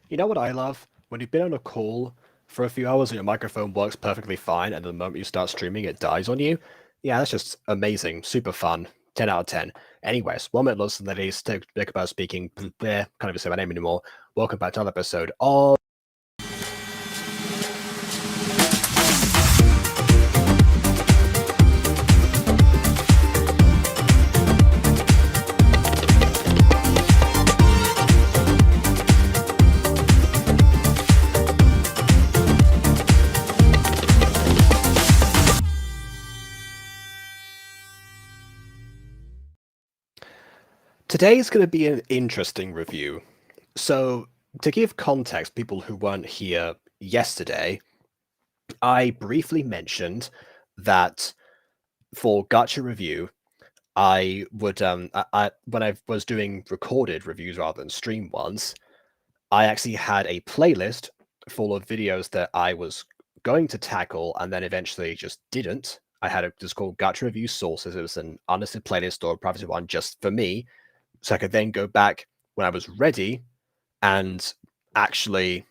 You know what I love? When you've been on a call for a few hours and your microphone works perfectly fine, and the moment you start streaming, it dies on you. Yeah, that's just amazing. Super fun. 10 out of 10. Anyways, 1 minute less than that is to think about speaking. Can't even say my name anymore. Welcome back to another episode of. Today's going to be an interesting review. So, to give context, people who weren't here yesterday, I briefly mentioned that for Gacha review, I would when I was doing recorded reviews rather than stream ones, I actually had a playlist full of videos that I was going to tackle and then eventually just didn't. I had this called Gacha Review Sources. It was an unlisted playlist or a private one just for me, so I could then go back when I was ready and actually,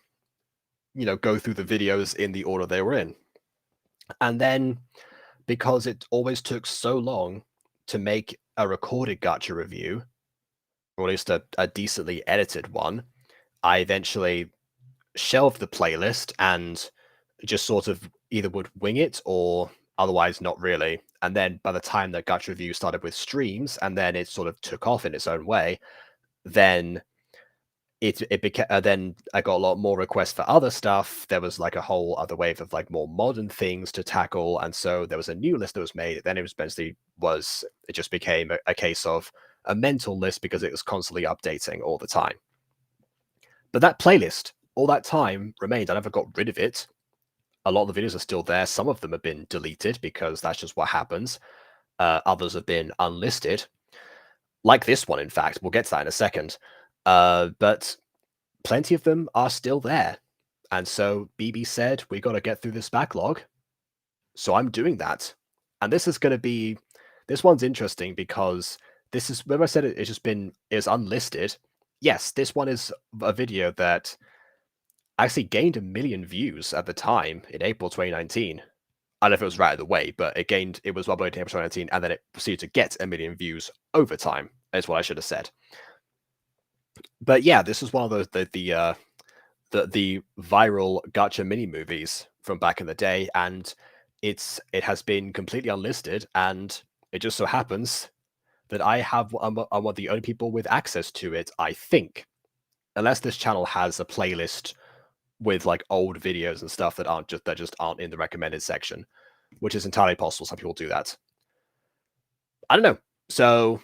go through the videos in the order they were in. And then because it always took so long to make a recorded Gacha review, or at least a decently edited one, I eventually shelved the playlist and just sort of either would wing it or otherwise not really. And then by the time the Gacha review started with streams and then it sort of took off in its own way, then it became then I got a lot more requests for other stuff. There was like a whole other wave of like more modern things to tackle, and so there was a new list that was made. Then it was basically it just became a case of a mental list because it was constantly updating all the time. But that playlist, all that time remained. I never got rid of it. A lot of the videos are still there. Some of them have been deleted because that's just what happens. Others have been unlisted, like this one. In fact, we'll get to that in a second. But plenty of them are still there. And so BB said, we got to get through this backlog. So I'm doing that. And this one's interesting because this is, remember I said it's unlisted. Yes, this one is a video that actually gained 1 million views at the time in April 2019. I don't know if it was right away, but it was uploaded in April 2019, and then it proceeded to get 1 million views over time, is what I should have said. But yeah, this is one of those the viral Gacha mini movies from back in the day, and it has been completely unlisted, and it just so happens that I'm one of the only people with access to it, I think, unless this channel has a playlist with like old videos and stuff that just aren't in the recommended section, which is entirely possible. Some people do that. I don't know. So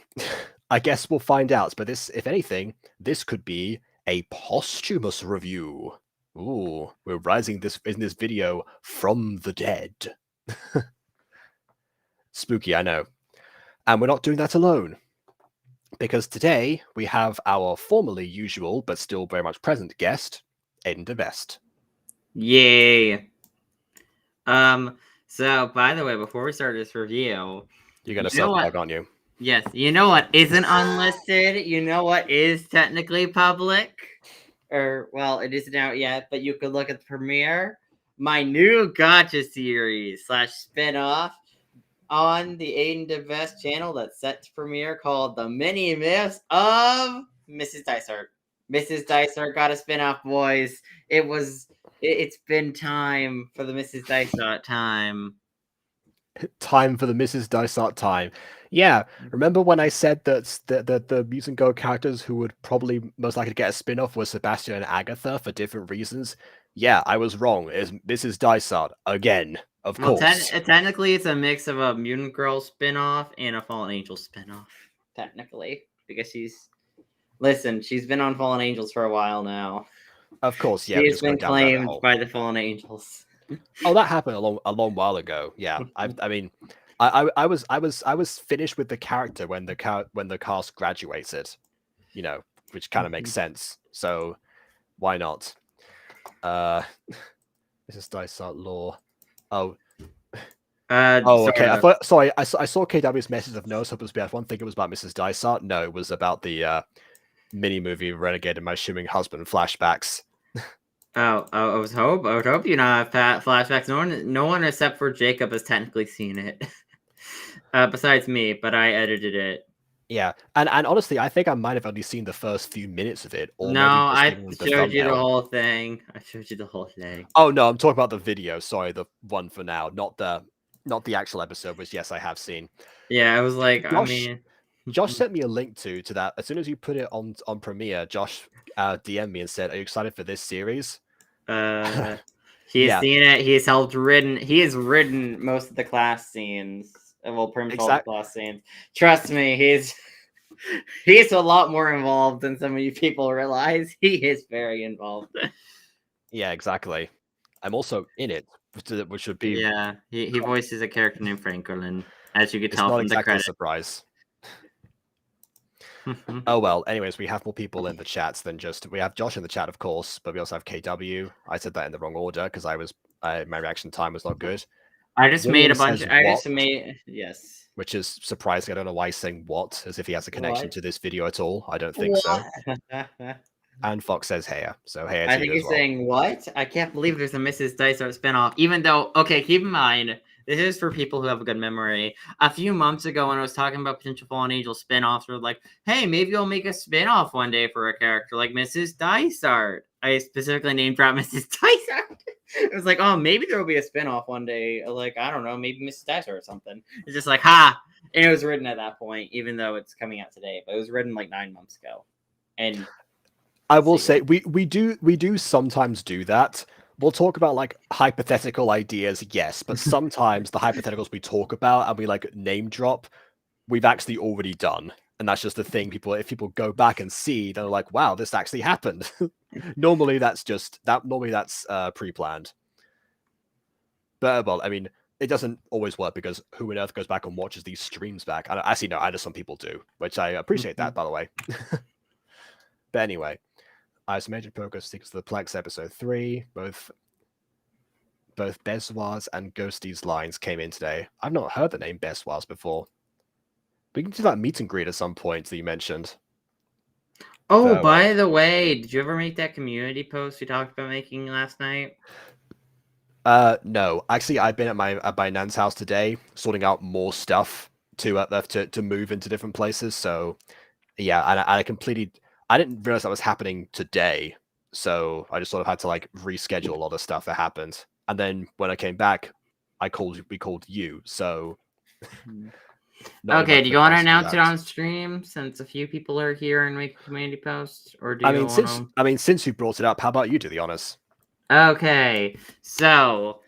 I guess we'll find out. But this, if anything, this could be a posthumous review. Ooh, we're rising in this video from the dead. Spooky, I know. And we're not doing that alone. Because today we have our formerly usual but still very much present guest, Aiden DeVest. Yay. So by the way, before we start this review, You're gonna self-plug, aren't you? Yes, you know what isn't unlisted? You know what is technically public? Or, well, it isn't out yet, but you could look at the premiere. My new Gacha series / spinoff on the Aiden DeVest channel that's set to premiere called The Mini Myths of Mrs. Dysart. Mrs. Dysart got a spinoff, boys. It's been time for the Mrs. Dysart time. Time for the Mrs. Dysart time. Yeah, remember when I said that the Mutant Go characters who would probably most likely get a spin-off were Sebastian and Agatha for different reasons? Yeah, I was wrong. It's Mrs. Dysart again, of course. Technically, it's a mix of a Mutant Girl spin-off and a Fallen Angel spin-off. Technically, because she's been on Fallen Angels for a while now. Of course, yeah. She's been claimed by the Fallen Angels. Oh, that happened a long while ago. Yeah, I mean, I was finished with the character when the cast graduated, which kind of makes sense. So why not? This is Dysart lore. Oh. Okay. I saw KW's message of no, so it was about one thing. It was about Mrs. Dysart. No, it was about the mini movie Renegade and My Shimmering Husband flashbacks. Oh, I would hope you not have flashbacks. No one except for Jacob has technically seen it, besides me. But I edited it. Yeah, and honestly, I think I might have only seen the first few minutes of it, or No, maybe just I even the showed you the thumbnail. whole thing. I showed you the whole thing. Oh no, I'm talking about the video. Sorry, the one for now, not the actual episode, which yes, I have seen. Yeah, I was like, I Josh mean, Josh sent me a link to that. As soon as you put it on Premiere, Josh DM'd me and said, "Are you excited for this series?" he has Yeah, seen it. He has helped written. He has written most of the class scenes. Well, pretty much all the exactly. class scenes. Trust me, he's a lot more involved than some of you people realize. He is very involved. Yeah, exactly. I'm also in it, which would be. Yeah, he voices a character named Franklin, as you could It's tell not from the exactly a credits. surprise. Oh well. Anyways, we have more people in the chats than just we have Josh in the chat, of course, but we also have KW. I said that in the wrong order because my reaction time was not good. I just made William a bunch. says I what, just made yes. which is surprising. I don't know why he's saying what, as if he has a connection What? to this video at all. I don't think so. What? And Fox says hey, so hey I to think you as he's well. saying what? I can't believe there's a Mrs. Dysart spinoff. Even though, okay, keep in mind, this is for people who have a good memory. A few months ago, when I was talking about potential Fallen Angel spinoffs, we were like, hey, maybe I'll make a spinoff one day for a character like Mrs. Dysart. I specifically named drop Mrs. Dysart. It was like, oh, maybe there will be a spinoff one day. Like, I don't know, maybe Mrs. Dysart or something. It's just like, ha! And it was written at that point, even though it's coming out today. But it was written like 9 months ago. And I will say we do sometimes do that. We'll talk about like hypothetical ideas, yes, but sometimes the hypotheticals we talk about and we like name drop, we've actually already done. And that's just the thing. If people go back and see, they're like, wow, this actually happened. Normally that's pre-planned. But well, I mean, it doesn't always work because who on earth goes back and watches these streams back? Actually, no, I know some people do, which I appreciate that, by the way. But anyway, Isometric Progress Sequels to the Plex Episode 3. Both Beswars and Ghosty's lines came in today. I've not heard the name Beswars before. We can do that meet and greet at some point that you mentioned. Oh, But, well. by the way, did you ever make that community post we talked about making last night? No. Actually, I've been at my nan's house today, sorting out more stuff to move into different places. So, yeah, and I didn't realize that was happening today. So I just sort of had to like reschedule a lot of stuff that happened. And then when I came back, we called you. So Okay, do you want to announce it on stream since a few people are here and make a community post, or do you want to? Since you brought it up, how about you do the honors? Okay, so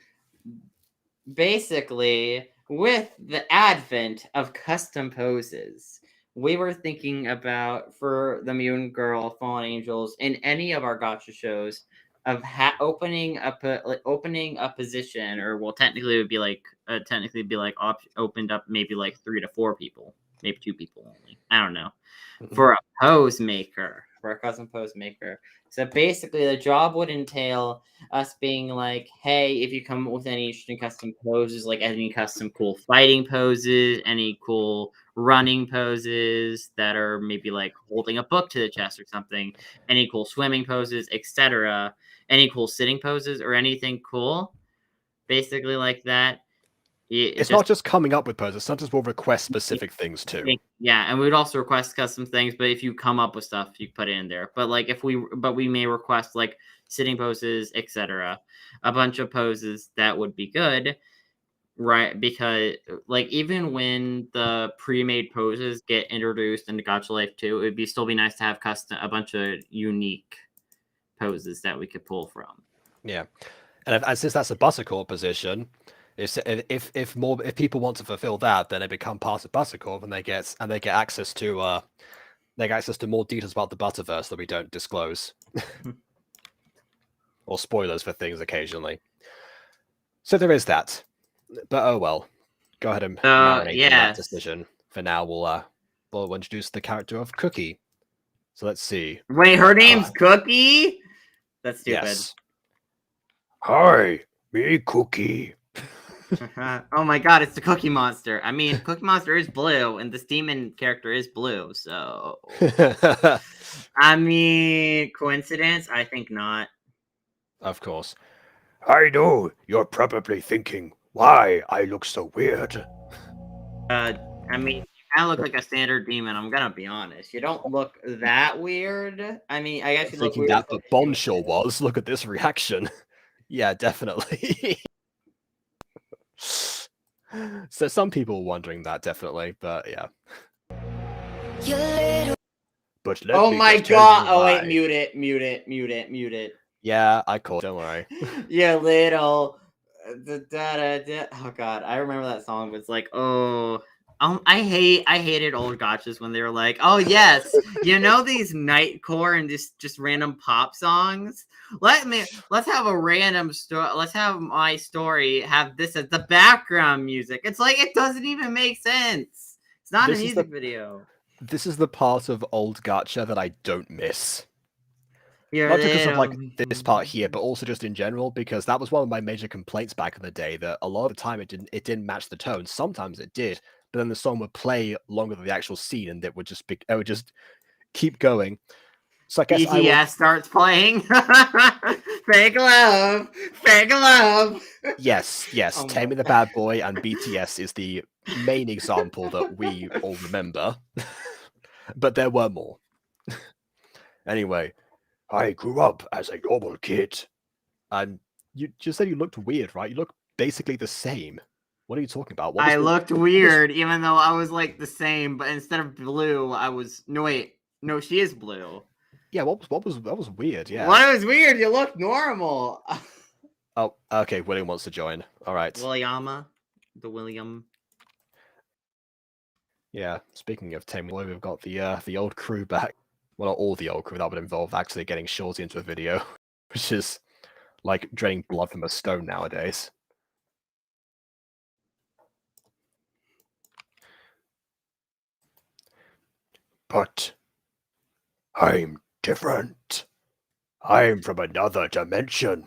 basically, with the advent of custom poses, we were thinking about for the Mutant Girl, Fallen Angels, in any of our Gacha shows, of opening a position, or well, technically it would be like opened up maybe like 3 to 4 people, maybe 2 people only. I don't know, for a pose maker, for a custom pose maker. So basically, the job would entail us being like, hey, if you come up with any interesting custom poses, like any custom cool fighting poses, any cool running poses that are maybe like holding a book to the chest or something, any cool swimming poses, etc., any cool sitting poses or anything cool, basically like that. It's not just coming up with poses. Sometimes we'll request specific things too. Yeah, and we would also request custom things, but if you come up with stuff, you put it in there. But like we may request like sitting poses, etc. A bunch of poses that would be good, right? Because like even when the pre-made poses get introduced into Gacha Life 2, it would still be nice to have a bunch of unique poses that we could pull from. Yeah, and since that's a Buttercore position, if people want to fulfill that, then they become part of Buttercore, and they get access to more details about the Butterverse that we don't disclose, or spoilers for things occasionally. So there is that. But oh well, go ahead and marinate in that decision. For now, we'll introduce the character of Cookie. So let's see. Wait, her name's Cookie? That's stupid. Yes. Hi, me Cookie. Oh my god, it's the Cookie Monster. I mean, Cookie Monster is blue, and this demon character is blue, so... I mean, coincidence? I think not. Of course. I know you're probably thinking why I look so weird. I mean, you kind of look like a standard demon. I'm gonna be honest. You don't look that weird. I mean, I guess you look Thinking weird. that, but Bond sure was. Look at this reaction. Yeah, definitely. So some people were wondering that, definitely, but yeah. But let Oh me my just tell god! you Oh wait, why. mute it, mute it, mute it, mute it. Yeah, I called. Don't worry. You little. Oh god, I remember that song. It's like, oh, I hated old gotchas when they were like, oh yes, you know these nightcore and just random pop songs. Let's have a random story. Let's have my story have this as the background music. It's like it doesn't even make sense. It's not a music video. This is the part of old gacha that I don't miss. You're Not just because of like little. this part here, but also just in general, because that was one of my major complaints back in the day. That a lot of the time it didn't match the tone. Sometimes it did, but then the song would play longer than the actual scene, and it would just keep going. So I guess I will. BTS starts playing. Fake love, fake love. Yes, Oh Tame my- the Bad Boy and BTS is the main example that we all remember. But there were more. Anyway, I grew up as a normal kid. And you just said you looked weird, right? You look basically the same. What are you talking about? I looked weird, even though I was like the same, but instead of blue, I was no, she is blue. Yeah, what was that was weird, yeah. What was weird? You look normal. Oh, okay, William wants to join. Alright. William. Yeah, speaking of Tame Boy, we've got the old crew back. Well, not all the old crew, that would involve actually getting Shorty into a video, which is like draining blood from a stone nowadays. But I'm different. I'm from another dimension.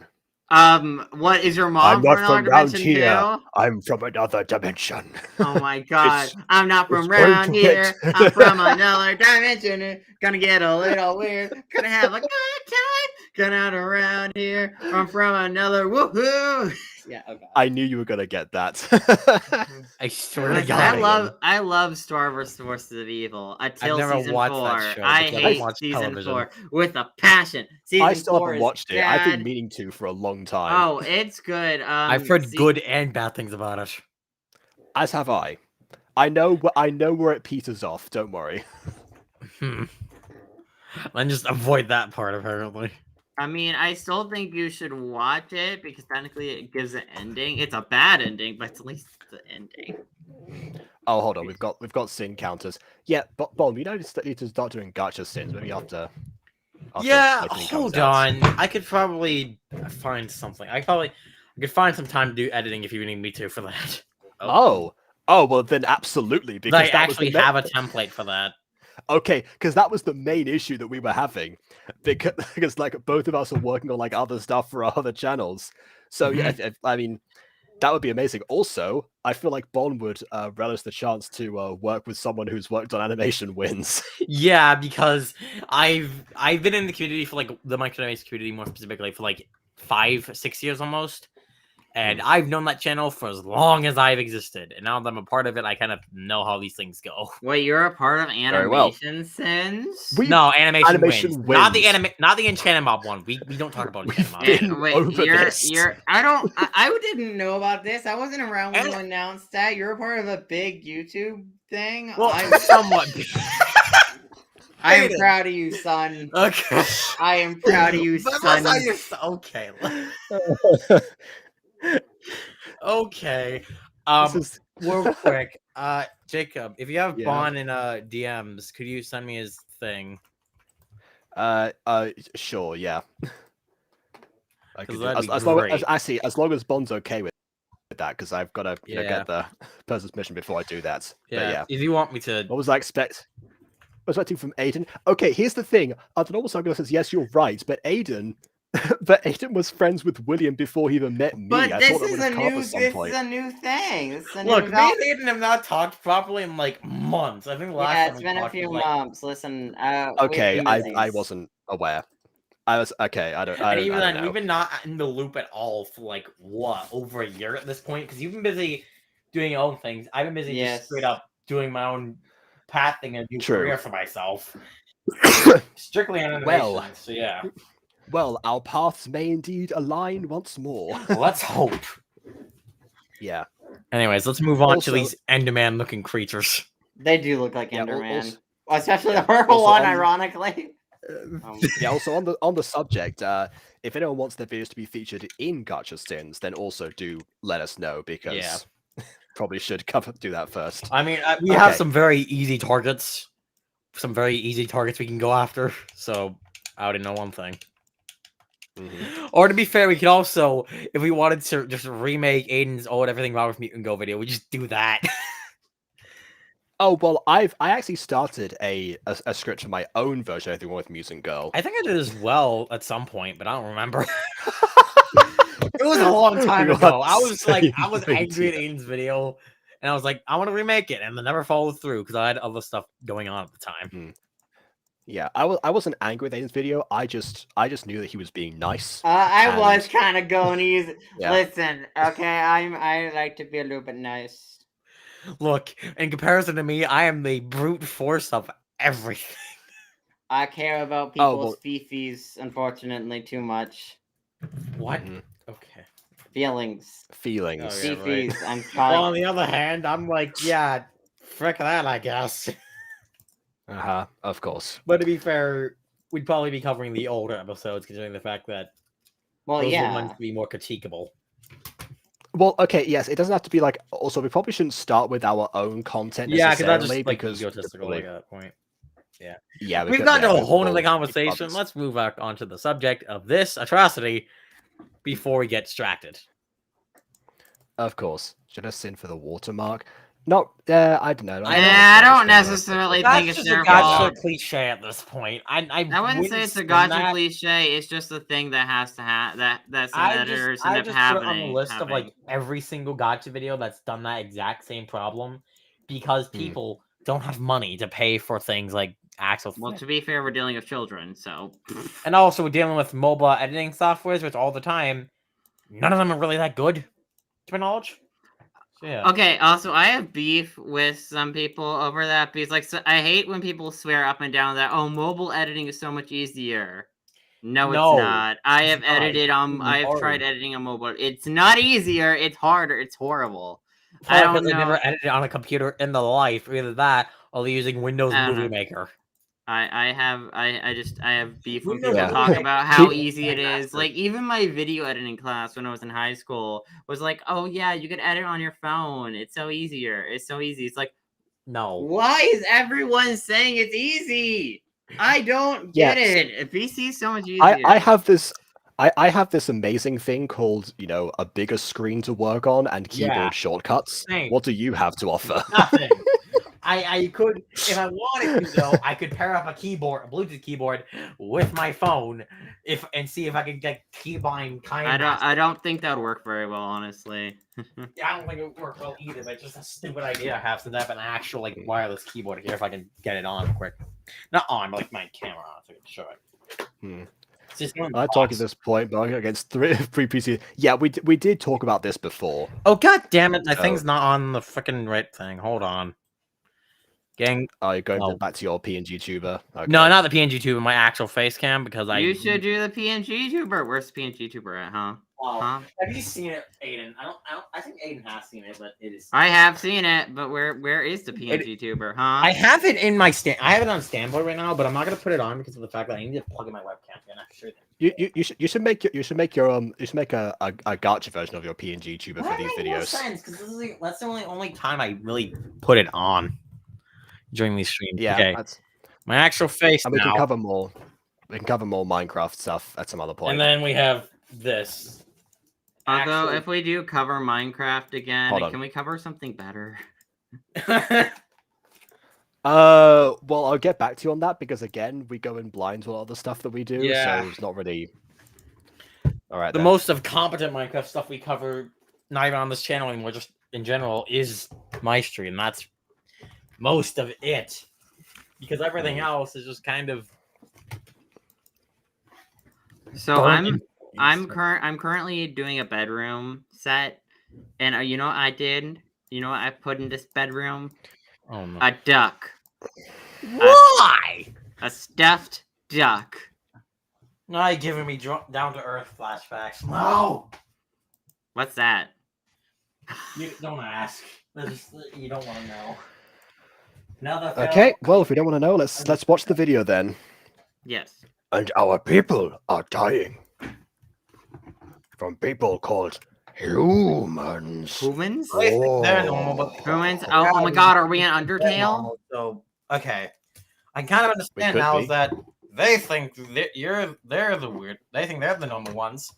What is your mom I'm not from another from round dimension here. too? I'm from another dimension. Oh my god. I'm not from it's going around to here. hit. I'm from another dimension. Gonna get a little weird. Gonna have a good time. Get out around here. I'm from another woohoo. Yeah, oh god. I knew you were gonna get that. I swear to Listen, God. I love Star vs. Forces of Evil until never season watched 4. that show I because I hate watch season television. 4 with a passion. Season I still 4 haven't is watched it. I've been bad. meaning to for a long time. Oh, it's good. I've heard good and bad things about it. As have I. I know where it peters off. Don't worry. Then just avoid that part, apparently. I mean, I still think you should watch it because technically it gives an ending. It's a bad ending, but it's at least the ending. Oh, hold on. We've got sin counters. Yeah, but Bon, you need to start doing gacha sins maybe after Yeah, Lightning comes hold out. on. I could probably find something. I could find some time to do editing if you need me to for that. Oh, well then absolutely, because I that was actually have a template for that. Okay, because that was the main issue that we were having, because like both of us are working on like other stuff for our other channels. So yeah, I mean, that would be amazing. Also, I feel like Bon would relish the chance to work with someone who's worked on animation wins. Yeah, because I've been in the community for like the Minecraft animation community more specifically for like 5-6 years almost. And I've known that channel for as long as I've existed. And now that I'm a part of it, I kind of know how these things go. Wait, you're a part of Animation Sins? No, animation wins. wins. Not the Enchanted Mob one. We don't talk about Enchanted Mob. I didn't know about this. I wasn't around when you announced that. You're a part of a big YouTube thing. Well, I'm somewhat. I am proud of you, son. Okay. I am proud of you, son. Okay. Okay. Real quick. Jacob, if you have Bon in DMs, could you send me his thing? Sure, yeah. I could, that'd as be long great. as long as Bond's okay with that, because I've got to get the person's permission before I do that. Yeah. But yeah. If you want me to. What was I expecting from Aiden? Okay, here's the thing. The normal Saga says yes, you're right, but Aiden was friends with William before he even met me. But this is a new thing. Look, me and Aiden have not talked properly in like months. I think last time it's been a few months. Listen, okay, I wasn't aware. I was okay. I don't And even then, know. we've been not in the loop at all for like what, over a year at this point? Because you've been busy doing your own things. I've been busy just straight Yes. up doing my own pathing a new True. career for myself, strictly on animation. Well. So yeah, Well, our paths may indeed align once more. let's hope. Yeah. Anyways, let's move on Also- to these Enderman looking creatures. They do look like Yeah, Enderman. Especially yeah, the purple also one, on- ironically. Yeah. Also on the subject, if anyone wants their videos to be featured in Gacha Stins, then also do let us know because probably should do that first. I mean, we have Okay. some very easy targets. Some very easy targets we can go after. So I already know one thing. Mhm. Or to be fair, we could also, if we wanted to just remake Aiden's old Everything Wrong with Mutant Go video, we just do that. Oh well, I actually started a script for my own version. I think with Mutant Girl. I think I did as well at some point, but I don't remember. It was a long time We ago. got I was the same angry at idea. Aiden's video, and I was like, I want to remake it, and then never followed through because I had other stuff going on at the time. Yeah, I wasn't angry with Aiden's video. I just knew that he was being nice. I was kind of going easy. Yeah. Listen, okay, I like to be a little bit nice. Look, in comparison to me, I am the brute force of everything. I care about Oh, people's well- fifis, unfortunately, too much. What? Mhm. Okay. Feelings. Feelings. Oh, yeah. Fifis. right. I'm Well, on trying. the other hand, I'm like, yeah, frick that, I guess. Of course. But to be fair, we'd probably be covering the older episodes, considering the fact that Well, those were yeah. meant to be more critiquable. Well, okay, yes, it doesn't have to be like. Also, we probably shouldn't start with our own content Yeah, because that's necessarily just like because egotistical like, at that point. yeah, We've gotten to a whole nother conversation. Let's move back onto the subject of this atrocity before we get distracted. Of course, should I sin for the watermark? No, I don't know. I don't necessarily That's think it's just a their gotcha fault. cliche at this point. I wouldn't say it's a spin gotcha that. cliche. It's just a thing that has to have that some I editors just end up put it happening. on the list of like every single gotcha video that's done that exact same problem because people don't have money to pay for things like actual. Well, to be fair, we're dealing with children, so. And also we're dealing with mobile editing softwares, which all the time, none of them are really that good, to my knowledge. So, yeah. Okay, also, I have beef with some people over that because, like, I hate when people swear up and down that, oh, mobile editing is so much easier. No, it's not. I have edited on. I have tried editing on mobile. It's not easier. It's harder. It's horrible. I don't know. I never edited on a computer in the life. Either that, or they're using Windows Movie Maker. I have beef when Windows people Yeah. talk Movie about Maker how is easy it is. fantastic. Like, even my video editing class when I was in high school was like, oh yeah, you can edit on your phone. It's so easier. It's so easy. It's like, No. why is everyone saying it's easy? I don't get it. PC is so much easier. I have this. I have this amazing thing called, a bigger screen to work on and keyboard shortcuts. Same. What do you have to offer? Nothing. I could, if I wanted to, though, I could pair up a Bluetooth keyboard, with my phone, and see if I could get keybind kind of. I don't think that would work very well, honestly. Yeah, I don't think it would work well either. But it's just a stupid idea I have, since I have an actual like wireless keyboard here. If I can get it on quick, not on, but like my camera on, so I can show it. It's just one. I talk at this point, but against three PC. Yeah, we did talk about this before. Oh god damn it! My thing's not on the freaking right thing. Hold on. Gang. Are you going back to your PNG tuber? Okay. No, not the PNG tuber, my actual face cam, because You should do the PNG tuber. Where's the PNG tuber at, huh? Oh, Huh? have you seen it, Aiden? I think Aiden has seen it, but it is. I have seen it, but where is the PNG tuber, huh? I have it in my stand. I have it on standby right now, but I'm not gonna put it on because of the fact that I need to plug in my webcam. And I'm sure that You should make a gacha version of your PNG tuber for these videos. Because that's the only time I really put it on during these streams. Yeah, okay. My actual face and we now. can cover more. We can cover more Minecraft stuff at some other point. And then we have this. Although, Actually- if we do cover Minecraft again, Hold on. can we cover something better? Well, I'll get back to you on that because again, we go in blind to a lot of the stuff that we do, Yeah. so it's not really. All right. The then. most of competent Minecraft stuff we cover, not even on this channel anymore, just in general, is my stream. That's most of it, because everything else is just kind of So I'm currently doing a bedroom set, and you know what I did? You know what I put in this bedroom? Oh no. A duck, Why? a stuffed duck. Now you're giving me down to earth flashbacks. No, What's that? you don't ask. You don't want to know. Now that Okay, well, if we don't want to know, let's watch the video then. Yes. And our people are dying from people called humans. Humans? I think they're normal, but Humans? Oh my god, are we in they're Undertale? normal. So okay, I kind of understand could now be. that they think they're the weird. They think they're the normal ones.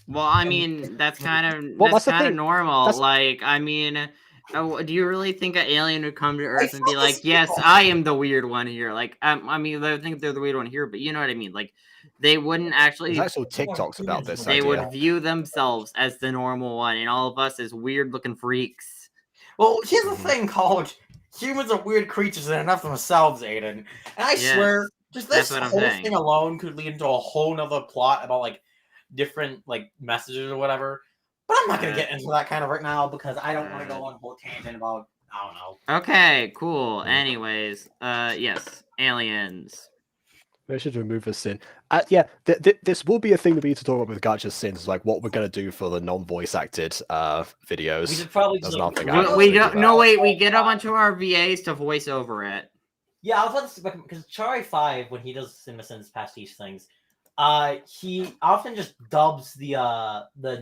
Well, I mean, that's kind of Well, that's that's the kind of thing. normal. That's- Like, I mean, do you really think an alien would come to Earth and be feel like, this- "Yes, I am the weird one here"? Like, I mean, they think they're the weird one here, but you know what I mean. Like, they wouldn't actually. There's actual TikToks about this They idea. would view themselves as the normal one, and all of us as weird-looking freaks. Well, here's the thing, College. Humans are weird creatures and enough themselves, Aiden. And I Yes, swear, just that's this what I'm whole saying. thing alone could lead into a whole nother plot about like different like messages or whatever. But I'm not gonna get into that kind of right now because I don't want to go on a whole tangent about I don't know. Okay, cool. Anyways, yes, aliens. We should remove a sin. Yeah, this will be a thing that we need to talk about with Gacha's sins, like what we're gonna do for the non-voice acted videos. We should probably That's just another thing I We, was we thinking don't. about. No, wait. We get a bunch of our VAs to voice over it. Yeah, I was about to say because Chari 5 when he does CinemaSins pastiche things, he often just dubs the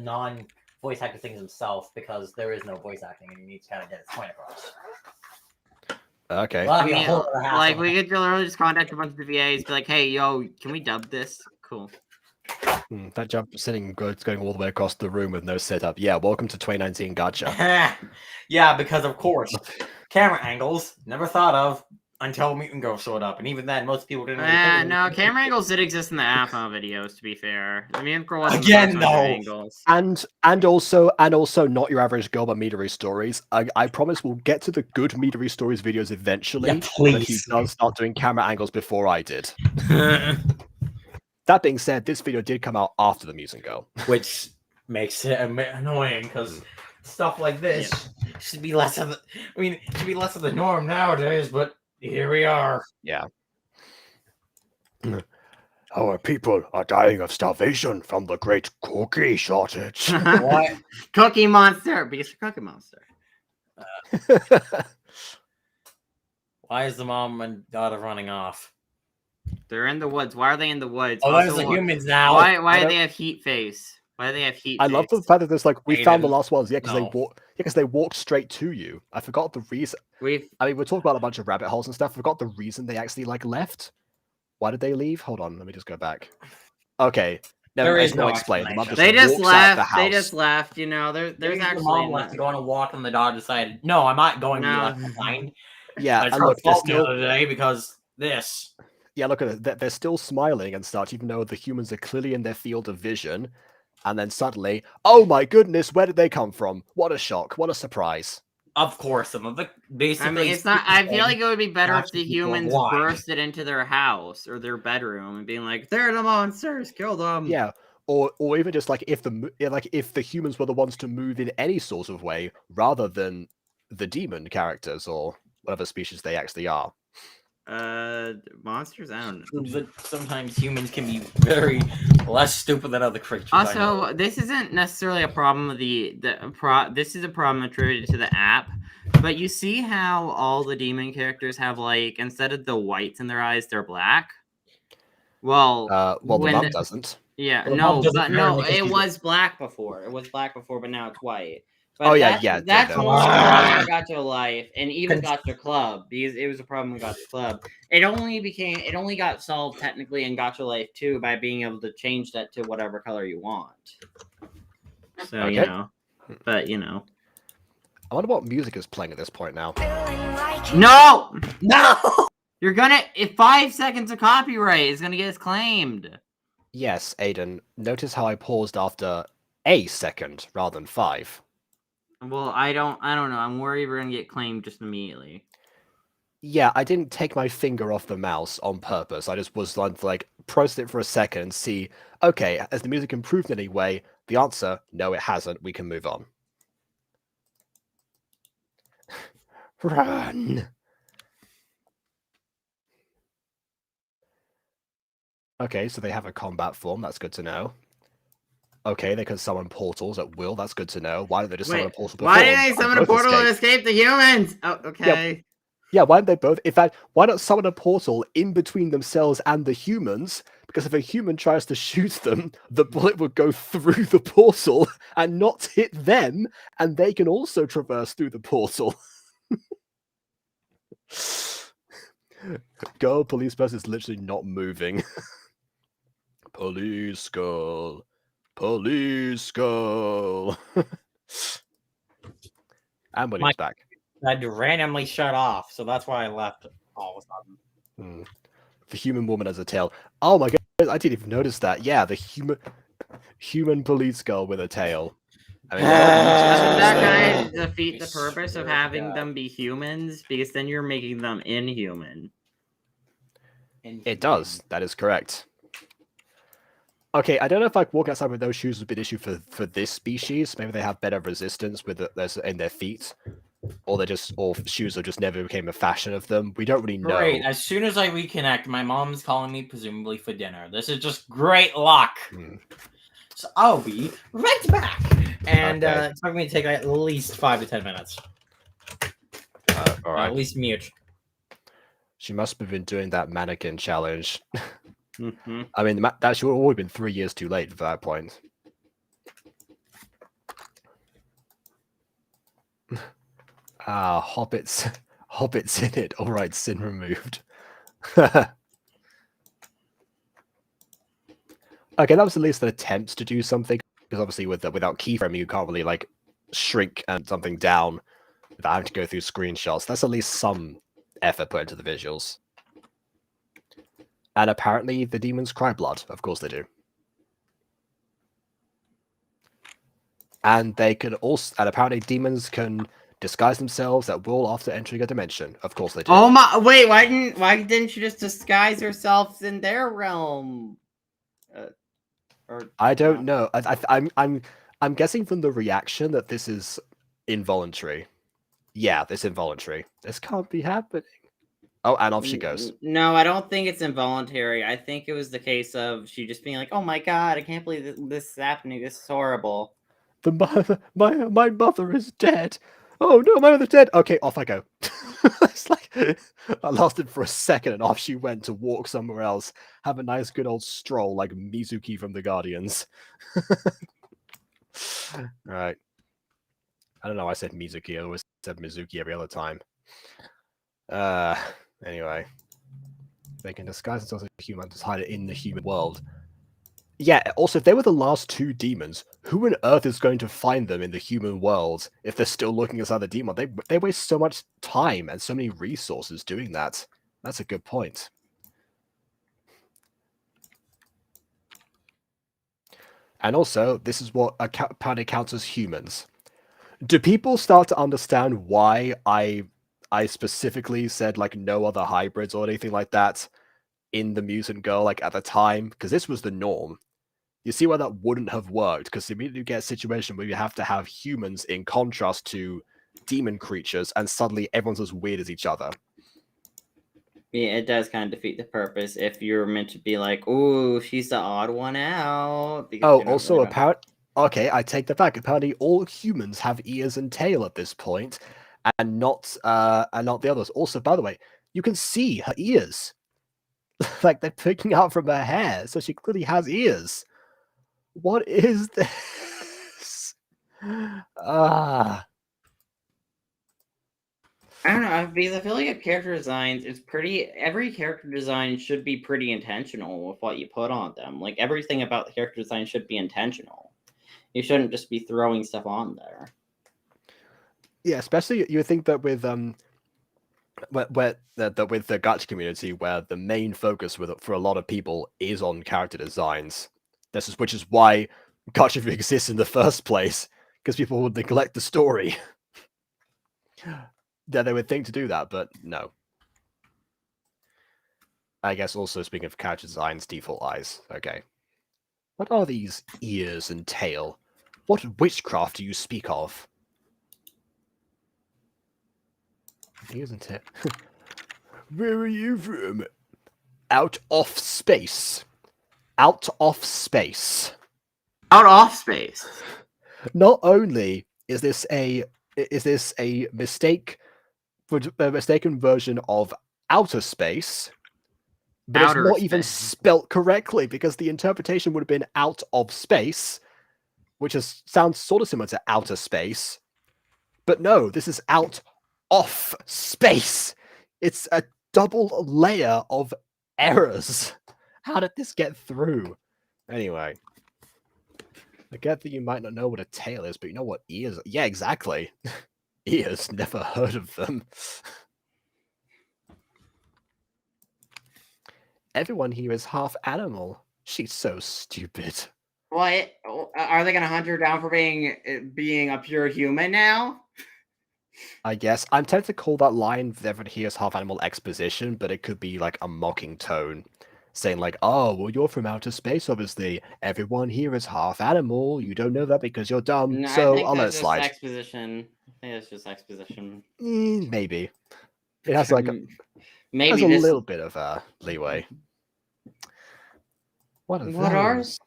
non voice actor things himself because there is no voice acting and he needs to kind of get his point across. Okay. Well, I that'd be a mean, whole other hassle. like we could literally just contact a bunch of the VAs, be like, "Hey, yo, can we dub this?" Cool. That jump sitting going all the way across the room with no setup. Yeah, welcome to 2019 Gacha. Yeah, because of course, camera angles never thought of until Meet and Go showed up, and even then, most people didn't. Really think of No, it. camera angles did exist in the AFO videos. To be fair, I mean, Girl wasn't Again, the first one to do though. angles. And also not your average girl, but Midori stories. I promise we'll get to the good Midori stories videos eventually. Yeah, But he please. does start doing camera angles before I did. That being said, this video did come out after the Muse and Go. Which makes it annoying because stuff like this should be less of the. I mean, it should be less of the norm nowadays, but here we are. Yeah. Our people are dying of starvation from the great cookie shortage. What? Cookie Monster, because you're Cookie Monster. Why is the mom and daughter running off? They're in the woods. Why are they in the woods? Oh, Also, there's the humans now. Why do don't- they have heat face? Why do they have heat I face? love the fact that there's like we found the Aiden, last ones. Yeah, because no. they walked straight to you. I forgot the reason. We've I mean, we're talking about a bunch of rabbit holes and stuff. I forgot the reason they actually like left. Why did they leave? Hold on, let me just go back. Okay, There is it's not no explained. The mom explanation. they just walks out the left. They house. just left. You know, there's Maybe the actually mom left to go on a walk, and the daughter decided, "No, I'm not going to be No. left behind." Yeah, It's and her look, they're fault the still other day because this. yeah, look at it. They're still smiling and such, even though the humans are clearly in their field of vision. And then suddenly, oh my goodness, where did they come from? What a shock! What a surprise! Of course, some of the basically. I mean, it's not. I feel like it would be better if the Actually, people are humans blind. bursted into their house or their bedroom and being like, "They're the monsters, kill them." Yeah, or even just like if the humans were the ones to move in any sort of way, rather than the demon characters or whatever species they actually are. Monsters. I don't know. But sometimes humans can be very less stupid than other creatures. I know. Also, this isn't necessarily a problem of this is a problem attributed to the app. But you see how all the demon characters have like instead of the whites in their eyes, they're black. Well, Well, the when mum doesn't. yeah, Well, the no, mom doesn't but no, apparently because it she's was black before. It was black before, but now it's white. But Oh, yeah, that's, yeah, That's yeah, only a that's- problem in Gacha Life, and even Gacha Club, because it was a problem in Gacha Club. It only got solved technically in Gacha Life too by being able to change that to whatever color you want. So you Okay. know, but you know, I wonder what music is playing at this point now. no, No. you're gonna if 5 seconds of copyright is gonna get us claimed. Yes, Aiden. Notice how I paused after a second rather than 5. Well, I don't know. I'm worried we're gonna get claimed just immediately. Yeah, I didn't take my finger off the mouse on purpose. I just was like process it for a second and see, okay, has the music improved in any way? The answer, no, it hasn't. We can move on. Run! Okay, so they have a combat form. That's good to know. Okay, they can summon portals at will. That's good to know. Why don't they just summon a Wait, portal before? why didn't they summon a Both portal and escape. escape the humans? Oh, okay. Yeah, why don't they both? In fact, why not summon a portal in between themselves and the humans? Because if a human tries to shoot them, the bullet would go through the portal and not hit them, and they can also traverse through the portal. Girl police person is literally not moving. Police skull. Police skull. And William's back. I'd randomly shut off, so that's why I left all of a sudden. The human woman has a tail. Oh my god, I didn't even notice that. Yeah, the human police girl with a tail. I mean, Doesn't that kind of defeat the purpose of having them be humans? Because then you're making them inhuman. It does. That is correct. Okay, I don't know if like walking outside with those shoes would be an issue for this species. Maybe they have better resistance with in their feet, or shoes that just never became a fashion of them. We don't really know. Great. As soon as I reconnect, my mom's calling me, presumably for dinner. This is just great luck. So I'll be right back. And it's going to take at least 5 to 10 minutes. All right. At least mute. She must have been doing that mannequin challenge. Mm-hmm. I mean, that should have already been 3 years too late for that point. Hobbits. Hobbits in it. All right, sin removed. Okay, that was at least an attempt to do something. Because obviously, without keyframing, you can't really like shrink and something down without having to go through screenshots. That's at least some effort put into the visuals. And apparently, the demons cry blood. Of course, they do. And they can also, and apparently, demons can disguise themselves at will after entering a dimension. Of course, they do. Oh my! Wait, why didn't you just disguise yourselves in their realm? I don't know. I'm guessing from the reaction that this is involuntary. Yeah, this involuntary. This can't be happening. Oh, and off she goes. No, I don't think it's involuntary. I think it was the case of she just being like, "Oh my god, I can't believe this is happening. This is horrible." My mother is dead. Oh no, my mother's dead. Okay, off I go. It's like I lasted for a second, and off she went to walk somewhere else, have a nice good old stroll like Mizuki from the Guardians. Right. I don't know. I said Mizuki. I always said Mizuki every other time. Anyway, they can disguise themselves as humans to hide it in the human world. Yeah, also, if they were the last two demons, who on earth is going to find them in the human world if they're still looking as other demons? They waste so much time and so many resources doing that. That's a good point. And also, this is what apparently counts as humans. Do people start to understand why I specifically said like no other hybrids or anything like that in the Mutant Girl like at the time? Because this was the norm. You see why that wouldn't have worked, because immediately you get a situation where you have to have humans in contrast to demon creatures, and suddenly everyone's as weird as each other. Yeah, it does kind of defeat the purpose if you're meant to be like, "Ooh, she's the odd one out." Oh, also apparently, okay, I take that back. Apparently, all humans have ears and tail at this point, and not the others. Also, by the way, you can see her ears, like they're picking out from her hair, so she clearly has ears. What is this? I don't know, because I feel like character designs is every character design should be pretty intentional with what you put on them. Like everything about the character design should be intentional. You shouldn't just be throwing stuff on there. Yeah, especially you would think that with with the Gacha community, where the main focus for a lot of people is on character designs. Which is why Gacha exists in the first place, because people would neglect the story. Yeah, they would think to do that, but no. I guess also speaking of character designs, default eyes. Okay. What are these ears and tail? What witchcraft do you speak of? Ears and tail. Where are you from? Out of space. Out of space. Out off space. Not only is this a mistaken version of outer space, but Outer it's not even space. spelt correctly because the interpretation would have been out of space, which sounds sort of similar to outer space. But no, this is out of space. It's a double layer of errors. How did this get through? Anyway, I get that you might not know what a tail is, but you know what ears are. Yeah, exactly. Ears, never heard of them. Everyone here is half animal. She's so stupid. What? Are they gonna hunt her down for being a pure human now? I guess. I'm tempted to call that line everyone here is half animal exposition, but it could be like a mocking tone. Saying like, oh, well, you're from outer space, obviously. Everyone here is half animal. You don't know that because you're dumb. No, So I think I'll let it that's just slide. exposition. I think that's just exposition. Maybe. It has like Maybe has a this. little bit of leeway. What are those?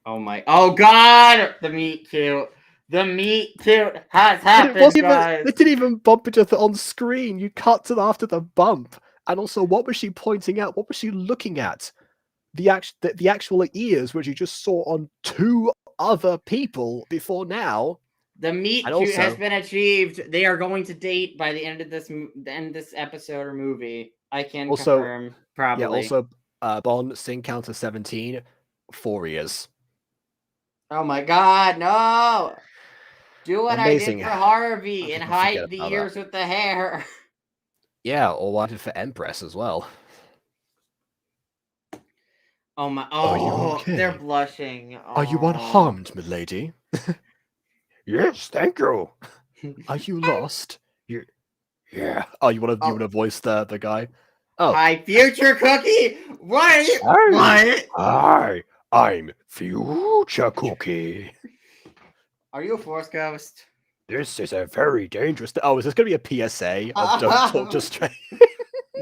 Oh my! Oh God! The meat cute. The meat cute has happened, guys. It didn't even bump each other on screen. You cut to after the bump. And also, what was she pointing at? What was she looking at? The actual ears, which you just saw on two other people before now. The meet And cute has also- been achieved. They are going to date by the end of this episode or movie. I can Also- confirm. Probably. Yeah, also, Bond, Sing Counter 17, 4 ears. Oh my God! No. Do what Amazing. I did for Harvey and People forget hide the about ears with the hair. Yeah, or what I did for Empress as well. Oh my! Are you Oh, okay? they're blushing. Are you Oh. unharmed, milady? Yes, thank you. Are you lost? Yeah. Oh, you want to voice the guy? Oh, Hi, future Cookie. What? Hi. What? Hi, I'm Future Cookie. Are you a Force Ghost? This is a very dangerous. Oh, is this going to be a PSA of don't talk to strangers?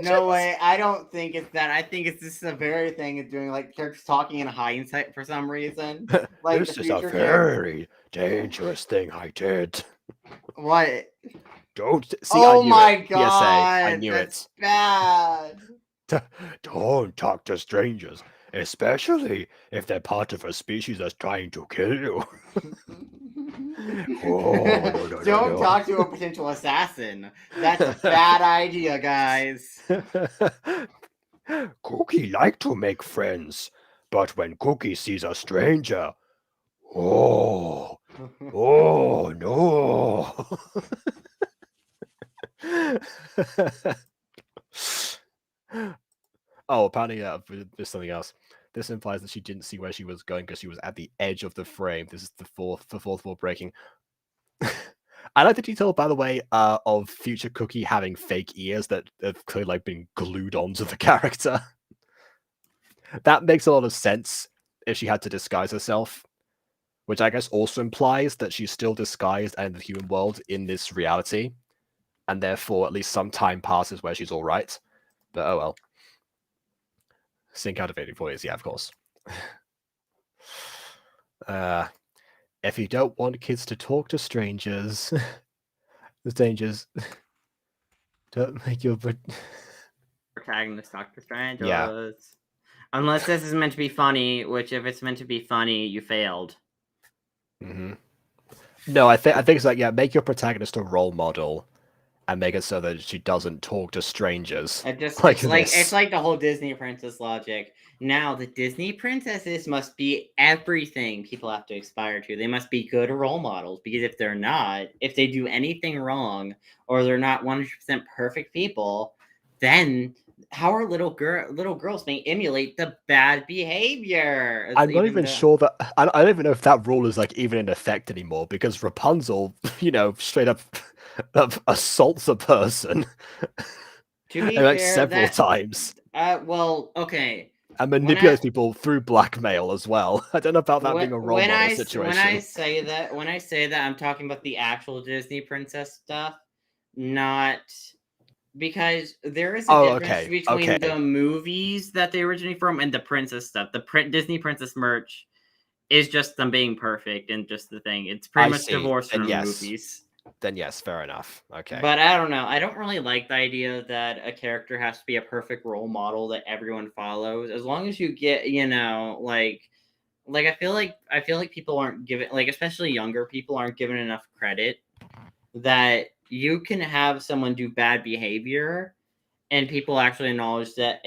No way. I don't think it's that. I think it's just a very thing of doing like characters talking in hindsight for some reason. Like This the is a future character. very dangerous thing I did. What? Don't see. Oh I knew my it. God! PSA. I knew that's bad. Don't talk to strangers, especially if they're part of a species that's trying to kill you. No, Don't talk to a potential assassin. That's a bad idea, guys. Cookie like to make friends, but when Cookie sees a stranger, oh no. Oh, apparently, there's something else. This implies that she didn't see where she was going because she was at the edge of the frame. This is the fourth wall breaking. I like the detail, by the way, of future Cookie having fake ears that have clearly like been glued onto the character. That makes a lot of sense if she had to disguise herself, which I guess also implies that she's still disguised and in the human world in this reality, and therefore at least some time passes where she's all right. But oh well. Sync activating voice, yeah, of course. If you don't want kids to talk to strangers, the dangers. Don't make your Protagonist Doctor Strange. Yeah. Unless this is meant to be funny, which if it's meant to be funny, you failed. Mm-hmm. No, I think it's like, yeah, make your protagonist a role model and make it so that she doesn't talk to strangers. It's this. like the whole Disney princess logic. Now the Disney princesses must be everything people have to aspire to. They must be good role models, because if they're not, if they do anything wrong, or they're not 100% perfect people, then how are little girls may emulate the bad behavior? I'm not even sure that I don't even know if that rule is like even in effect anymore, because Rapunzel, straight up assaults a person. To be like fair, several times. well, okay. And manipulates people through blackmail as well. I don't know about that being a role model situation. When I say that, I'm talking about the actual Disney princess stuff, not because there is a difference between the movies that they originate from and the princess stuff. The Disney princess merch is just them being perfect and just the thing. It's pretty much divorced from the movies. Then yes, fair enough. Okay. But I don't know. I don't really like the idea that a character has to be a perfect role model that everyone follows. As long as you get, like I feel like people aren't given, like, especially younger people aren't given enough credit that you can have someone do bad behavior and people actually acknowledge that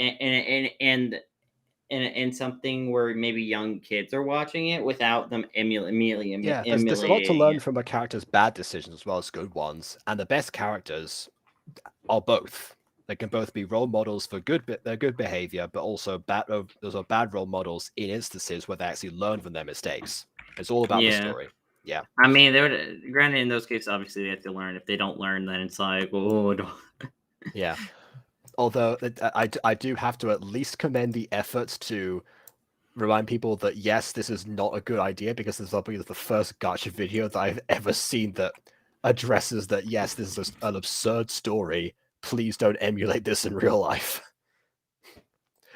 and something where maybe young kids are watching it without them immediately there's a lot to learn from a character's bad decisions as well as good ones, and the best characters are both. They can both be role models for good behavior, but also those are bad role models in instances where they actually learn from their mistakes. It's all about the story. Yeah, I mean, they would, granted, in those cases, obviously they have to learn. If they don't learn, then it's like, oh, yeah. Although I do have to at least commend the efforts to remind people that yes, this is not a good idea, because this is probably the first gacha video that I've ever seen that addresses that yes, this is an absurd story. Please don't emulate this in real life.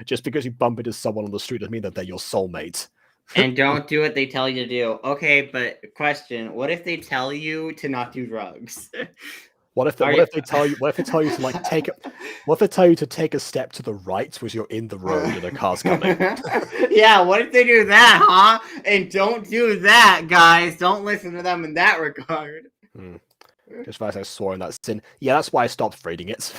Just because you bump into someone on the street doesn't mean that they're your soulmate. And don't do what they tell you to do. Okay, but question: what if they tell you to not do drugs? What if they tell you to like take what if they tell you to take a step to the right because you're in the road and a car's coming? Yeah, what if they do that, huh? And don't do that, guys. Don't listen to them in that regard. Just as I swore in that sin. Yeah, that's why I stopped reading it.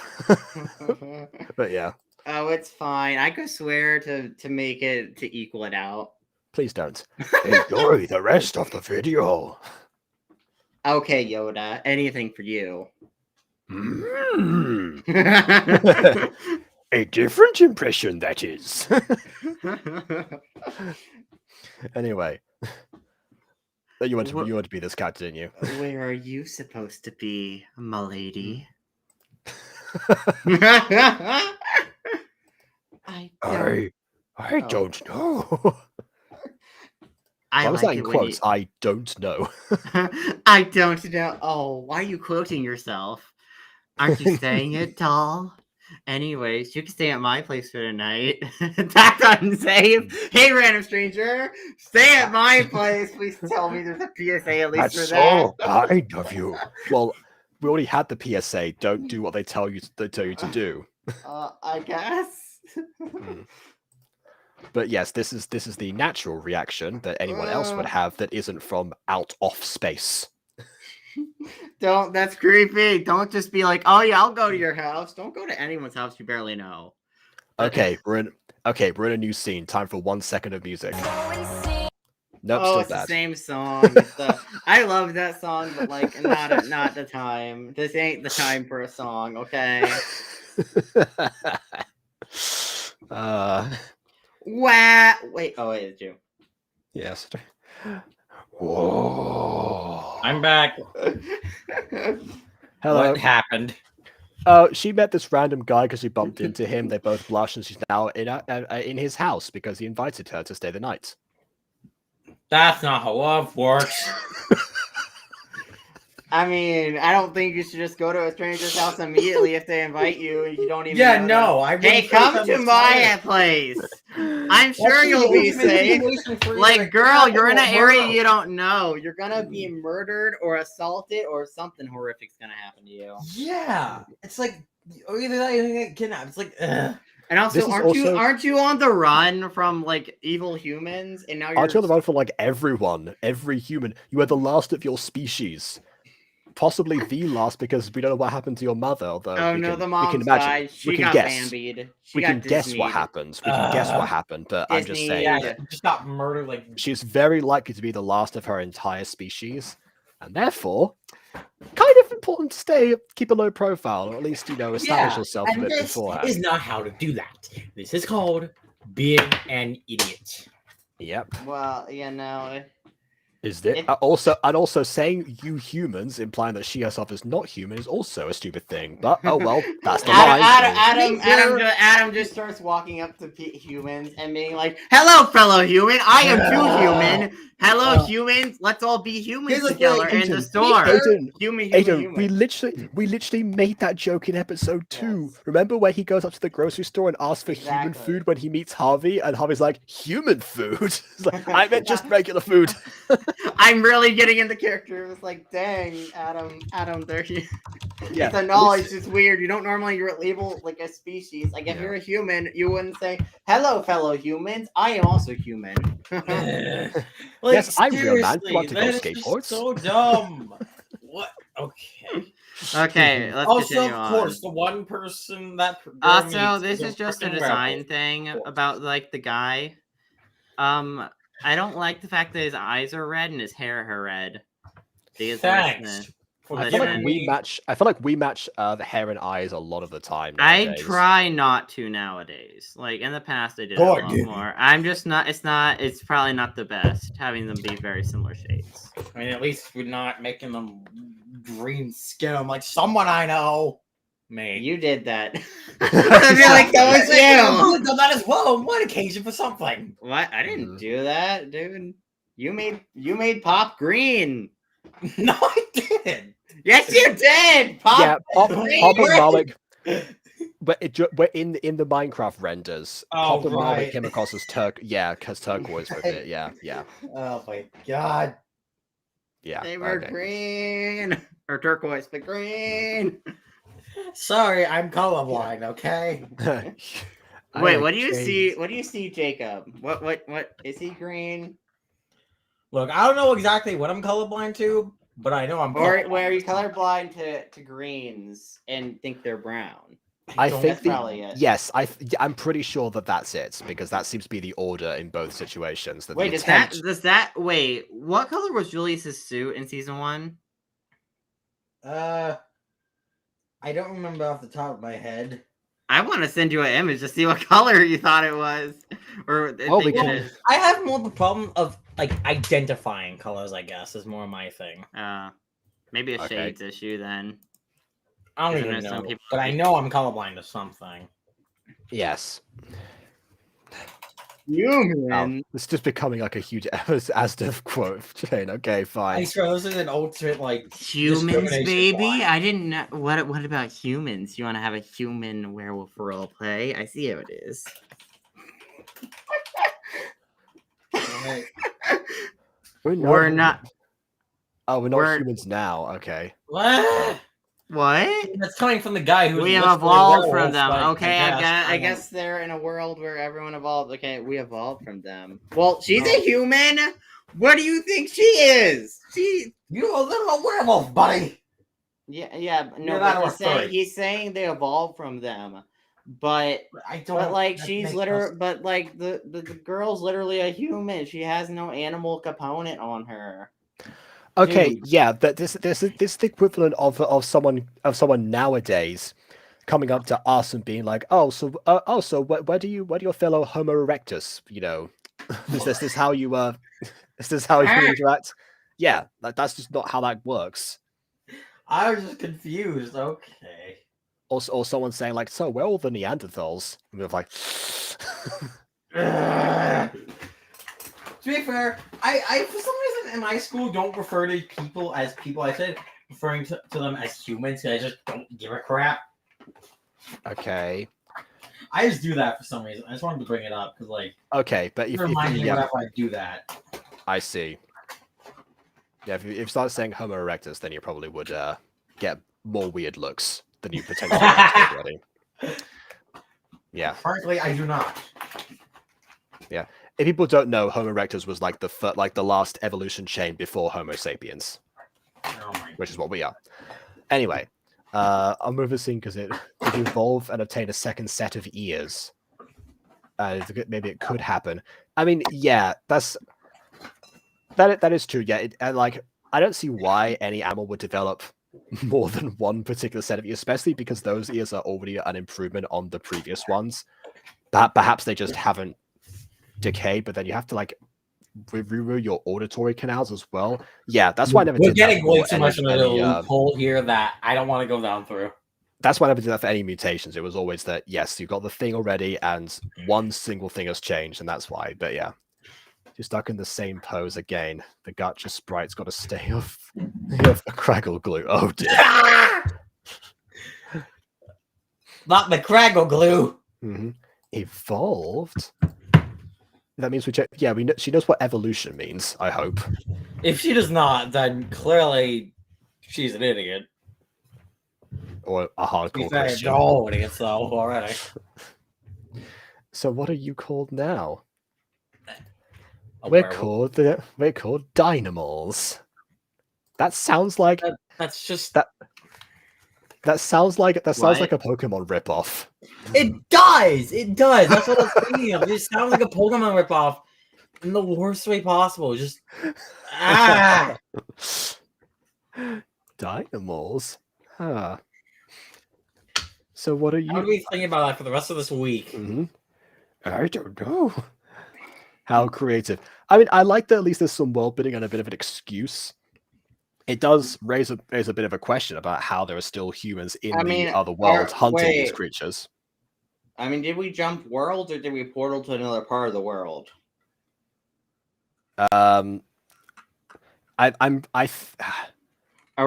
But yeah. Oh, it's fine. I could swear to make it to equal it out. Please don't. Enjoy the rest of the video. Okay, Yoda. Anything for you. A different impression, that is. Anyway. You want to be this cat, didn't you? Where are you supposed to be, my lady? I don't know. I was like in quotes. I don't know. I don't know. Oh, why are you quoting yourself? Aren't you saying it, doll? Anyways, you can stay at my place for the night. That's unsafe. Hey, random stranger, stay at my place. Please tell me there's a PSA at least for that. That's so kind of you. Well, we already had the PSA. Don't do what they tell you to do. I guess. But yes, this is the natural reaction that anyone else would have that isn't from out off space. That's creepy. Don't just be like, oh yeah, I'll go to your house. Don't go to anyone's house you barely know. Okay, we're in a new scene. Time for 1 second of music. Nope, oh, still it's bad. The same song. I love that song, but like not the time. This ain't the time for a song, okay? Wait, oh wait, it's you. Yes. Whoa. I'm back. Hello. What happened? She met this random guy because she bumped into him. They both blushed, and she's now in his house because he invited her to stay the night. That's not how love works. I mean, I don't think you should just go to a stranger's house immediately if they invite you and you don't even know them. Hey, come to my place. I'm sure you'll be safe. Like, girl, you're in an area you don't know. You're gonna be murdered or assaulted or something horrific's gonna happen to you. Yeah. It's like either that or you get kidnapped. It's like ugh. And also, aren't you on the run from like evil humans? And now aren't you on the run from like everyone, every human? You are the last of your species. Possibly the last, because we don't know what happened to your mother. Although the mom died. She got bambied. We can guess what happened. We can guess what happened, but I'm just saying. Yeah, just got murdered. Like she's very likely to be the last of her entire species, and therefore, kind of important to keep a low profile, or at least establish yourself a bit beforehand. This is not how to do that. This is called being an idiot. Yep. Well, Is it It- also saying you humans, implying that she herself is not human, is also a stupid thing. But oh well, that's the line. Adam just starts walking up to humans and being like, "Hello, fellow human. I am too human. Hello, humans. Let's all be humans Here's the together thing, in the Aiden, storm. Aiden, Human. Aiden, we literally made that joke in episode 2. Yes. Remember where he goes up to the grocery store and asks for human Exactly. food when he meets Harvey, and Harvey's like, human food? It's like, I meant just regular food. I'm really getting into character. It was like, dang, Adam, there you. Yeah, It's a knowledge. It's weird. You don't normally label like a species. Like if Yeah. you're a human, you wouldn't say, "Hello, fellow humans. I am also human." Yes, I'm real, man. You want to go that is skateboards? just so dumb. What? Okay. Okay, let's Also, continue of course, on. the one person that girl Also, meets this a is just a frickin' design rebel. thing Of course. about like the guy. I don't like the fact that his eyes are red and his hair are red. Because Thanks. For I the feel like Listen. we match. I feel like we match the hair and eyes a lot of the time I nowadays. try not to nowadays. Like in the past, I did Oh, a I lot did. more. I'm just not. It's not. It's probably not the best having them be very similar shades. I mean, at least we're not making them green skin like someone I know. Me. You did that. I feel like that was I've you. done that as well on one occasion for something. What? I didn't Mhm. do that, dude. You made Pop green. No, I didn't. Yes, you did. Pop. Yeah, Pop green. and Marwick. But we're in the Minecraft renders. Oh, Pop and Marwick right. came across as because turquoise for a bit. Yeah. Oh my god. They were okay. green or turquoise, but green. Sorry, I'm colorblind. Okay. Wait, what do you see? What do you see, Jacob? What is he green? Look, I don't know exactly what I'm colorblind to, but I know I'm. Or colorblind. where you colorblind to greens and think they're brown? I don't- think That's probably it. yes, I'm pretty sure that's it because that seems to be the order in both situations. That Wait, the does that wait? What color was Julius's suit in season 1? I don't remember off the top of my head. I want to send you an image to see what color you thought it was, or Well, we think it can- is. I have more the problem of like identifying colors. I guess is more my thing. Maybe a Okay. shades issue then. I don't Isn't even there some know, people- but I know I'm colorblind to something. yes. Human. It's just becoming like a huge Asda quote chain. Okay, I fine. swear this is an ultimate like Humans, discrimination baby. line. I didn't know. What about humans? You want to have a human werewolf role play? I see how it is. Right. We're not. Oh, we're not we're- humans now. Okay. What? What? That's coming from the guy who We have evolved from them. Okay, I guess they're in a world where everyone evolved. Okay, we evolved from them. Well, she's a human. What do you think she is? You're a little werewolf, buddy. Yeah. No, You're not but a furry. he's saying they evolved from them, but I don't. but like that she's makes literally, but like the girl's literally a human. She has no animal component on her. Okay, Dude. yeah, but this is the equivalent of someone nowadays coming up to us and being like, so where do your fellow Homo erectus, is this how you is this how you interact? Yeah, that's just not how that works. I was just confused. Okay. Or someone saying like, so where are all the Neanderthals? And we're like, To be fair, I for some reason in my school don't refer to people as people. I said referring to them as humans because I just don't give a crap. okay, I just do that for some reason. I just wanted to bring it up because like okay, but if remind me yeah, whenever I do that. I see. Yeah, if you start saying Homo erectus, then you probably would get more weird looks than you potentially have already. Yeah. Frankly, I do not. If people don't know, Homo erectus was like the last evolution chain before Homo sapiens, Oh my. which is what we are. Anyway, I'll move this in because it would evolve and obtain a second set of ears. Maybe it could happen. I mean, yeah, that is true. Yeah, I don't see why any animal would develop more than one particular set of ears, especially because those ears are already an improvement on the previous ones. Perhaps they just haven't decayed, but then you have to reroute your auditory canals as well. Yeah, that's why I never We're did that getting way for too much into the any, loophole here that I don't want to go down through. that's why I never did that for any mutations. It was always that, yes, you've got the thing already, and one single thing has changed, and that's why. But yeah, you're stuck in the same pose again. The Gacha sprite's got to stay off the Craggle glue. Oh dear. Not the Craggle glue. Evolved? That means we check. Yeah, she knows what evolution means, I hope. If she does not, then clearly she's an idiot. Or a hardcore Christian. Oh, idiots though already. So what are you called now? A We're werewolf. called Dynamos. That sounds like That's just that sounds like a What? Pokemon ripoff. It does. It does. That's what I was thinking of. It just sounds like a Pokemon ripoff in the worst way possible. Just Dynamos? Huh. So what are you? How do we think about that for the rest of this week? I don't know. How creative. I mean, I like that at least there's some world building and a bit of an excuse. It does raise a bit of a question about how there are still humans in the other world hunting these creatures. I mean, did we jump worlds or did we portal to another part of the world? Are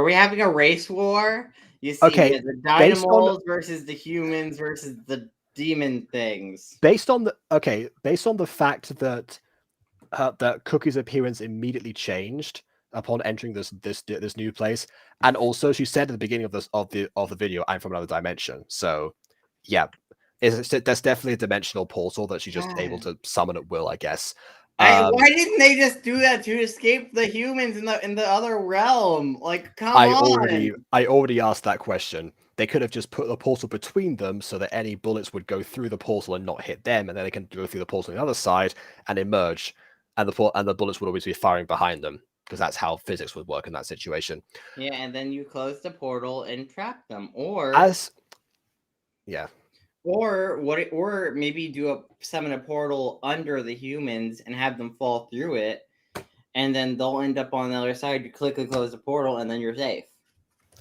we having a race war? You see, Okay, the Dynamos versus the humans versus the demon things. Based on the fact that that Cookie's appearance immediately changed upon entering this new place, and also she said at the beginning of the video, "I'm from another dimension." So, yeah, there's definitely a dimensional portal that she's just able to summon at will, I guess. Why didn't they just do that to escape the humans in the other realm? Like, come on! I already asked that question. They could have just put the portal between them so that any bullets would go through the portal and not hit them, and then they can go through the portal on the other side and emerge, and the bullets would always be firing behind them, because that's how physics would work in that situation. Yeah, and then you close the portal and trap them, or maybe summon a portal under the humans and have them fall through it, and then they'll end up on the other side. You quickly close the portal, and then you're safe.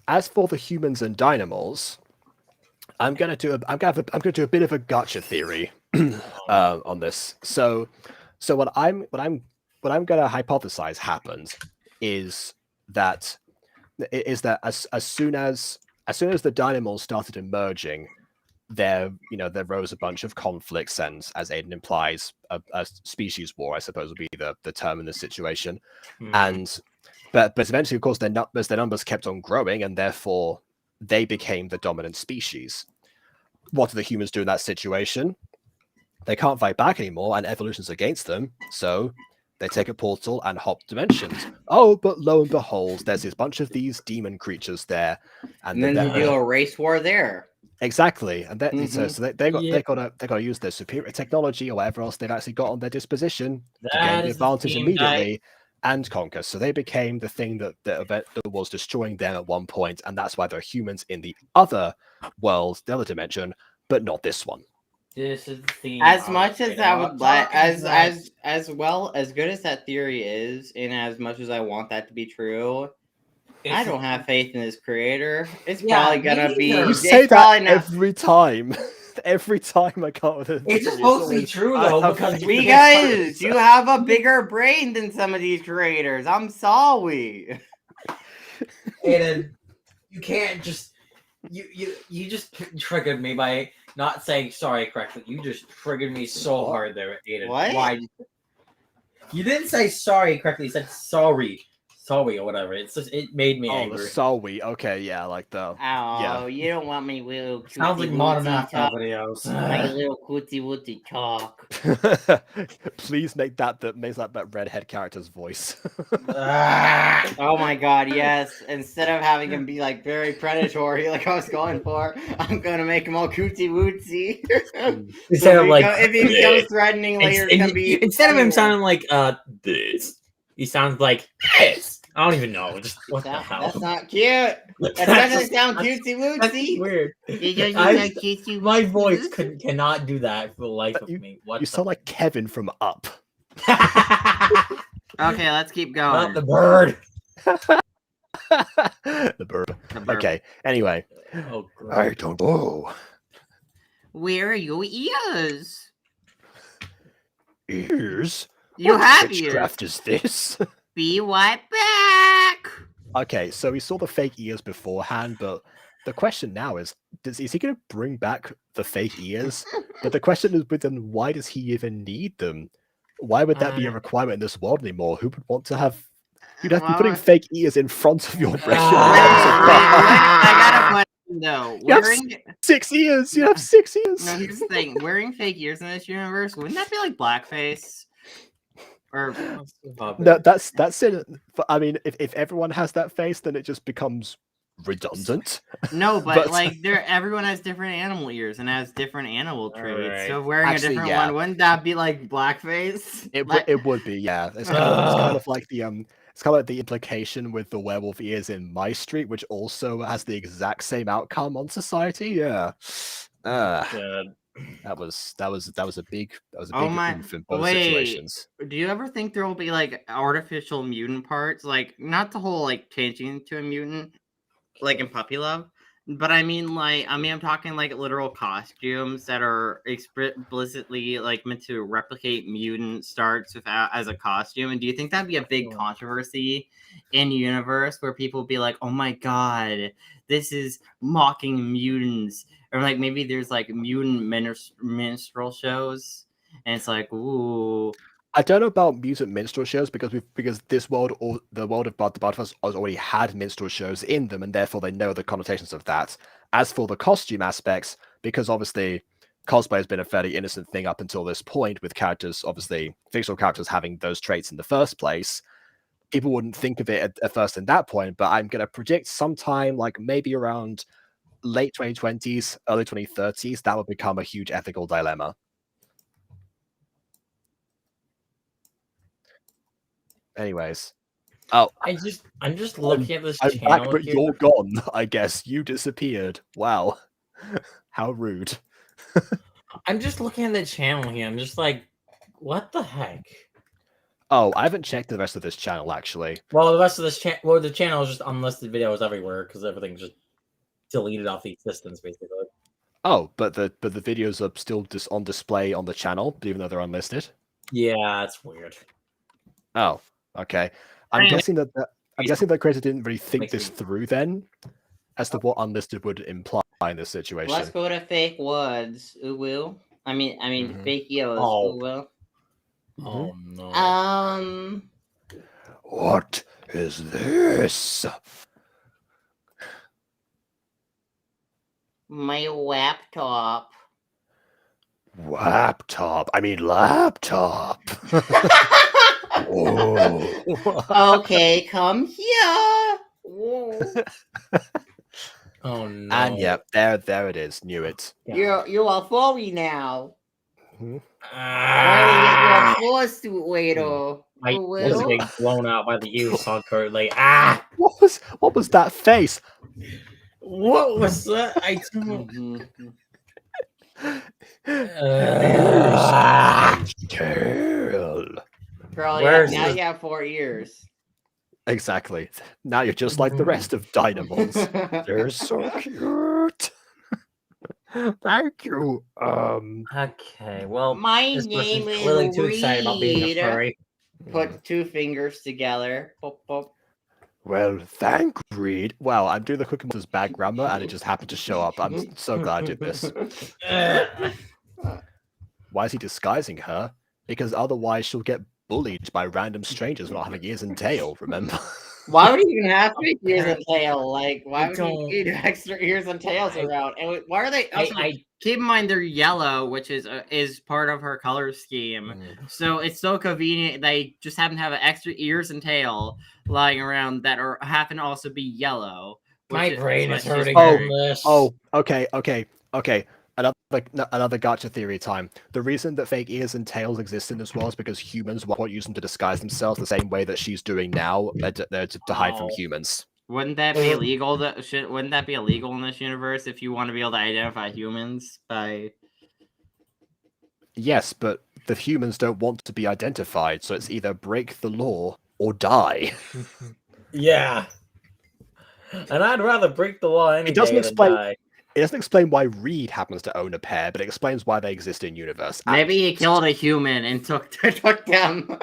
As for the humans and Dynamos, I'm gonna do a bit of a Gacha theory on this. So what I'm gonna hypothesize happened is that as soon as the Dynamos started emerging, there rose a bunch of conflicts, and as Aiden implies, a species war, I suppose, would be the term in this situation. And but eventually, of course, their numbers kept on growing, and therefore they became the dominant species. What do the humans do in that situation? They can't fight back anymore, and evolution's against them, so they take a portal and hop dimensions. Oh, but lo and behold, there's this bunch of these demon creatures there, and then you do a race war there. Exactly, and so they got to use their superior technology or whatever else they've actually got on their disposition to gain the advantage immediately and conquer. So they became the thing that was destroying them at one point, and that's why there are humans in the other world, the other dimension, but not this one. This is the theme. As much as I would like, as well as good as that theory is, and as much as I want that to be true, I don't have faith in this creator. It's probably gonna be. You say that every time. Every time I come with it. It's supposed to be true though, because you have a bigger brain than some of these creators. I'm sorry. Aiden, you can't just you just triggered me by not saying sorry correctly. You just triggered me so hard there, Aiden. What? Why? You didn't say sorry correctly. You said sorry. Sorry or whatever. It's just it made me angry. Sorry. Okay, yeah, like the. You don't want me little. Sounds like modern after videos. My little cootie wooty talk. Please make that redhead character's voice. Oh my god, yes! Instead of having him be like very predatory, like I was going for, I'm gonna make him all cootie wootsy. Instead of like, if he becomes threatening later, it's gonna be instead of him sounding like this, he sounds like this. I don't even know. Just what the hell? That's not cute. That doesn't sound cutesy wootsy. Weird. My voice cannot do that for the life of me. What you sound like Kevin from Up. Okay, let's keep Not going. the bird. The bird. The burp. Okay. Anyway, Oh, I great. don't know. Where are your ears? Ears? You What have witchcraft ears. is this? Be right back. Okay, so we saw the fake ears beforehand, but the question now is he going to bring back the fake ears? But the question is, but then why does he even need them? Why would that be a requirement in this world anymore? Who would want to have? You'd have to be putting fake ears in front of your regular Wait, Ah. I got a question though. You have Wearing 6 ears. You have 6 ears. no, here's the thing. Wearing fake ears in this universe, wouldn't that be like blackface? Or No, that's it. I mean, if everyone has that face, then it just becomes redundant. no, but, But- like everyone has different animal ears and has different animal traits. Alright. So wearing Actually, a different yeah. one, wouldn't that be like blackface? It would be, yeah. It's kind of like the it's kind of like the implication with the werewolf ears in My Street, which also has the exact same outcome on society. Yeah. God. That was a big Oh my- oomph in both wait. situations. Do you ever think there will be like artificial mutant parts? Like not the whole like changing into a mutant, like in Puppy Love, but I'm talking like literal costumes that are explicitly like meant to replicate mutant starts without as a costume. And do you think that'd be a big controversy in universe where people be like, "Oh my god, this is mocking mutants," or like maybe there's like mutant minstrel shows, and it's like, ooh. I don't know about mutant minstrel shows because this world or the world of the Butterflies has already had minstrel shows in them, and therefore they know the connotations of that. As for the costume aspects, because obviously cosplay has been a fairly innocent thing up until this point, with characters, obviously fictional characters having those traits in the first place, people wouldn't think of it at first in that point. But I'm gonna predict sometime like maybe around late 2020s, early 2030s, that would become a huge ethical dilemma. Anyways. Oh, I'm just looking at this I'm channel back, but here. you're gone. I guess you disappeared. Wow, how rude. I'm just looking at the channel here. I'm just like, what the heck? Oh, I haven't checked the rest of this channel actually. Well, the rest of this channel, well, the channel is just unlisted videos everywhere because everything's just deleted off the existence, basically. Oh, but the videos are still just on display on the channel, even though they're unlisted. Yeah, it's weird. Oh, okay. I'm guessing that creator didn't really think Makes this me- through then, as to what unlisted would imply in this situation. Let's go to fake woods. Ooh, will. I mean, Mhm. fake eos. Oh. Ooh, will. Oh no. What is this? My laptop. Laptop. I mean laptop. Oh. Okay, come here. Whoa. Oh no. And yeah, there it is. Knew it. You are furry now. Ah, You're forced to wait. my was getting blown out by the use on currently. Ah, What was that face? what was that? I don't. Tail. Girl, Where's now the- you have 4 ears. Exactly. Now you're just like the rest of Dynamons. They're so cute. Thank you. Okay, well, My this name person's is clearly too excited about being a Reed. furry. Put 2 fingers together. Pop, pop. Well, thank Reed. Wow, I'm doing the Cookie Monster's bad grammar, and it just happened to show up. I'm so glad I did this. Why is he disguising her? Because otherwise she'll get bullied by random strangers for not having ears and tail, remember? Why would he even have fake ears and tail? Like, why I would don't- he need extra ears and tails I- around? And why are they? Also, I keep in mind they're yellow, which is part of her color scheme. So it's so convenient they just happen to have extra ears and tail lying around that are happen to also be yellow. my brain is which hurting Oh, from this. Oh, okay. Another gotcha theory time. The reason that fake ears and tails exist in this world is because humans won't use them to disguise themselves the same way that she's doing now to hide from Oh. humans. Wouldn't that be illegal? Wouldn't that be illegal in this universe if you want to be able to identify humans by? Yes, but the humans don't want to be identified, so it's either break the law or die. Yeah. And I'd rather break the law any It doesn't day than explain- die. It doesn't explain why Reed happens to own a pair, but it explains why they exist in universe. Maybe he killed a human and took them.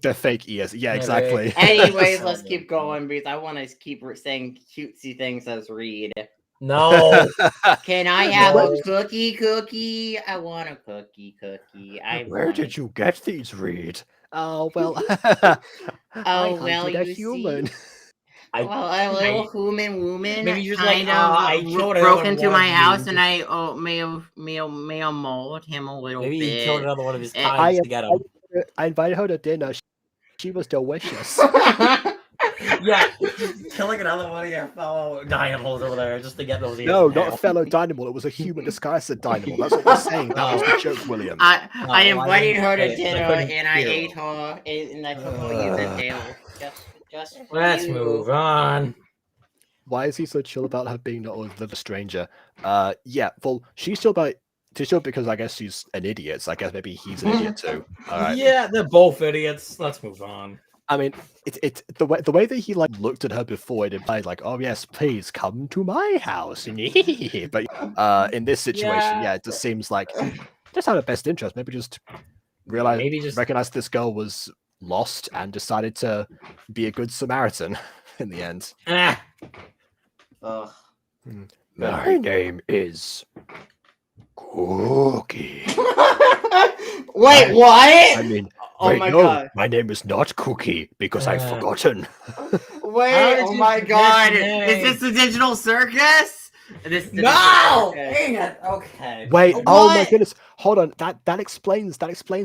They're fake ears. Yeah, Maybe. exactly. Anyways, Oh let's my keep going because I want to keep saying cutesy things as Reed. No. Can I have a No. cookie? I want a cookie. Where did you get these, Reed? Oh, well. Oh, I well, hunted a you see? human. Well, a little human woman Maybe you're just kind like, of I killed broke another into one my of house, you. and I may have mauled him a little Maybe bit. he killed another one of his Eh, kinds to get him. I invited her to dinner. She was delicious. Yeah, killing another one of your fellow Dynamos over there just to get those ears. No, in not a hell. fellow Dynamo. It was a human disguised as a Dynamo. That's what we're saying. That was the joke, William. I invited her to didn't say it, dinner, I couldn't and I hear. ate her, and I took her human tail. Just for Let's you. move on. Why is he so chill about her being not with a stranger? Yeah, well, she's chill because I guess she's an idiot. So I guess maybe he's an idiot too. All right. Yeah, they're both idiots. Let's move on. I mean, it's the way that he like looked at her before, it implied like, oh yes, please come to my house. But in this situation, yeah, it just seems like just out of best interest, maybe just recognize this girl was lost and decided to be a good Samaritan in the end. Ah. Ugh. My name is Cookie. Wait, what? I mean, Oh wait, my no, god. my name is not Cookie because I've forgotten. Wait, did oh you my forget god. your Is this the digital circus? This is the No! digital circus. Dang it. Okay. Wait, oh my What? goodness. Hold on. That explains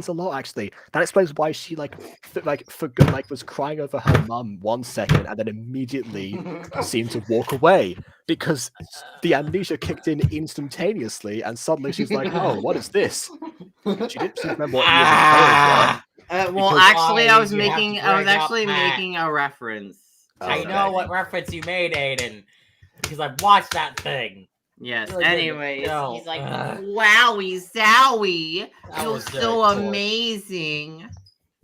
a lot actually. That explains why she was crying over her mum 1 second and then immediately seemed to walk away because the amnesia kicked in instantaneously and suddenly she's like, "Oh, what is this?" She didn't seem to remember what years and tails were. Well, Because- actually, I Why was did you have to making I was bring up actually that? making a reference. I Okay. know what reference you made, Aiden, because I've watched that thing. Yes. Really good Anyways, show. he's like, Ugh. "Wowie, zowie, That you're was very so short. amazing."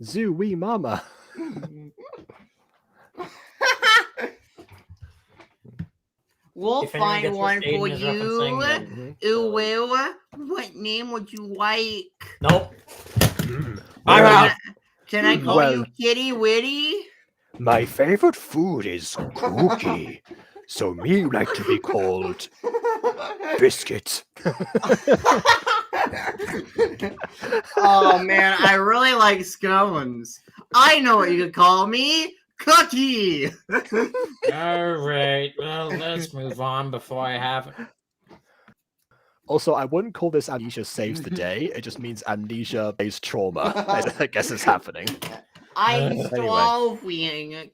Zoo wee mama. We'll If anyone find gets what one Aiden for is you. referencing, then- Ooh, well, what name would you like? Nope. Mm. I'm Well, out. Can I call Well- you Kitty Witty? My favorite food is cookie. So me like to be called biscuit. Oh man, I really like scones. I know what you could call me. Cookie. All right. Well, let's move on before I have. Also, I wouldn't call this amnesia saves the day. It just means amnesia-based trauma. I guess it's happening. I'm Anyway. starving.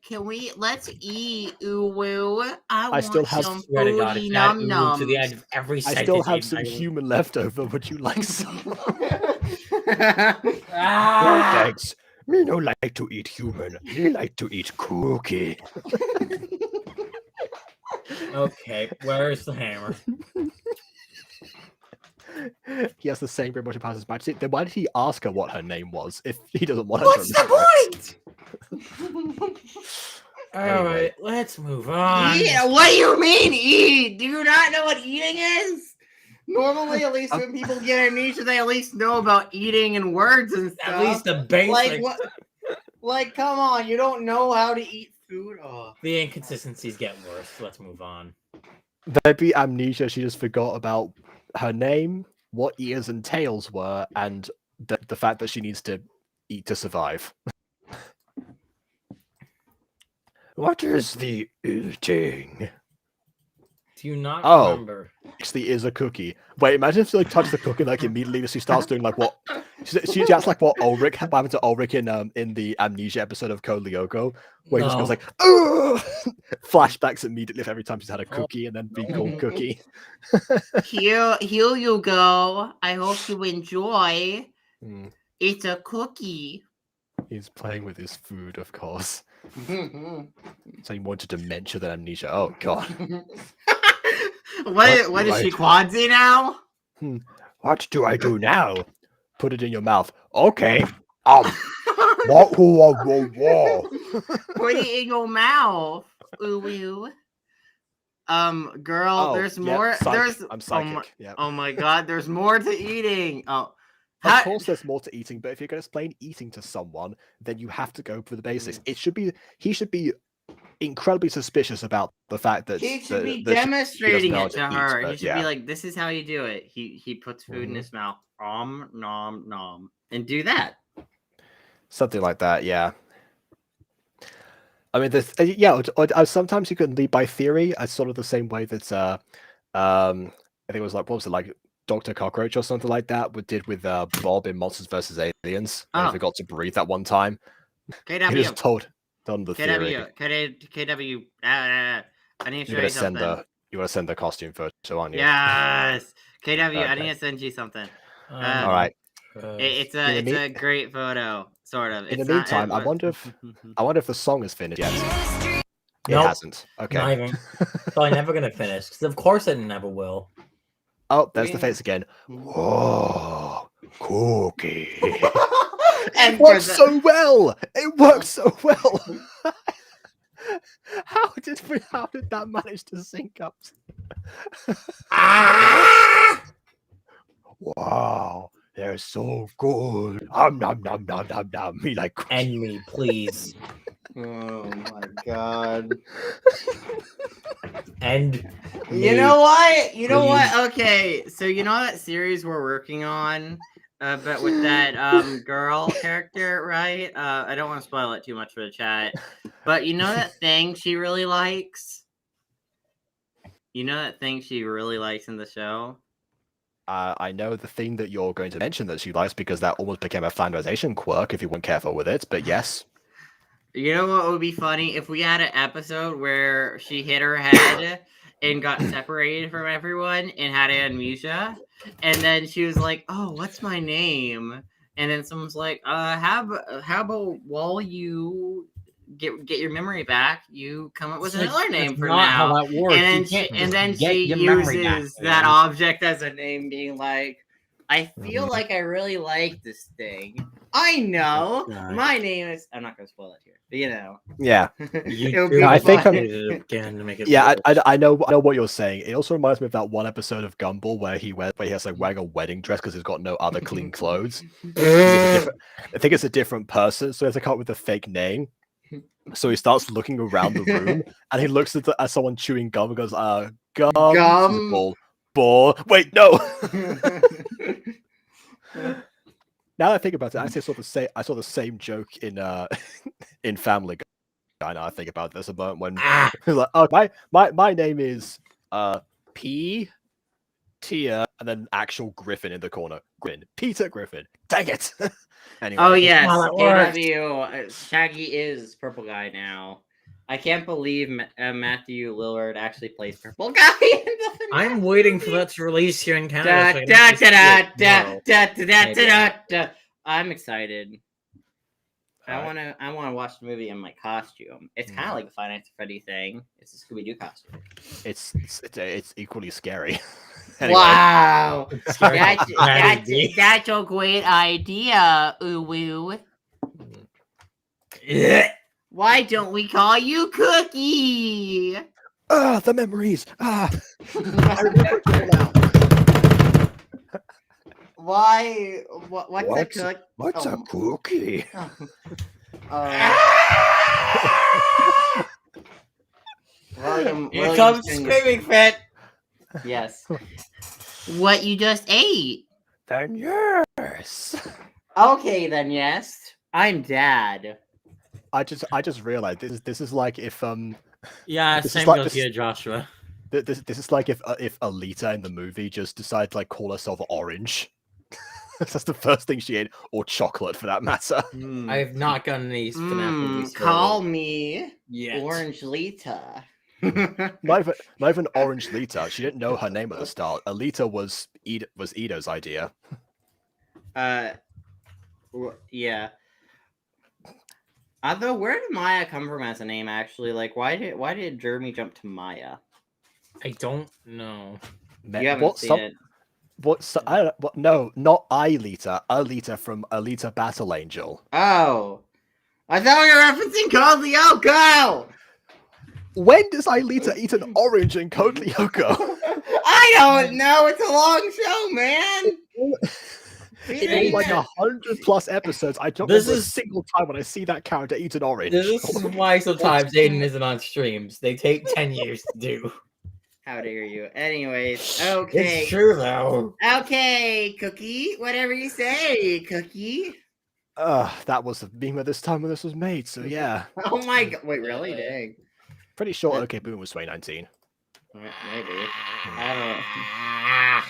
Let's eat, ooh woo. I still want have- some Swear to God, fruity if that num ooh nums. to the end of every I sentence. still have Aiden, some I will- human left over. Would you like some? Ah! No, thanks. Me no like to eat human. Me like to eat cookie. Okay, where's the hammer? He has the same great motion powers as Majesty. Then why did he ask her what her name was if he doesn't want her What's to the remember? point? All Anyway. right, let's move on. Yeah, what do you mean eat? Do you not know what eating is? Normally, at least when people get amnesia, they at least know about eating and words and stuff. At least the basics. like what? Like, come on, you don't know how to eat food? Oh. The inconsistencies get worse. Let's move on. Maybe amnesia, she just forgot about her name, what ears and tails were, and the fact that she needs to eat to survive. What is the eating? Do you not Oh. remember? Actually is a cookie. Wait, imagine if she like touched the cookie and like immediately she starts doing like what she acts like what Ulrich happened to Ulrich in the amnesia episode of Code Lyoko, where he just goes No. like "Ugh!" Flashbacks immediately for every time she's had a cookie and then being called Cookie. Here you go. I hope you enjoy. Mm, It's a cookie. he's playing with his food, of course. Saying more to dementia than amnesia. Oh god. What is she, Right. Quadzi now? What do I do now? Put it in your mouth. Okay. Whoa, whoa, whoa, whoa. Put it in your mouth. Ooh, ooh. Girl, Oh, there's yeah, more. psychic. There's I'm psychic. Yeah. oh my god, there's more to eating. Oh, Of course, there's more to eating, but if you're going to explain eating to someone, then you have to go for the basics. He should be incredibly suspicious about the fact that he should be that she demonstrating doesn't know it to how to eat, her. but He should be like, "This is how you do it." He puts food in Mhm. his mouth, nom nom, and do that. something like that. Yeah. I mean, sometimes you can lead by theory, as sort of the same way that I think it was like, what was it, like Dr. Cockroach or something like that, did with Bob in Monsters vs. Aliens, when he Oh. forgot to breathe that one time. He KW, just told the theory. KW. I need to show you something. You want to send the costume photo, aren't you? Yes, KW. I Okay. need to send you something. All right. It's In the a great photo, sort of. In It's the not- meantime, I wonder if the song is finished yet. It Nope. hasn't. Okay. Not even. Probably never gonna finish. Because of course it never will. Oh, there's the face again. Whoa, cookie. And It works so well. It works so well. How did that manage to sync up? Wow, they're so good. Nom nom nom nom nom nom. Me like cookie. End me, please. Oh my god. End. You me. know what? You know please. what? Okay, so you know that series we're working on, but with that girl character, right? I don't want to spoil it too much for the chat, but you know that thing she really likes. You know that thing she really likes in the show. I know the thing that you're going to mention that she likes because that almost became a fandomization quirk if you weren't careful with it. But yes. You know what would be funny if we had an episode where she hit her head and got separated from everyone and had amnesia, and then she was like, "Oh, what's my name?" And then someone's like, how about while you get your memory back, you come up with It's like, another name that's for not now." how that works. And You can't just then get she your memory back, uses that man. object as a name, being like, "I feel like I really like this thing. I know God. my name is." I'm not gonna spoil it here, but you know. Yeah. You It would do be I think fun. again to make it Yeah, worse. I know what you're saying. It also reminds me of that one episode of Gumball where he has like wearing a wedding dress because he's got no other clean clothes. I think it's a different person, so he has to come up with a fake name. So he starts looking around the room and he looks at someone chewing gum and goes, gum. Gum. Ball. Wait, no. Now that I think about it, I actually saw the same joke in in Family Guy. Now I think about it, there's a moment when he's like, "Oh, my name is P Tia," and then actual Griffin in the corner. Peter Griffin. Dang it. Anyway. Oh yes, Wow, that worked. KW. Shaggy is Purple Guy now. I can't believe Matthew Lillard actually plays Purple Guy. in the I'm FNAF waiting for movie. that to release here in Da, Canada. so I can da, actually da, see it da, tomorrow. da, da, da, Maybe. da, da. I'm excited. I Alright. wanna watch the movie in my costume. It's kind of like a Five Nights at Freddy thing. It's a Scooby Doo costume. It's equally scary. Anyway. Wow, Scary. that's a great idea, Uwu. Why don't we call you Cookie? The memories. I remember it now. Why? What's a cook? What's a cookie? Here comes Screaming Fit. Yes. What you just ate? Then yes. Okay, then yes. I'm Dad. I just realized this is like if Yeah, This is same like- goes this- here, Joshua. this is like if Alita in the movie just decided to like call herself Orange. That's the first thing she ate, or chocolate for that matter. I've not gotten any FNAF movies. Call me yet. Orange Lita. Not even Orange Lita. She didn't know her name at the start. Alita was Ido's idea. Yeah. Although, where did Maya come from as a name? Actually, like, why did Jeremy jump to Maya? I don't know. You haven't seen it. What's I don't what? No, not Alita. Alita from Alita Battle Angel. Oh. I thought we were referencing Code Lyoko! When does Alita eat an orange in Code Lyoko? I don't know. It's a long show, man. In like 100+ episodes, I don't This remember a is- single time when I see that character eat an orange. This is why sometimes Aiden isn't on streams. They take 10 years to do. How dare you? Anyways, okay. It's true though. Okay, Cookie. Whatever you say, Cookie. That was the meme at this time when this was made, so yeah. Oh my god. Wait, really? Dang. Pretty sure OK Boom was 2019. Maybe. I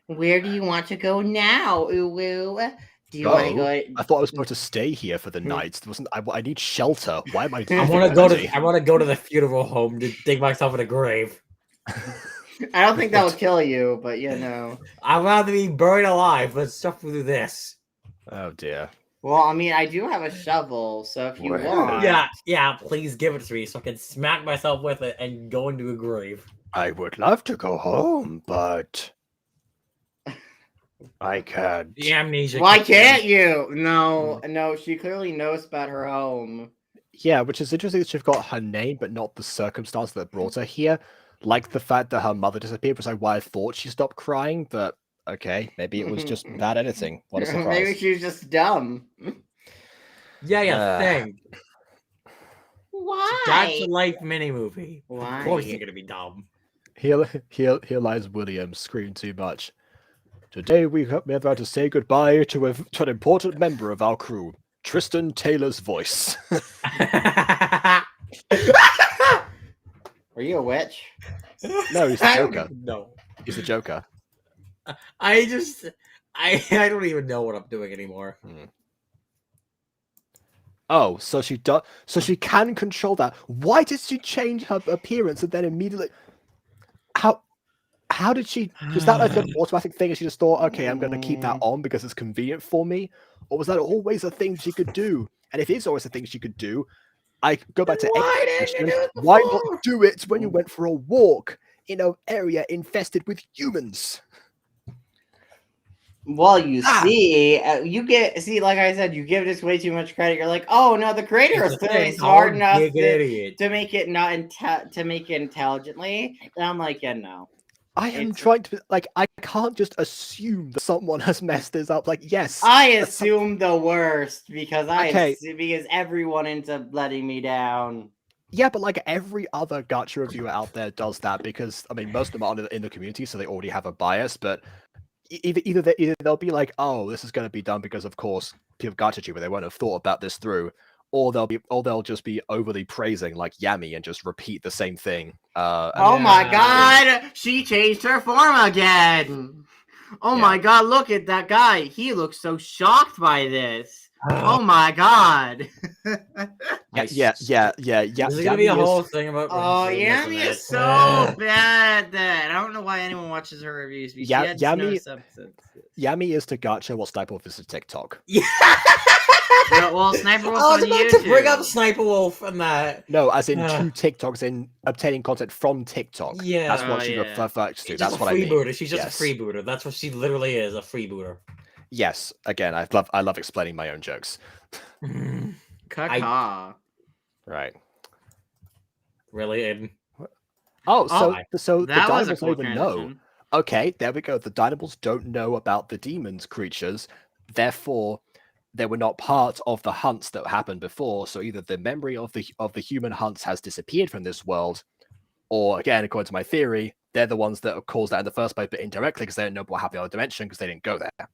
don't know. Where do you want to go now, Uwu? Do you want to go? I thought I was supposed to stay here for the night. There wasn't. I need shelter. Why am I? I want to go to. I want to go to the funeral home to dig myself in a grave. I don't think that would kill you, but you know. I'd rather be buried alive. Let's suffer through this. Oh dear. Well, I mean, I do have a shovel, so if you Where? want. Yeah. Please give it to me so I can smack myself with it and go into a grave. I would love to go home, but I can't. The amnesia. Why kicks in. can't you? No, she clearly knows about her home. Yeah, which is interesting that she's got her name, but not the circumstance that brought her here. Like the fact that her mother disappeared was like why I thought she stopped crying, but okay, maybe it was just bad editing. What a surprise. Maybe she was just dumb. Yeah. Thing. Why? That's a life mini movie. Why? Of course you're gonna be dumb. Here lies William, screaming too much. Today we're about to say goodbye to an important member of our crew, Tristan Taylor's voice. Are you a witch? No, he's the Joker. No. He's the Joker. I don't even know what I'm doing anymore. Oh, so she does. So she can control that. Why did she change her appearance and then immediately? How did she? Was that like an automatic thing, and she just thought, okay, I'm going to keep that on because it's convenient for me, or was that always a thing she could do? And if it's always a thing she could do, I go back to Why X's didn't you question, do it why before? not do it when you went for a walk in an area infested with humans? Well, you see, like I said, you give this way too much credit. You're like, oh no, the creator is clearly smart enough to make it to make it intelligently. And I'm like, yeah, no. I am trying to I can't just assume that someone has messed this up. Like, yes, I assume the worst because Okay. because everyone ends up letting me down. yeah, but like every other gacha reviewer out there does that because I mean most of them are in the community, so they already have a bias. But either they'll be like, oh, this is going to be done because of course people gacha you, but they won't have thought about this through, or they'll just be overly praising like Yami and just repeat the same thing. Oh my god, she changed her form again. Oh my god, look at that guy. He looks so shocked by this. Oh my god. Yeah. Is there gonna be a whole thing about? Oh, Yami is so bad that I don't know why anyone watches her reviews. Because Yeah, she has no Yami- substance. Yami is to gacha what Sniper Wolf is to TikTok. Yeah. Well, Sniper Wolf I was on about YouTube. to bring up Sniper Wolf and that. No, as in two TikToks in obtaining content from TikTok. Yeah. That's what Oh, she yeah. refers to. She's That's just a what I mean. freebooter. She's just Yes. a freebooter. That's what she literally is, a freebooter. Yes. Again, I love explaining my own jokes. Caca. Right. Really, Aiden? Oh, Oh, so the That was a Dynamos cool don't even know. transition. Okay, there we go. The Dynamos don't know about the demons creatures. Therefore, they were not part of the hunts that happened before. So either the memory of the human hunts has disappeared from this world, or again, according to my theory, they're the ones that caused that in the first place, but indirectly because they don't know what happened in the other dimension because they didn't go there.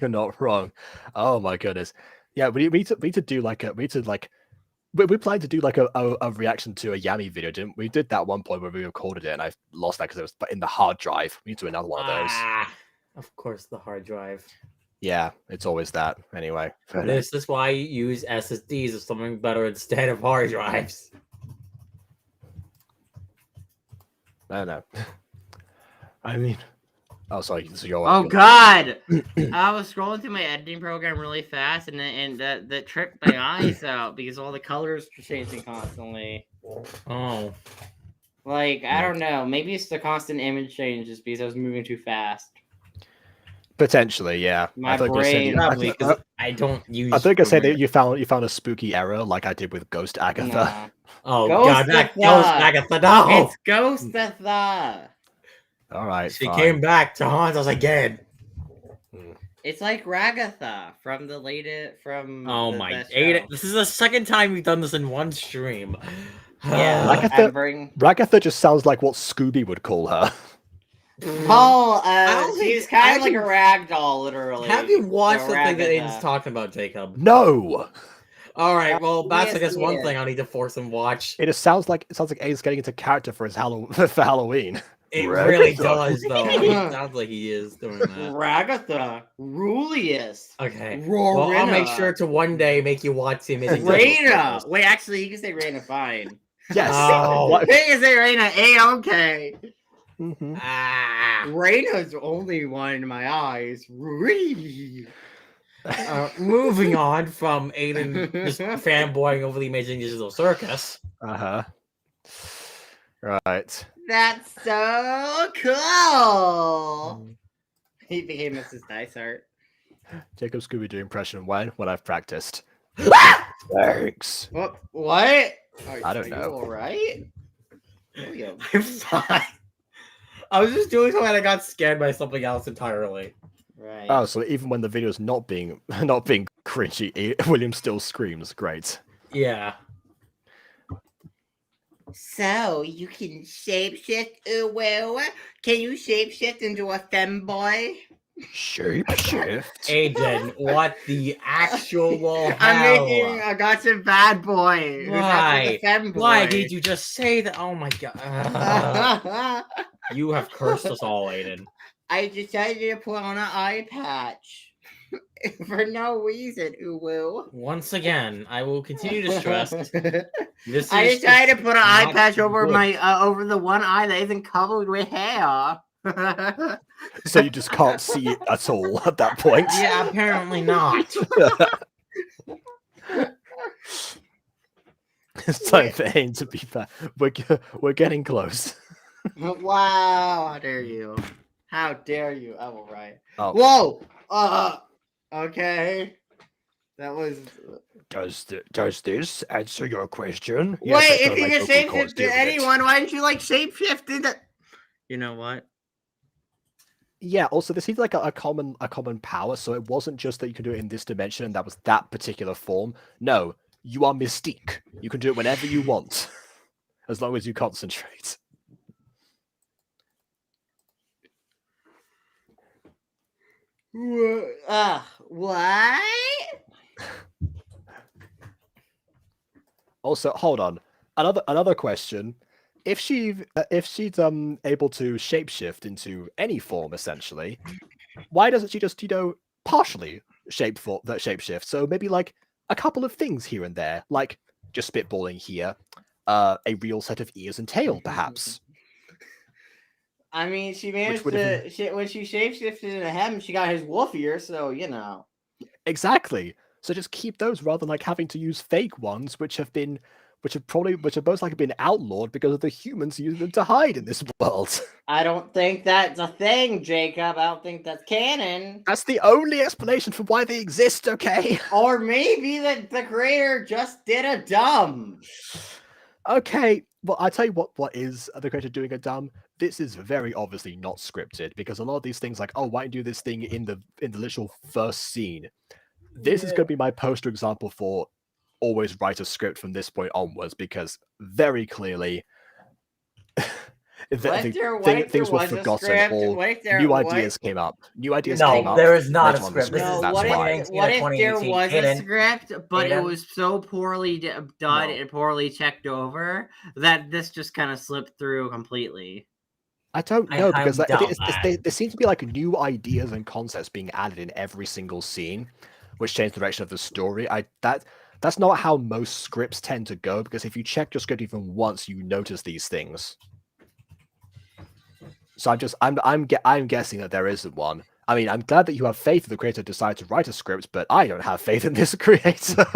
You're not wrong. Oh my goodness. Yeah, we need to do like a we planned to do like a reaction to a Yami video, didn't we? Did that one point where we recorded it and I lost that because it was in the hard drive. We need to do another one of those. Of course, the hard drive. Yeah, it's always that. Anyway. This is why you use SSDs or something better instead of hard drives. I don't know. I mean, oh sorry. So you're Oh god! I was scrolling through my editing program really fast, and that tripped my eyes out because all the colors were changing constantly. Oh. Like, I don't know. Maybe it's the constant image changes because I was moving too fast. Potentially, yeah. My thought you were saying brain. Probably because I don't use. I think I said that Premiere. you found a spooky error like I did with Ghost Agatha. Nah. Oh Ghost god, that Agatha! Ghost Agatha, no! It's Ghost Agatha. All right, She fine. came back to haunt us again. It's like Ragatha from the latest Oh the, my! that Aiden, show. this is the second time we've done this in one stream. Yeah, Ragatha- I'm bring. Ragatha just sounds like what Scooby would call her. Paul, don't think- she's kind of have like you- a rag doll, literally. Have you watched So the thing that Ragatha. Aiden's talking about, Jacob? No, All right, well, that's I Yes, guess one yeah. thing I need to force him watch. it just sounds like A's getting into character for his for Halloween. It Ragatha. really does, though. It sounds like he is doing that. Ragatha, ruliest. Okay. Well, I'll make sure to one day make you watch the Amazing Raina. Wait, actually, you can say Raina fine. Yes. Oh. What- You can say Raina A-okay. Mhm. Ah. Raina's only one in my eyes. Moving on from Aiden just fanboying over the Amazing Digital Circus. Uh-huh. Right. That's so cool. He became Mrs. Dysart. Jacob Scooby-Doo impression when I've practiced. Thanks. What? I don't know. All right. I'm fine. I was just doing something and I got scared by something else entirely. Right. Oh, so even when the video's not being cringy, William still screams. Great. Yeah. So you can shapeshift. Well, can you shapeshift into a femboy? Shapeshift. Aiden, what the actual I'm making a Gacha bad boy. who's Why? actually the femboy. Why did you just say that? Oh my god. You have cursed us all, Aiden. I decided to put on an eye patch for no reason, Uwu. Once again, I will continue to stress. This I is decided to put an eye not patch over good. my over the one eye that isn't covered with hair. So you just can't see it at all at that point. Yeah, apparently not. It's time for Aiden to be fair. We're getting close. Wow! How dare you? How dare you? Oh, all right. Oh. Whoa! Okay. That was. Does this answer your question? Wait, if you can shapeshift to anyone, why didn't you like shapeshift into? You know what? Yeah. Also, this seems like a common power. So it wasn't just that you can do it in this dimension and that was that particular form. No, you are Mystique. You can do it whenever you want, as long as you concentrate. What? Also, hold on. Another question. If she's able to shapeshift into any form, essentially, why doesn't she just partially shapeshift? So maybe like a couple of things here and there, like just spitballing here, a real set of ears and tail, perhaps. I mean, she managed would to. have When she shapeshifted into him, she got his wolf ear, so you know. Exactly. So just keep those rather than like having to use fake ones, which have most likely been outlawed because of the humans using them to hide in this world. I don't think that's a thing, Jacob. I don't think that's canon. That's the only explanation for why they exist, okay? Or maybe that the creator just did a dumb. Okay, well, I tell you what is the creator doing a dumb? This is very obviously not scripted because a lot of these things like, oh, why don't you do this thing in the literal first scene? This is going to be my poster example for always write a script from this point onwards because very clearly things were forgotten or new ideas came up. New ideas came up. No, there is not a later on in the script. This script, is that's what why. if there was a Aiden. script, but it Aiden. was so poorly done No. and poorly checked over that this just kind of slipped through completely? I don't I know because highly doubt that. there seem to be like new ideas and concepts being added in every single scene, which change the direction of the story. That's not how most scripts tend to go because if you check your script even once, you notice these things. So I'm guessing that there isn't one. I mean, I'm glad that you have faith in the creator decided to write a script, but I don't have faith in this creator.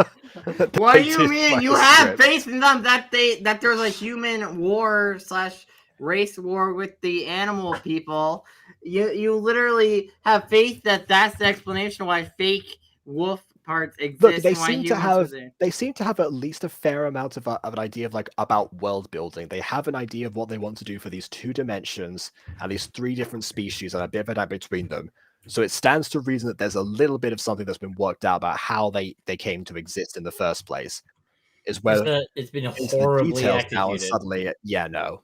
What do you mean? You have faith in them that there's a human war / race war with the animal people. You literally have faith that that's the explanation why fake wolf parts exist. Look, they and why seem to humans are have there. they seem to have at least a fair amount of an idea of like about world building. They have an idea of what they want to do for these 2 dimensions and these 3 different species and a bit of a dynamic between them. So it stands to reason that there's a little bit of something that's been worked out about how they came to exist in the first place. Is where It's been into the horribly details now and executed. suddenly, no.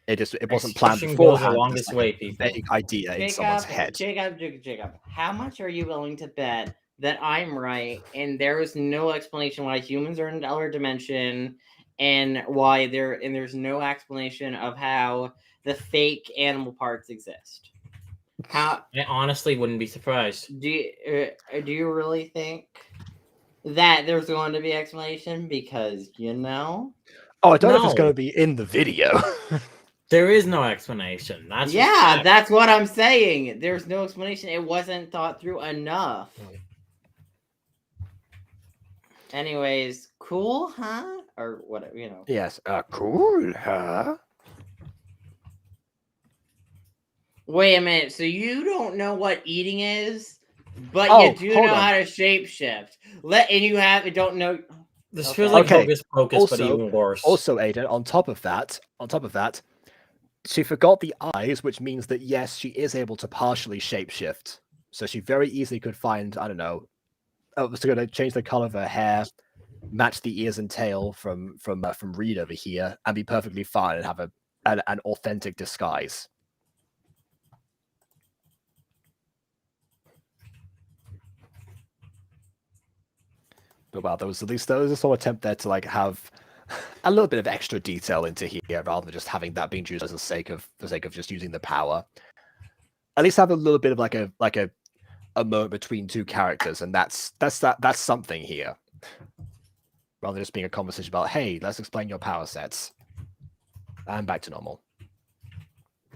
It wasn't planned Execution goes the beforehand. longest It's like way, a people. vague idea in someone's head. Jacob, how much are you willing to bet that I'm right and there is no explanation why humans are in another dimension and why there's no explanation of how the fake animal parts exist? How I honestly wouldn't be surprised. do you really think that there's going to be explanation? Because Oh, I don't know if it's No. going to be in the video. There is no explanation. That's just yeah, fact. that's what I'm saying. There's no explanation. It wasn't thought through enough. Anyways, cool, huh? Or whatever, Yes, cool, huh? Wait a minute. So you don't know what eating is, but Oh, you do hold know on. how to shapeshift. You don't know. This Okay. feels like Okay, Hocus Pocus, but even worse. Also, Aiden, on top of that, she forgot the eyes, which means that yes, she is able to partially shapeshift. So she very easily could find, I don't know, was going to change the color of her hair, match the ears and tail from Reed over here, and be perfectly fine and have an authentic disguise. But wow, there was a sort of attempt there to like have a little bit of extra detail into here, rather than just having that being used as the sake of just using the power. At least have a little bit of like a moment between 2 characters, and that's something here. Rather than just being a conversation about, hey, let's explain your power sets. And back to normal.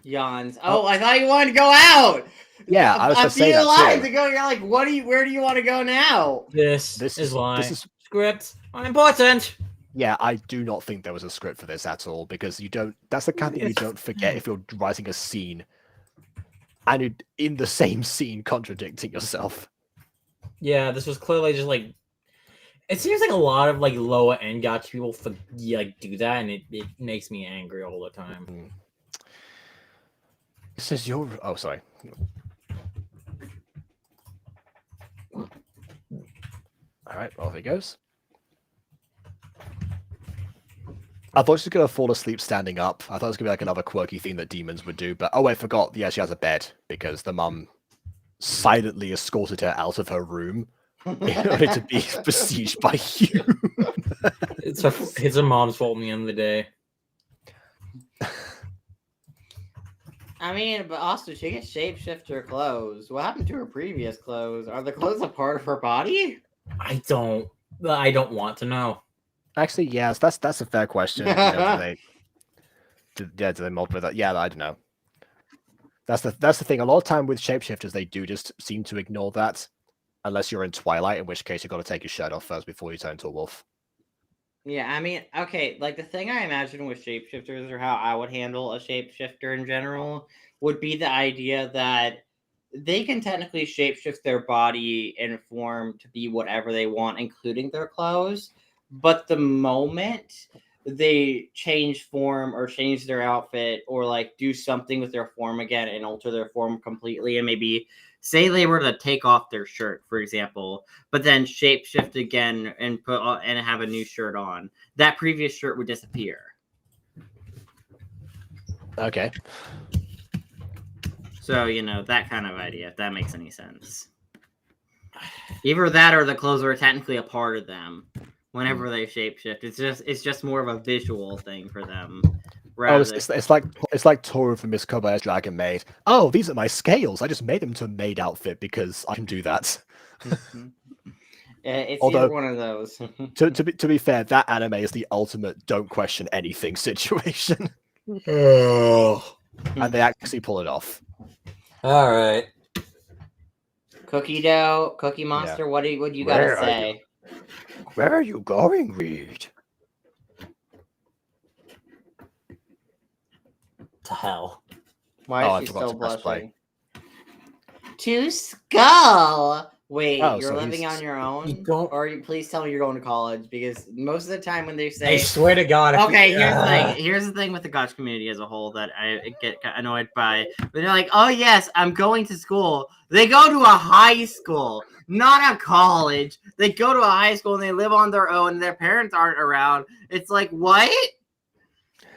Yawns. Oh, I thought you wanted to go out. Yeah, I was going to say that a few lives too. ago, you're like, where do you want to go now? This is why scripts are important. Yeah, I do not think there was a script for this at all, because that's the kind of thing you don't forget if you're writing a scene and you're in the same scene contradicting yourself. Yeah, this was clearly just like, it seems like a lot of like lower end gacha people do that, and it makes me angry all the time. This is your... Oh, sorry. All right, off it goes. I thought she was going to fall asleep standing up. I thought it was going to be like another quirky thing that demons would do. But oh, I forgot. Yeah, she has a bed because the mum silently escorted her out of her room in order to be besieged by you. It's her mom's fault in the end of the day. I mean, but also she gets shapeshifter clothes. What happened to her previous clothes? Are the clothes a part of her body? I don't want to know. Actually, yes, that's a fair question. Do they mod with that? Yeah, I don't know. That's the thing. A lot of time with shapeshifters, they do just seem to ignore that, unless you're in Twilight, in which case you've got to take your shirt off first before you turn into a wolf. Yeah, I mean, okay, like the thing I imagine with shapeshifters, or how I would handle a shapeshifter in general, would be the idea that they can technically shapeshift their body and form to be whatever they want, including their clothes. But the moment they change form or change their outfit or like do something with their form again and alter their form completely, and maybe say they were to take off their shirt, for example, but then shapeshift again and put on, and have a new shirt on, that previous shirt would disappear. Okay. So, that kind of idea, if that makes any sense. Either that or the clothes are technically a part of them whenever they shapeshift. It's just more of a visual thing for them. It's like Toru from Miss Kobayashi's Dragon Maid. Oh, these are my scales. I just made them to a maid outfit because I can do that. It's either one of those. to be fair, that anime is the ultimate don't question anything situation. Oh. And they actually pull it off. All right. Cookie dough, Cookie Monster. What do you gotta Where are say? Where are you going, Reed? To hell. Why Oh, is I she forgot still to press play. blushing? To Skull. Wait, Oh, you're so living he's- on your own, You don't- or please tell me you're going to college, because most of the time when they I say, swear to God. okay, here's the thing. Here's the thing with the Gacha community as a whole that I get annoyed by. But they're like, oh yes, I'm going to school. They go to a high school, not a college. They go to a high school and they live on their own. And their parents aren't around. It's like, what?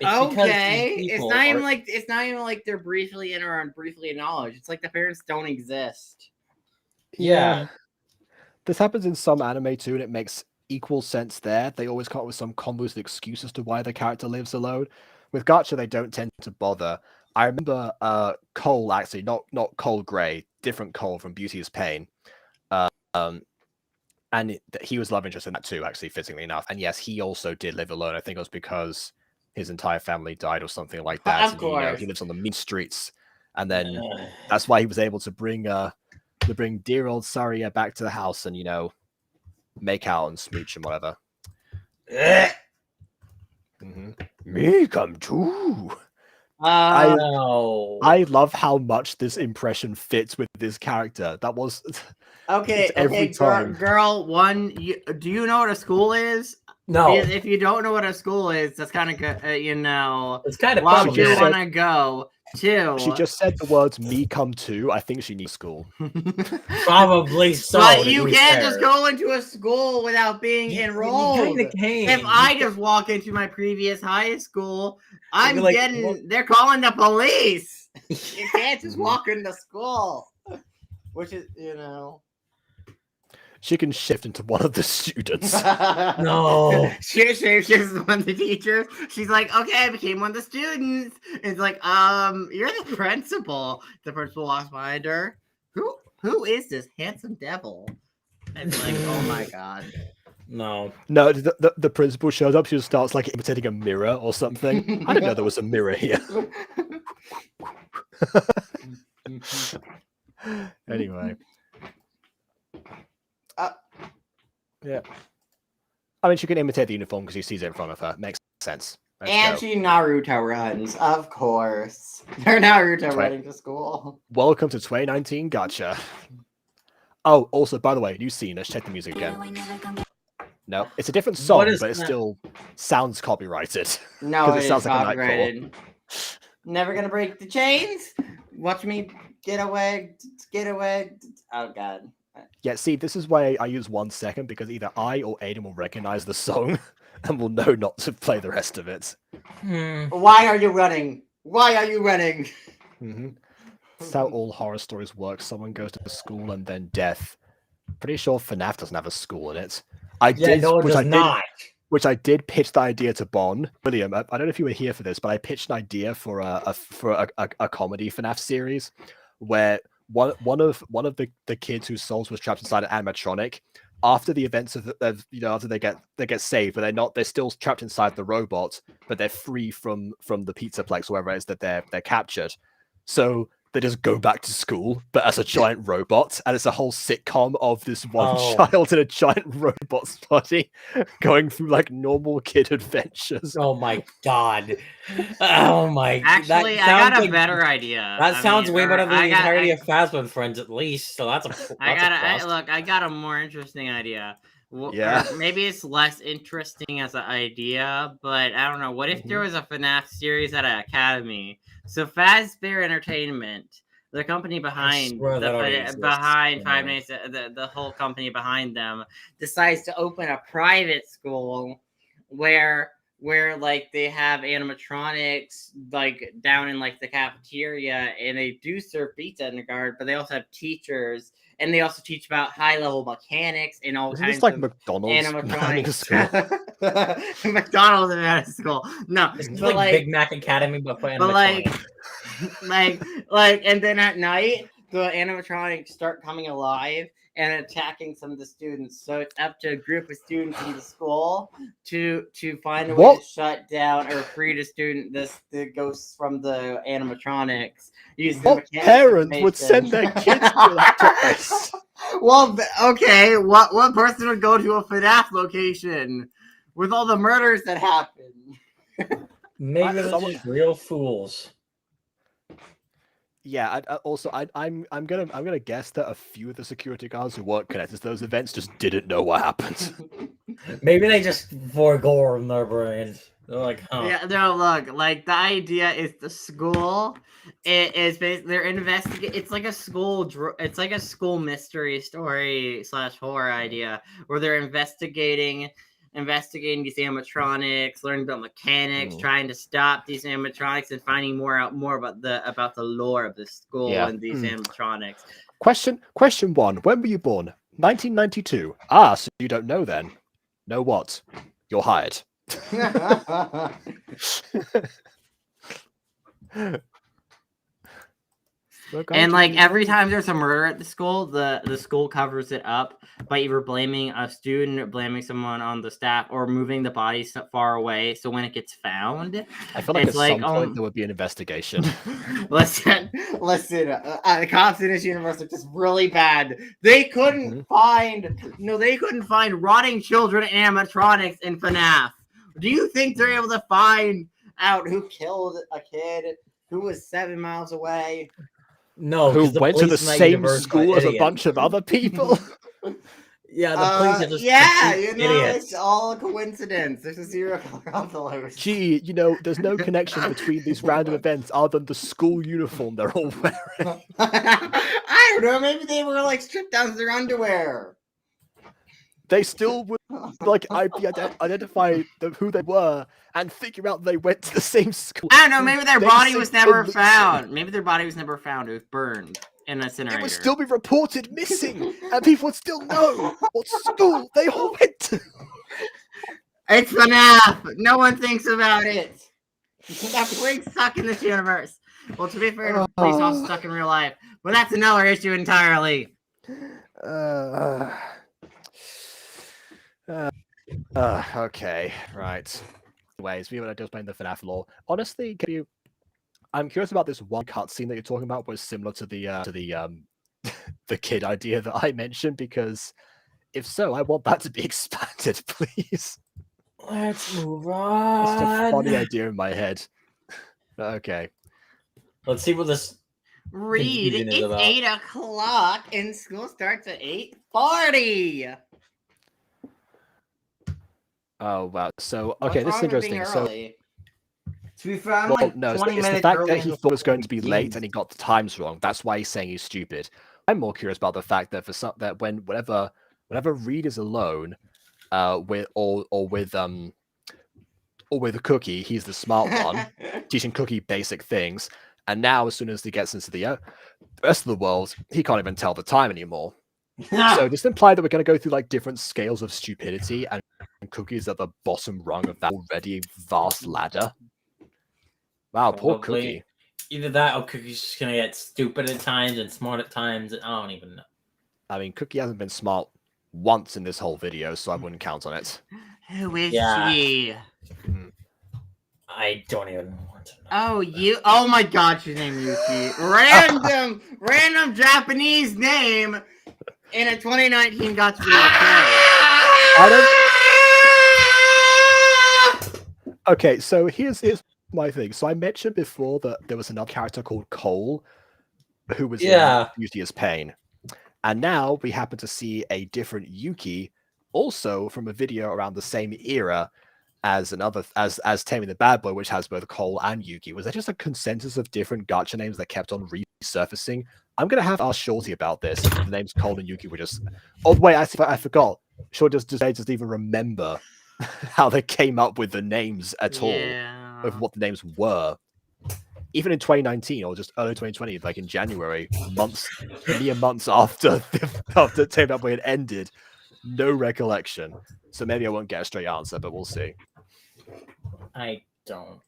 Okay, it's not even like they're briefly in or briefly acknowledged. It's like the parents don't exist. Yeah. This happens in some anime too, and it makes equal sense there. They always come up with some convoluted excuse as to why the character lives alone. With Gacha, they don't tend to bother. I remember Cole, actually, not Cole Gray, different Cole from Beauty is Pain. And he was love interest in that too, actually, fittingly enough. And yes, he also did live alone. I think it was because his entire family died or something like that. Of and, course. he lives on the mean streets. And then that's why he was able to bring dear old Saria back to the house and, make out and smooch and whatever. Me come too. No. I love how much this impression fits with this character. That was Okay, every time. girl. One, do you know what a school is? No. Because if you don't know what a school is, that's kind of good. It's kind of why would you problematic. want to go? Two. She just said the words "me come too." I think she needs school. Probably so. But to you be can't fair. just go into a school without being enrolled. You can. If I just walk into my previous high school, I'm like, getting. what? They're calling the police. You can't just walk into school, which is She can shift into one of the students. No. She's one of the teachers. She's like, okay, I became one of the students. It's like, you're the principal. The principal walks behind her. Who is this handsome devil? It's like, oh my god. No. No, the principal shows up. She just starts like imitating a mirror or something. I didn't know there was a mirror here. Anyway. Yeah. I mean, she can imitate the uniform because she sees it in front of her. Makes sense. And she Naruto runs, of course. They're Naruto running to school. Welcome to 2019 Gacha. Oh, also, by the way, new scene. Let's check the music again. No, it's a different song, but it still sounds copyrighted. No, it sounds is like a copyrighted. Never gonna break the chains. Watch me get away. Oh god. Yeah, see, this is why I use 1 second, because either I or Aiden will recognize the song and will know not to play the rest of it. Why are you running? Why are you running? That's how all horror stories work. Someone goes to school and then death. Pretty sure FNAF doesn't have a school in it. Which I did pitch the idea to Bon. William, I don't know if you were here for this, but I pitched an idea for a comedy FNAF series where one of the kids whose souls was trapped inside an animatronic, after the events of after they get saved, but they're still trapped inside the robot, but they're free from the Pizzaplex or wherever it is that they're captured. So they just go back to school, but as a giant robot, and it's a whole sitcom of this one child in a giant robot's body going through like normal kid adventures. Oh my god. Oh my. Actually, I got a better idea. That sounds way better than the entirety of Fazbear Friends, at least. So that's a. I got a more interesting idea. Yeah. Maybe it's less interesting as an idea, but I don't know. What if there was a FNAF series at an academy? So Fazbear Entertainment, the company behind Five Nights, the whole company behind them, decides to open a private school where like they have animatronics like down in like the cafeteria, and they do serve pizza in the guard, but they also have teachers, and they also teach about high level mechanics and all kinds like of McDonald's animatronics. McDonald's at a school. No, it's but like Big Mac Academy, but for animatronics. like, and then at night the animatronics start coming alive and attacking some of the students. So it's up to a group of students in the school to find a way to shut down or free the ghosts from the animatronics. What parents would send their kids to that place? Well, okay. What person would go to a FNAF location with all the murders that happen? Maybe they're someone- just real fools. Yeah. I'm gonna guess that a few of the security guards who weren't connected to those events just didn't know what happened. Maybe they just forego in their brains. They're like, huh. Yeah, no, look, like the idea is the school. It is basically they're investigating. It's like a school. It's like a school mystery story / horror idea where they're investigating these animatronics, learning about mechanics, trying to stop these animatronics, and finding more about the lore of the school and these animatronics. Question 1. When were you born? 1992. Ah, so you don't know then. Know what? You're hired. And like every time there's a murder at the school, the school covers it up by either blaming a student or blaming someone on the staff or moving the body far away. So when it gets found, I feel like it's at some point there would be an investigation. listen, the cops in this universe are just really bad. They couldn't find rotting children animatronics in FNAF. Do you think they're able to find out who killed a kid who was 7 miles away? No, Who the went to the police make same diverse school by as a idiots. bunch of other people? Yeah, the police are just it's idiots. all a coincidence. There's a serial killer on the loose. Gee, there's no connection between these random events other than the school uniform they're all wearing. I don't know. Maybe they were like stripped down to their underwear. They still would identify who they were and figure out they went to the same school. I don't know. Maybe their They body was never illusion. found. Maybe their body was never found. It was burned in an incinerator. It would still be reported missing, and people would still know what school they all went to. It's FNAF. No one thinks about it. FNAF police suck in this universe. Well, to be fair, police also suck in real life, but that's another issue entirely. Okay, right. Anyways, we were just playing the FNAF lore. Honestly, I'm curious about this one cutscene that you're talking about was similar to the the kid idea that I mentioned, because if so, I want that to be expanded, please. Let's move It's on. a funny idea in my head. Okay. Let's see what this. Read, confusion is it's about. 8 o'clock and school starts at 8:40. Oh wow. So What's okay, this is wrong with being interesting. So early? To be fair, I'm well, like no, 20 it's the minutes fact early that he and thought it was going to be confused. late and he got the times wrong. That's why he's saying he's stupid. I'm more curious about the fact that whenever Reed is alone, with a Cookie, he's the smart one, teaching Cookie basic things. And now, as soon as he gets into the rest of the world, he can't even tell the time anymore. So does it imply that we're going to go through like different scales of stupidity, and Cookie's at the bottom rung of that already vast ladder? Wow, poor Probably. Cookie. Either that or Cookie's just gonna get stupid at times and smart at times. And I don't even know. I mean, Cookie hasn't been smart once in this whole video, so I wouldn't count on it. Who is Yeah. she? I don't even want to know. Oh, you! Oh my God, she's named Yuki. Random Japanese name in a 2019 Gacha video. Okay, so here's my thing. So I mentioned before that there was another character called Cole, who was in Beauty is Pain. And now we happen to see a different Yuki, also from a video around the same era as Taming the Bad Boy, which has both Cole and Yuki. Was there just a consensus of different gacha names that kept on resurfacing? I'm gonna have to ask Shorty about this. If the names Cole and Yuki were just. Oh wait, I forgot. Shorty doesn't even remember how they came up with the names at all, of what the names were. Even in 2019 or just early 2020, like in January, mere months after Taming Bad Boy had ended, no recollection. So maybe I won't get a straight answer, but we'll see. I don't.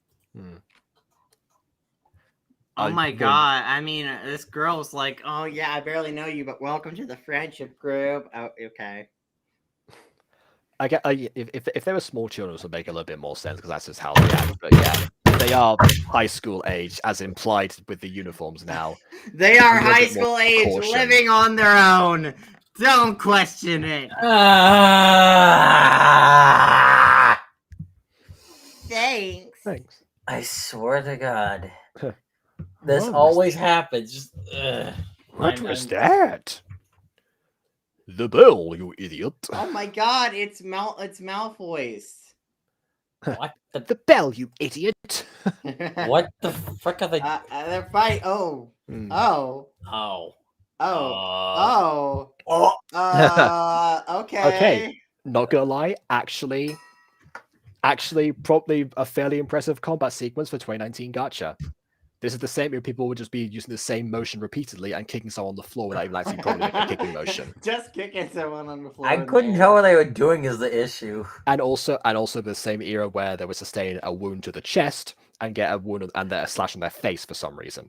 Oh my God! I mean, this girl's like, "Oh yeah, I barely know you, but welcome to the friendship group." Oh, okay. I get if they were small children, this would make a little bit more sense because that's just how they act. But yeah, they are high school age, as implied with the uniforms now. They are A little high bit more school age, caution. living on their own. Don't question it. Thanks. Thanks. I swear to God, Huh. this What was always happens. Just What I'm- was I'm- that? The bell, you idiot. Oh my God! It's Malfoy's. what the The bell, you idiot. what the frick are they? They're fighting. Oh. Hmm. Oh. Oh. Oh. Oh. Okay. Okay. Not gonna lie, actually, probably a fairly impressive combat sequence for 2019 Gacha. This is the same where people would just be using the same motion repeatedly and kicking someone on the floor without even actually probably making a kicking motion. Just kicking someone on the floor. I in couldn't there. tell what they were doing is the issue. And also the same era where they would sustain a wound to the chest and get a wound and a slash on their face for some reason.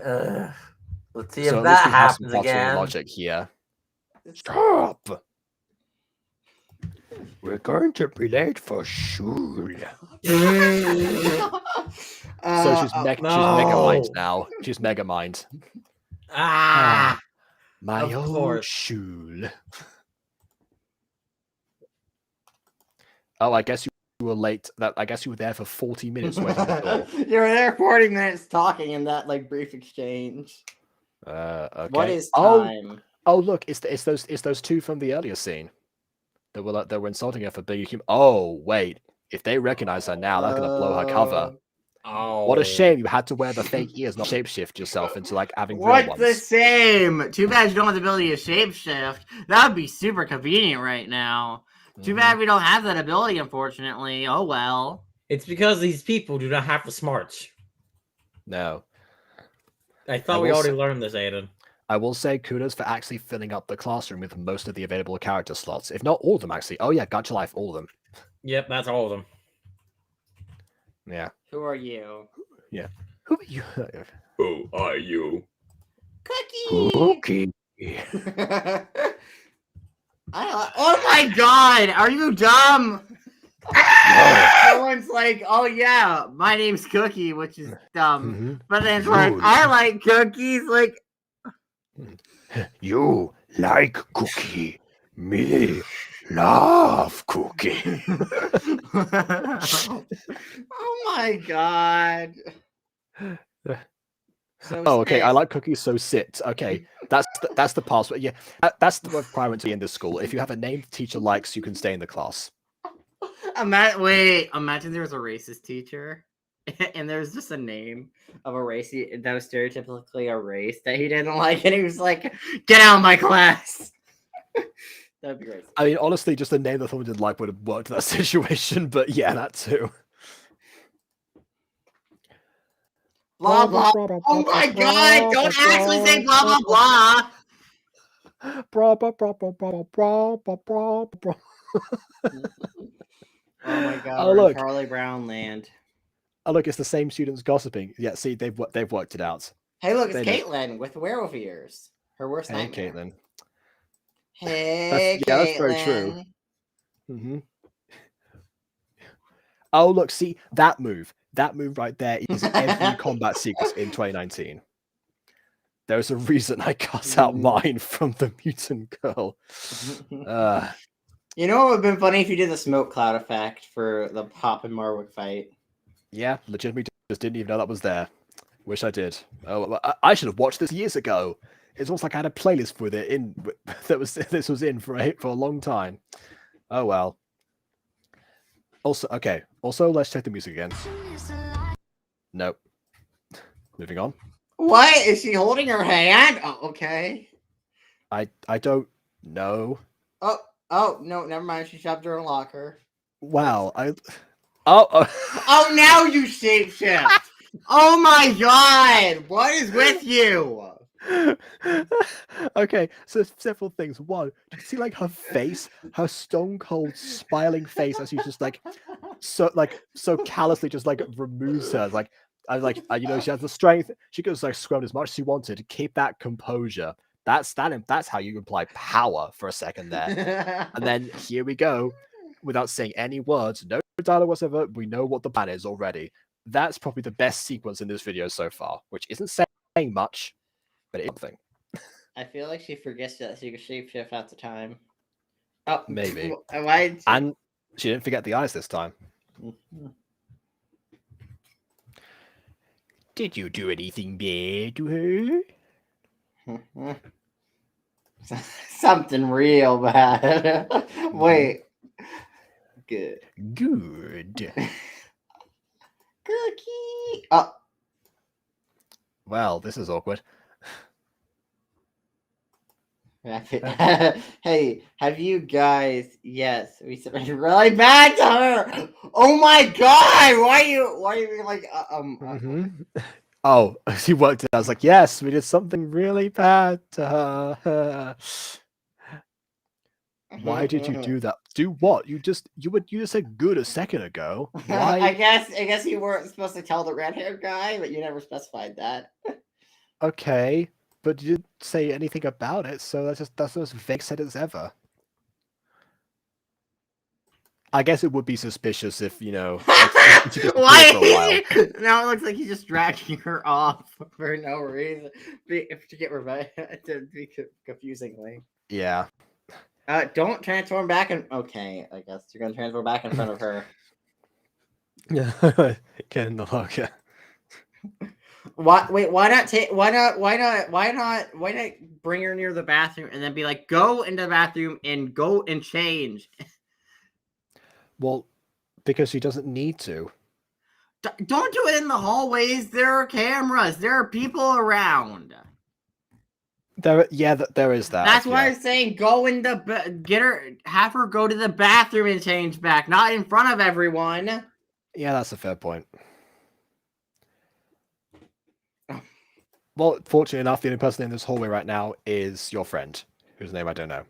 Let's see So if at least that we have some happens cartoon again. logic here. Stop! We're going to be late for school. So she's Mega Mind now. She's Mega Mind. Ah, My Of old course. school. Oh, I guess you were late. I guess you were there for 40 minutes waiting at the door. You were there 40 minutes talking in that like brief exchange. Okay. What is Oh, time? oh, look, it's those two from the earlier scene. They were insulting her for being a human. Oh, wait. If they recognize her now, that's gonna blow her cover. oh. What a shame you had to wear the fake ears, not shapeshift yourself into like having real What's ones. the same? Too bad you don't have the ability to shapeshift. That would be super convenient right now. Too bad we don't have that ability, unfortunately. Oh well. It's because these people do not have the smarts. No. I thought we will already say- learned this, Aiden. I will say kudos for actually filling up the classroom with most of the available character slots. If not all of them, actually. Oh yeah, Gacha Life, all of them. Yep, that's all of them. Yeah. Who are you? Who are you? Who are you? Cookie. Okay. Oh my god, are you dumb? Someone's like, oh yeah, my name's Cookie, which is dumb. Mhm. But then it's like, Rude. I like cookies, like You like cookie. Me love cookie. oh my god. So Oh, okay. I sick. like cookies, so sit. Okay, that's the password. Yeah, that's the requirement to be in this school. If you have a name the teacher likes, you can stay in the class. Imagine there was a racist teacher, and there was just a name of a race that was stereotypically a race that he didn't like, and he was like, "Get out of my class." That'd be great. I mean, honestly, just a name that someone didn't like would have worked in that situation. But yeah, that too. Blah blah. Oh my god! Don't actually say blah blah blah. Oh my god! Oh, we're in look. Charlie Brown land. Oh look, it's the same students gossiping. Yeah, see, they've worked it out. Hey, look, it's They know. Caitlin with werewolf ears. Her worst Hey, nightmare. Caitlin. Hey, That's very true. Caitlin. hmm Oh look, see that move. That move right there is every combat sequence in 2019. There's a reason I cut out mine from the mutant girl. You know what would have been funny if you did the smoke cloud effect for the Pop and Marwick fight? Yeah, legitimately just didn't even know that was there. Wish I did. Oh, I should have watched this years ago. It's almost like I had a playlist with it in this was in for a long time. Oh well. Also, okay. Also, let's check the music again. Nope. Moving on. What? Is she holding her hand? Oh, okay. I don't know. Oh, no, never mind. She shoved her in a locker. Wow. Oh. Oh, now you shapeshift. Oh my god. What is with you? Okay, so several things. One, do you see like her face, her stone cold smiling face as she's just so callously just like removes her. Like you know, she has the strength. She could just like scrum as much as she wanted to keep that composure. That's how you imply power for a second there. And then here we go, without saying any words, no dialogue whatsoever. We know what the plan is already. That's probably the best sequence in this video so far, which isn't saying much, but it's something. I feel like she forgets that she can shapeshift at the time. Oh, Maybe. Why? And she didn't forget the eyes this time. Did you do anything bad to her? Something real bad. Wait. Good. Good. Cookie. Oh. Well, this is awkward. Hey, have you guys? Yes, we submitted really bad to her. Oh my god! Why are you like Oh, he worked it out. I was like, yes, we did something really bad to her. Why did you do that? Do what? You just said good a second ago. Why? I guess you weren't supposed to tell the red-haired guy, but you never specified that. Okay, but you didn't say anything about it, so that's the most vague sentence ever. I guess it would be suspicious if, you know, if you just Why? for a while. Now it looks like he's just dragging her off for no reason. To get revenge, to be confusingly. Yeah. Don't transform back and okay, I guess you're gonna transform back in front of her. Yeah. Get in the locker. Why? Wait. Why not take? Why not bring her near the bathroom and then be like, go into the bathroom and go and change. Well, because she doesn't need to. Don't do it in the hallways. There are cameras. There are people around. There is that. That's why yeah. I'm saying go in have her go to the bathroom and change back, not in front of everyone. Yeah, that's a fair point. Well, fortunately enough, the only person in this hallway right now is your friend, whose name I don't know.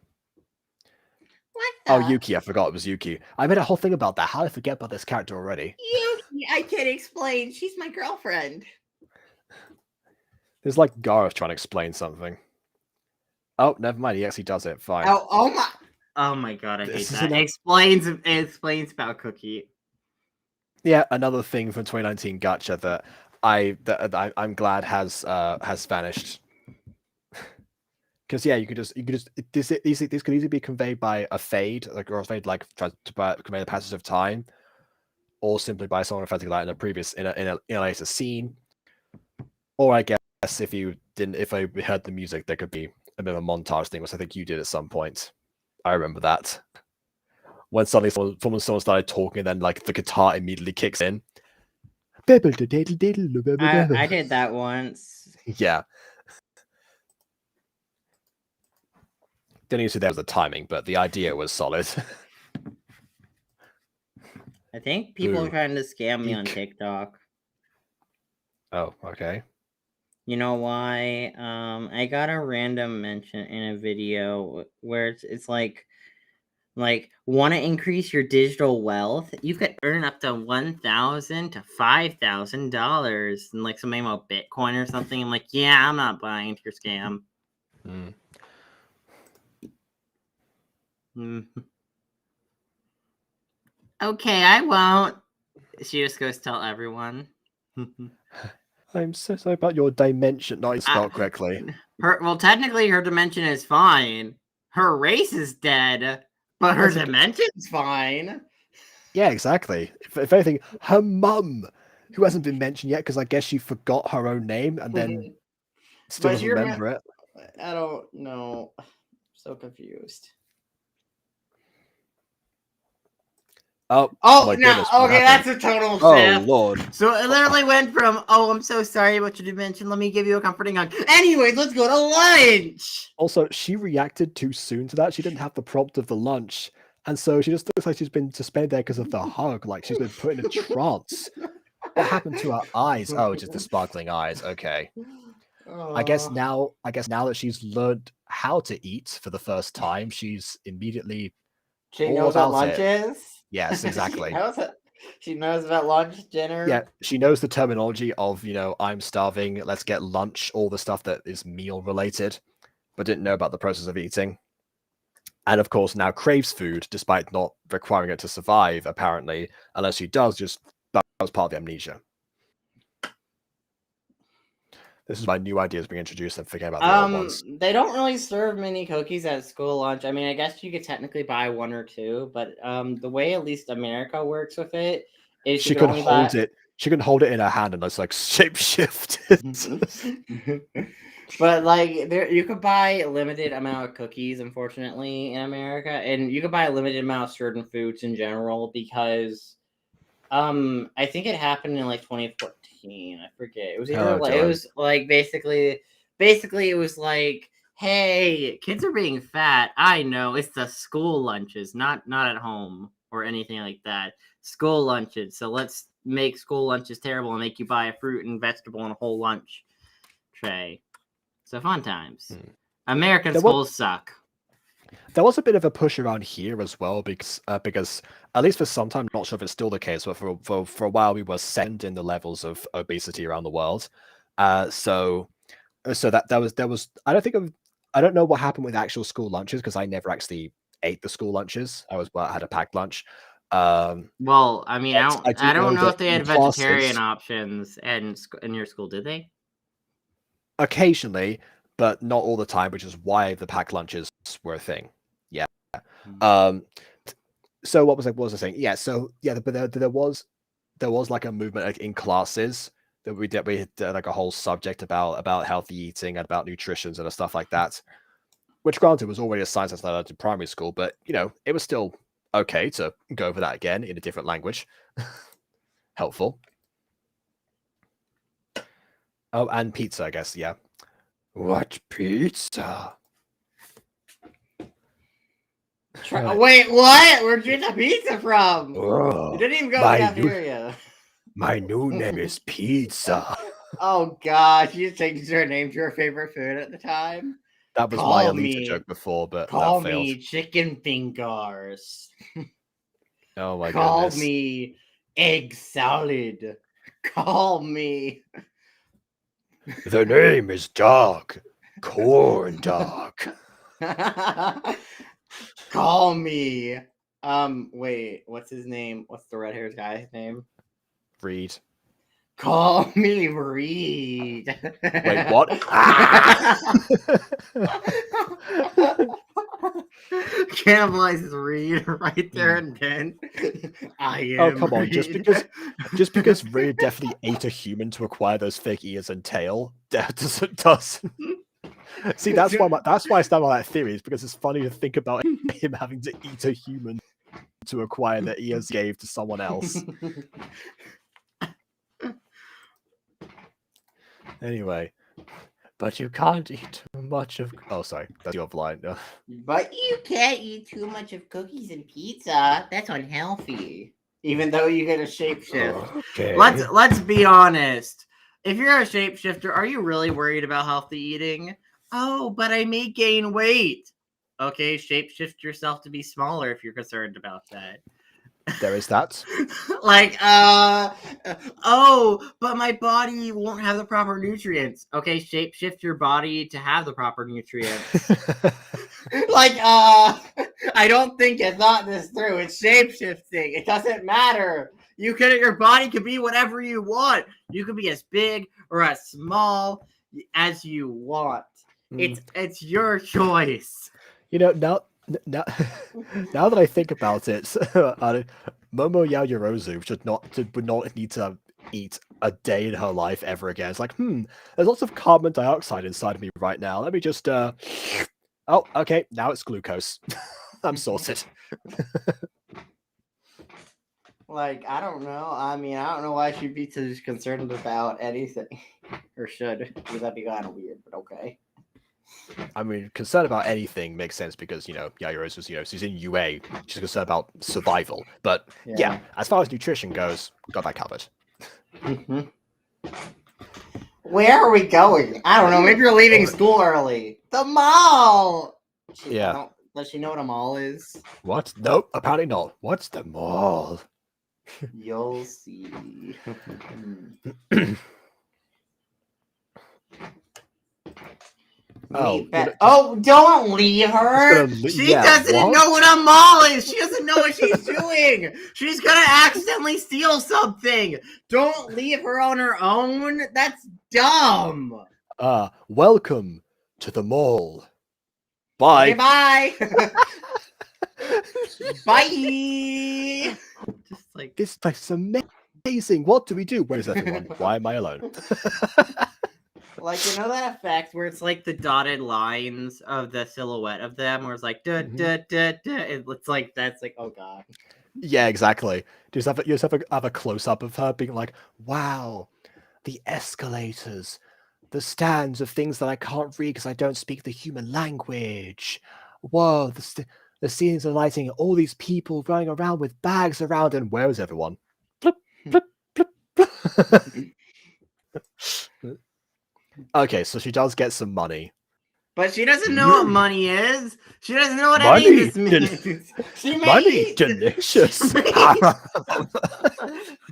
What? Oh, Yuki. I forgot it was Yuki. I made a whole thing about that. How did I forget about this character already? Yuki, I can't explain. She's my girlfriend. It's like Gareth trying to explain something. Oh, never mind. He actually does it. Fine. Oh my god, I hate that. It explains about Cookie. Yeah, another thing from 2019 Gacha that I'm glad has vanished. Because yeah, you could just this could easily be conveyed by a fade, like or a fade like to convey the passage of time, or simply by someone referring to that in a later scene. Or I guess if I heard the music, there could be a bit of a montage thing, which I think you did at some point. I remember that. When suddenly someone started talking, and then like the guitar immediately kicks in. I did that once. Yeah. Didn't use there was the timing, but the idea was solid. I think people Ooh. are trying to scam me on Eek. TikTok. Oh, okay. You know why? I got a random mention in a video where it's like want to increase your digital wealth? You could earn up to $1,000 to $5,000 and like something about Bitcoin or something. I'm like, yeah, I'm not buying into your scam. Okay, I won't. She just goes tell everyone. I'm so sorry about your dimension not spelled correctly. Technically her dimension is fine. Her race is dead, but her dimension's fine. Yeah, exactly. If anything, her mum, who hasn't been mentioned yet, because I guess she forgot her own name and then still doesn't remember it. I don't know. I'm so confused. Oh no! Goodness, okay, that's a total shift. Oh Lord! So it literally went from I'm so sorry about your dimension. Let me give you a comforting hug. Anyways, let's go to lunch. Also, she reacted too soon to that. She didn't have the prompt of the lunch, and so she just looks like she's been suspended there because of the hug. Like she's been put in a trance. What happened to her eyes? Oh, just the sparkling eyes. Okay. I guess now that she's learned how to eat for the first time, she's immediately. She knows what lunch is? Yes, exactly. She knows about lunch, dinner. Yeah, she knows the terminology of, I'm starving, let's get lunch, all the stuff that is meal related, but didn't know about the process of eating. And of course now craves food, despite not requiring it to survive, apparently, unless she does, just that was part of the amnesia. This is my new ideas being introduced and forgetting about the old ones. They don't really serve many cookies at school lunch. I mean, I guess you could technically buy one or two, but the way at least America works with it is She you could only hold buy... it. She can hold it in her hand and just like shapeshift it. But like there, you could buy a limited amount of cookies, unfortunately, in America, and you could buy a limited amount of certain foods in general because, I think it happened in like 2014. I forget. It was either like it darn. was like basically it was like, hey, kids are being fat. I know it's the school lunches, not at home or anything like that. School lunches. So let's make school lunches terrible and make you buy a fruit and vegetable and a whole lunch tray. So fun times. American schools suck. There was a bit of a push around here as well because at least for some time, not sure if it's still the case, but for a while we were second in the levels of obesity around the world. So that there was I don't know what happened with actual school lunches because I never actually ate the school lunches. I had a packed lunch. Well, I mean, I don't know if they had vegetarian classes, options in your school. Did they? occasionally, but not all the time, which is why the packed lunches were a thing. Yeah. So what was I saying? Yeah. So yeah, but there was like a movement like, in classes that we did like a whole subject about healthy eating and about nutrition and stuff like that. Which, granted, was already a science that's learned in primary school, but it was still okay to go over that again in a different language. Helpful. Oh, and pizza, I guess. Yeah. What pizza? Wait, what? Where'd you get the pizza from? Oh, You didn't even go to the cafeteria. My new name is Pizza. Oh gosh, you changed your name to your favorite food at the time. That was my Alita joke before, but call that failed. me chicken fingers. Oh my call goodness. me egg salad. Call me. The name is Dog. Corn Dog. Call me. Wait, what's his name? What's the red-haired guy's name? Reed. Call me Reed. Wait, what? Ah! Cannibalizes Reed right there and then. I am. Oh, come on! Reed. Just because Reed definitely ate a human to acquire those fake ears and tail, that doesn't. See, that's why I stand by that theory. Is because it's funny to think about him having to eat a human to acquire the ears gave to someone else. Anyway, but you can't eat too much of. Oh, sorry, that's your line. But you can't eat too much of cookies and pizza. That's unhealthy. Even though you get a shapeshift. Okay. Let's be honest. If you're a shapeshifter, are you really worried about healthy eating? Oh, but I may gain weight. Okay, shapeshift yourself to be smaller if you're concerned about that. There is that. Like, oh, but my body won't have the proper nutrients. Okay, shapeshift your body to have the proper nutrients. Like, I don't think you thought this through. It's shapeshifting. It doesn't matter. Your body could be whatever you want. You could be as big or as small as you want. It's your choice. Now that I think about it, Momo Yaoyorozu would not need to eat a day in her life ever again. It's like, there's lots of carbon dioxide inside of me right now. Let me just, oh, okay, now it's glucose. I'm sorted. Like, I don't know. I mean, I don't know why she'd be so concerned about anything. Or should, because that'd be kind of weird, but okay. I mean, concern about anything makes sense because, Yaoyorozu's, she's in UA. She's concerned about survival. But, yeah, as far as nutrition goes, got that covered. Where are we going? I don't know. Maybe you're leaving school early. The mall! Does she know what a mall is? What? Nope, apparently not. What's the mall? You'll see. Don't leave her. She doesn't know what a mall is. She doesn't know what she's doing. She's gonna accidentally steal something. Don't leave her on her own. That's dumb. Welcome to the mall. Okay, Bye. bye. Bye. Just like This place is amazing. What do we do? Where's everyone? Why am I alone? like you know that effect where it's like the dotted lines of the silhouette of them, where it's like duh, Mhm. duh, duh, duh. It's like that's like oh god. Yeah, exactly. You just have a close up of her being like, "Wow, the escalators, the stands of things that I can't read because I don't speak the human language. Whoa, the scenes of lighting, all these people running around with bags around, and where is everyone? Plip, plip, plip, plip." Okay, so she does get some money. But she doesn't know what money is. She doesn't know what any Money! of this means. She may Money, eat. delicious.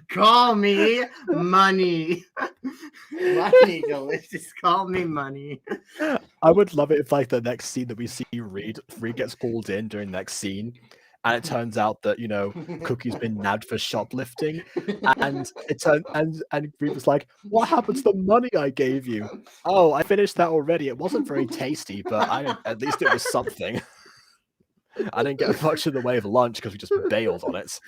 Call me money. Money, delicious. Call me money. I would love it if, like, the next scene that we see Reed gets called in during the next scene, and it turns out that Cookie's been nabbed for shoplifting, and Reed was like, "What happened to the money I gave you?" "Oh, I finished that already. It wasn't very tasty, but at least it was something." I didn't get much in the way of lunch because we just bailed on it.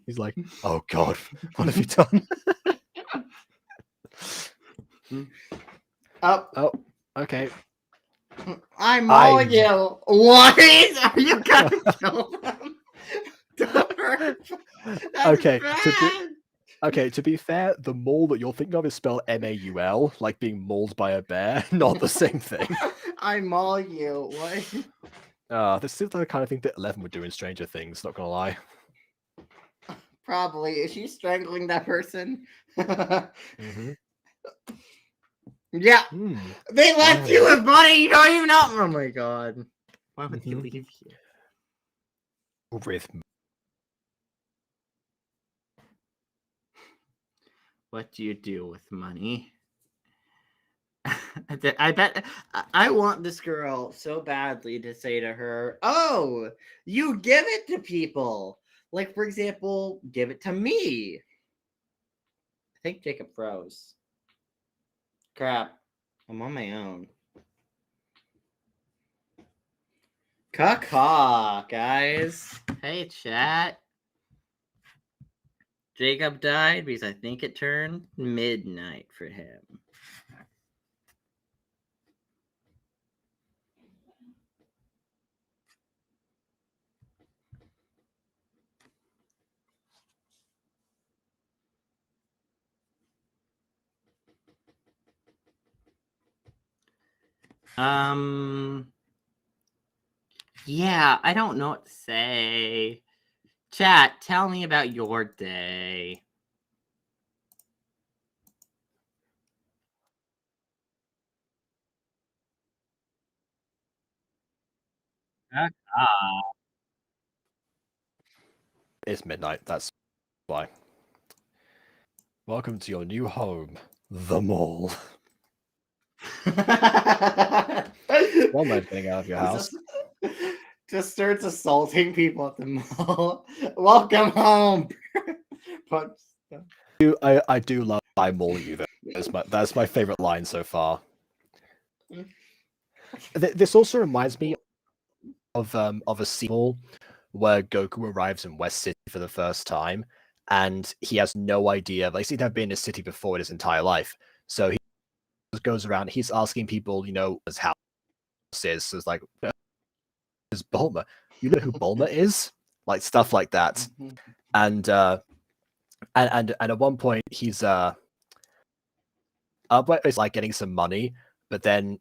He's like, "Oh God, what have you done?" Oh, okay. I'm all you. What? Are you gonna kill them? Okay, Bad. Okay, to be fair, the mole that you're thinking of is spelled MAUL, like being mauled by a bear, not the same thing. I maul you. What? This is the kind of thing that 11 would do in Stranger Things, not gonna lie. Probably. Is she strangling that person? Mm-hmm. Yeah. They left you with money. You don't even know. Oh my god. Why would you leave here? With What do you do with money? I bet I want this girl so badly to say to her, "Oh, you give it to people." Like, for example, give it to me. I think Jacob froze. Crap. I'm on my own. Caw, guys. Hey, chat. Jacob died because I think it turned midnight for him. Yeah, I don't know what to say. Chat, tell me about your day. It's midnight, that's why. Welcome to your new home, the mall. One way of getting out of your house. Just starts assaulting people at the mall. Welcome home. But I do love "I maul you," though. That's my favorite line so far. This also reminds me of a scene where Goku arrives in West City for the first time, and he has no idea. Like, he's never been in a city before in his entire life, so he just goes around. He's asking people, his house is. So it's like, "Is Bulma? You know who Bulma is?" Like, stuff like that. And at one point he's it's like getting some money, but then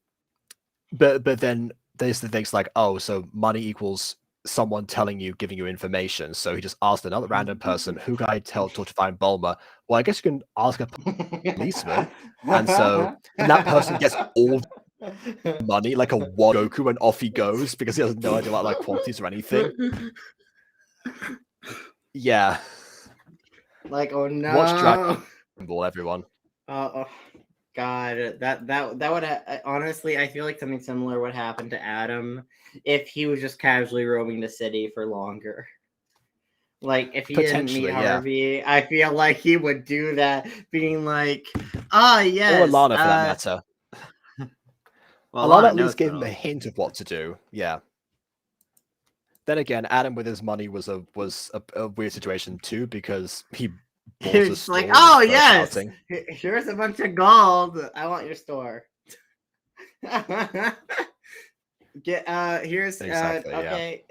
there's the things like, oh, so money equals someone giving you information. So he just asked another random person, who can I talk to find Bulma? Well, I guess you can ask a policeman. And that person gets all the money, like a one Goku, and off he goes because he has no idea about like qualities or anything. Yeah. Like, oh no. Watch Dragon Ball, everyone. Oh God, that would honestly, I feel like something similar would happen to Adam if he was just casually roaming the city for longer. Like, if he didn't meet Harvey, yeah. I feel like he would do that, being like, "Oh yes," or Lana for that matter. Well, Alana Lana at least knows, gave him a though. hint of what to do. Yeah. Then again, Adam with his money was a weird situation too because he bought a It's store. like, with oh first yes, outing. here's a bunch of gold. I want your store. Get here's Exactly, yeah. okay.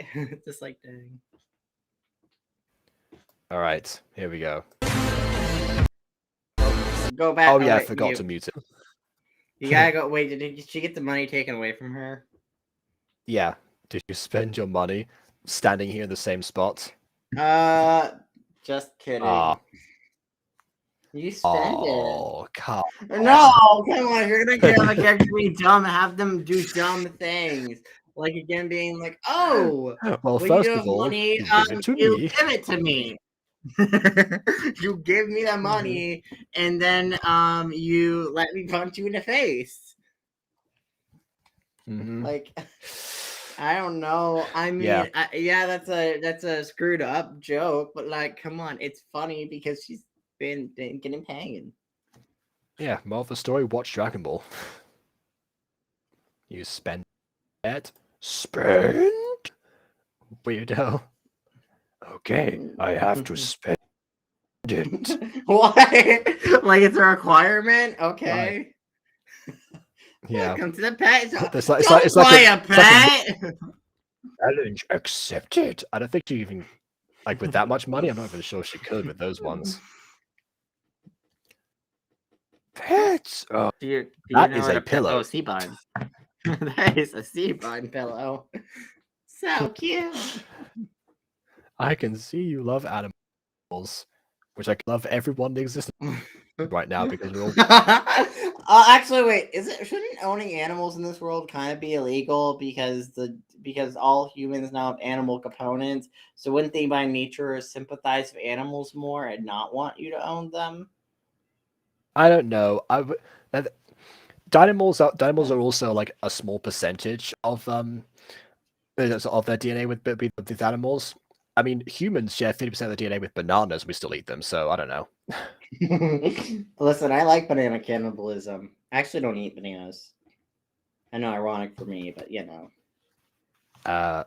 Just like dang. All right, here we go. Go back. Oh yeah, I wait, forgot to mute it. You gotta go. Wait, did she get the money taken away from her? Yeah. Did you spend your money standing here in the same spot? Just kidding. Ah. You spend Oh, come it. No, come on. If you're gonna have a character be dumb, have them do dumb things. Like again, being like, "Oh, Well, when first you of have all, money, you give it to you me. give it to me. You give me the money, and then you let me punch you in the face. Mhm. Like, I don't know. I mean, Yeah. that's a screwed up joke, but like, come on, it's funny because she's been getting paid. Yeah, moral of the story, watch Dragon Ball. You spend it. Spend? Weirdo. Okay, I have to spend it. Why? Like it's a requirement? Okay. Yeah. Welcome to the pet. It's Don't like buy a a pet. challenge accepted. I don't think she even, like, with that much money, I'm not even sure she could with those ones. Pets! Oh, Do you that know is what a pillow. Oh, sea bun. That is a sea bun pillow. So cute. I can see you love animals, which I love everyone in existence right now because we're all. Actually, wait. Shouldn't owning animals in this world kind of be illegal because all humans now have animal components? So wouldn't they by nature sympathize with animals more and not want you to own them? I don't know. Dynamos are also like a small percentage of their DNA with animals. I mean, humans share 50% of the DNA with bananas. We still eat them, so I don't know. Listen, I like banana cannibalism. I actually don't eat bananas. I know, ironic for me, but you know. Yeah,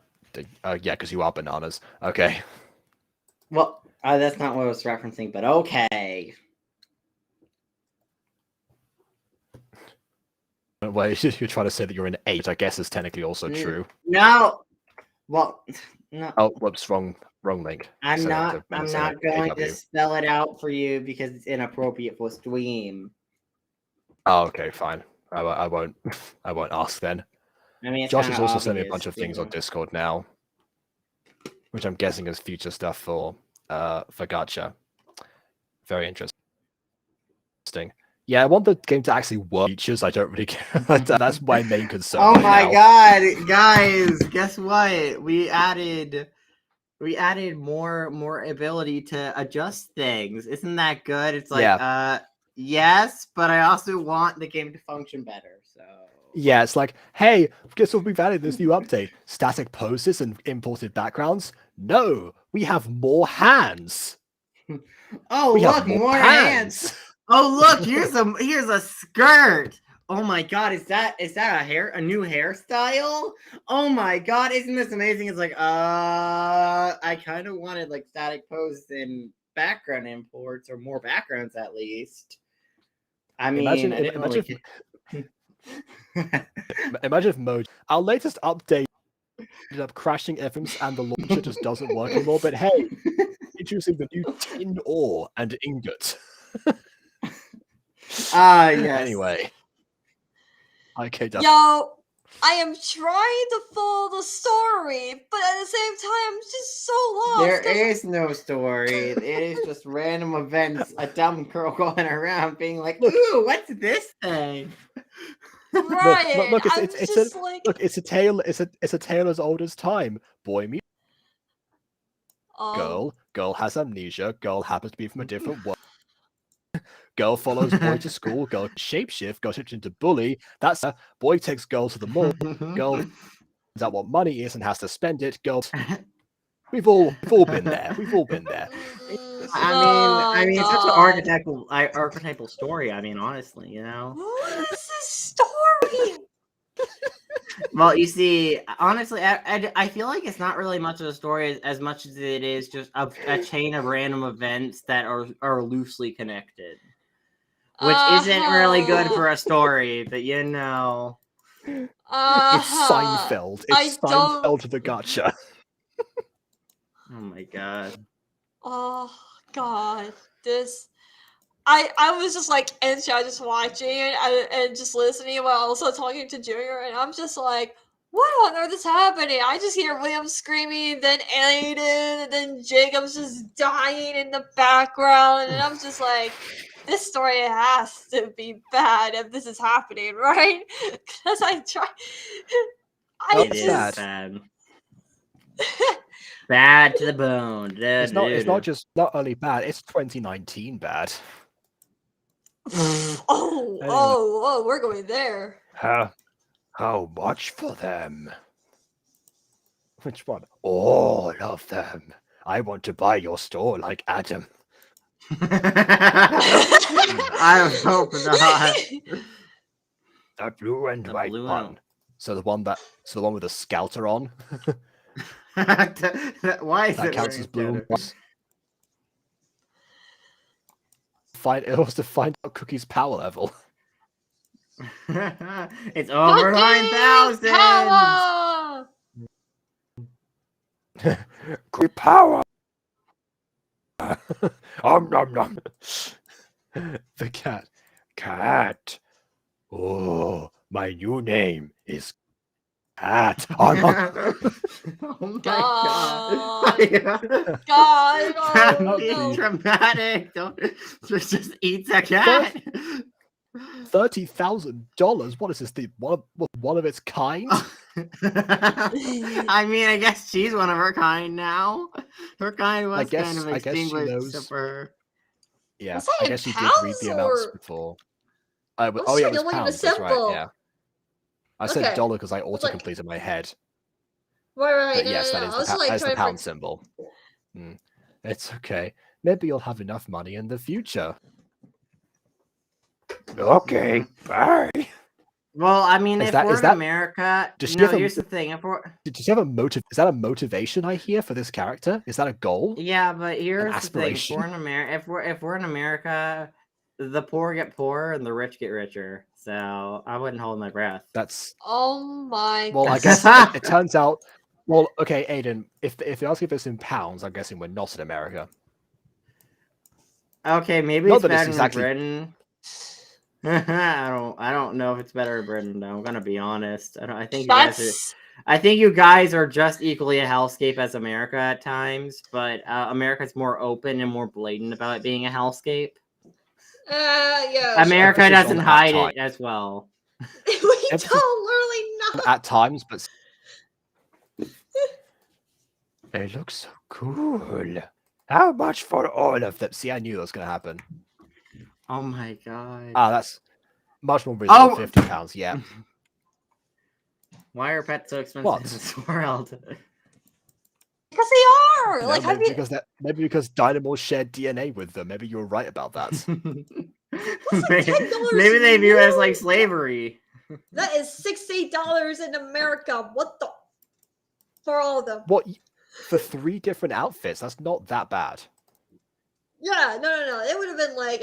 because you are bananas. Okay. Well, that's not what I was referencing, but okay. Well, you're trying to say that you're an 8, I guess is technically also true. No. Well, no. Oh, whoops, wrong link. I'm not going to AW. spell it out for you because it's inappropriate for stream. Oh, okay, fine. I won't ask then. I mean, Josh has also sent me a bunch of things on Discord now, which I'm guessing is future stuff for Gacha. Very interesting. Yeah, I want the game to actually work features. I don't really care. That's my main concern. Oh my now. god, guys! Guess what? We added more ability to adjust things. Isn't that good? It's like, yes, but I also want the game to function better. So yeah, it's like, hey, guess what we've added this new update? Static poses and imported backgrounds. No, we have more hands. Oh, look, more hands. Oh, look, here's a skirt. Oh my god, is that a new hairstyle? Oh my god, isn't this amazing? It's like, I kind of wanted like static poses and background imports, or more backgrounds at least. I mean, imagine if Moj, our latest update ended up crashing everything and the launcher just doesn't work anymore. But hey, introducing the new tin ore and ingot. Yes. Anyway. Okay, Yo, I am trying to follow the story, but at the same time, I'm just so lost. There is no story. It is just random events. A dumb girl going around being like, "Ooh, what's this thing?" Right. Look, it's a tale. It's a tale as old as time. Boy meets girl has amnesia. Girl happens to be from a different world. Girl follows boy to school. Girl shapeshift. Girl shifts into bully. That's a boy takes girl to the mall. Girl finds out what money is and has to spend it. Girl, we've all been there. We've all been there. I mean, it's such an archetypal story. I mean, honestly, you know. What is this story? Well, you see, honestly, I feel like it's not really much of a story as much as it is just a chain of random events that are loosely connected, which isn't really good for a story. But you know, It's Uh-huh. Seinfeld. I It's don't- Seinfeld to the Gacha. oh my god. Oh god, this. I was just like inside, just watching it and just listening while also talking to Junior, and I'm just like, what on earth is happening? I just hear William screaming, then Aiden, and then Jacob's just dying in the background, and I'm just like, this story has to be bad if this is happening, right? Because I try. Oh, I It is just. bad. Bad to the bone. It's not only bad, it's 2019 bad. Oh, we're going there. How much for them? Which one? All of them. I want to buy your store like Adam. I hope not. The blue and The white blue one. and- So the one with the scouter on. Why is That it counts as wearing blue. It was to find out Cookie's power level. It's over Cookie 9,000. power! Cookie power. Nom nom. The cat. Cat. Oh, my new name is Cat. Oh my God. god. God, Don't oh be no. dramatic. Don't just eat the cat. $30,000. What is this? One of its kind? I mean, I guess she's one of her kind now. Her kind was kind of I guess she extinguished knows. except for her. Yeah, Was that I in guess you did read pounds the amounts or- before. I'm Oh yeah, sorry, it was it wasn't pounds. That's right. simple. Yeah, I said Okay. dollar because I was auto like- completed my head. Right. But No, yes, no, that no. is I was that like is the trying to pound symbol. It's okay. Maybe you'll have enough money in the future. Okay, bye. Well, I mean, Is if that- we're is in that- America, Does she no. have a- Here's the thing: if we're Did you have a motive? Is that a motivation I hear for this character? Is that a goal? yeah, but here's the thing: if aspiration. we're in America, if we're in America, the poor get poorer and the rich get richer. So I wouldn't hold my breath. That's Oh my well. I god. guess it turns out. Well, okay, Aiden. If you're asking if it's in pounds, I'm guessing we're not in America. Okay, maybe Not it's that it's better exactly- in Britain. I don't know if it's better in Britain though. I'm gonna be honest. I think you guys are. That's I think you guys are just equally a hellscape as America at times, but America's more open and more blatant about it being a hellscape. yeah. America Emphasis doesn't on at hide time. it as well. we Emphasis- don't really know. At times, but they look so cool. How much for all of them? See, I knew that was going to happen. Oh my god. Ah, that's much more reasonable. Oh! £50. Yeah. Why are pets so expensive What? in this world? Because they are. You Like, know, have you? maybe because Dynamos shared DNA with them. Maybe you were right about that. maybe, $10 maybe they view it as like more? slavery. That is $60 in America. What the? For all of them. What? For 3 different outfits? That's not that bad. Yeah. No. It would have been like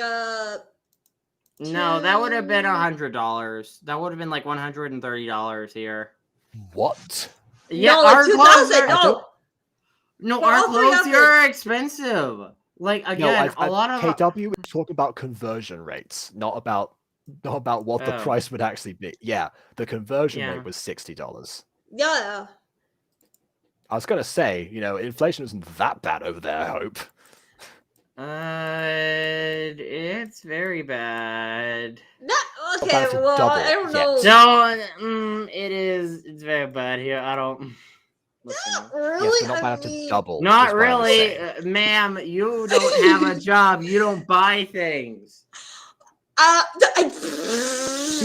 No, that would have been Two- $100. That would have been like $130 here. What? Yeah, no, like our 2,000. clothes are, No. no, For our all three clothes here are outfits. expensive. Like No, again, a lot of KW is talking about conversion rates, not about what the Oh. price would actually be. Yeah, the conversion Yeah. rate was $60. Yeah. I was gonna say, inflation isn't that bad over there. I hope. it's very bad. Not About okay. to Well, double I don't yet. know. So it's very bad here. I don't listen. Not Yes, really. but not I bad to mean, double. Not is what I was really, saying. ma'am. You don't have a job. You don't buy things.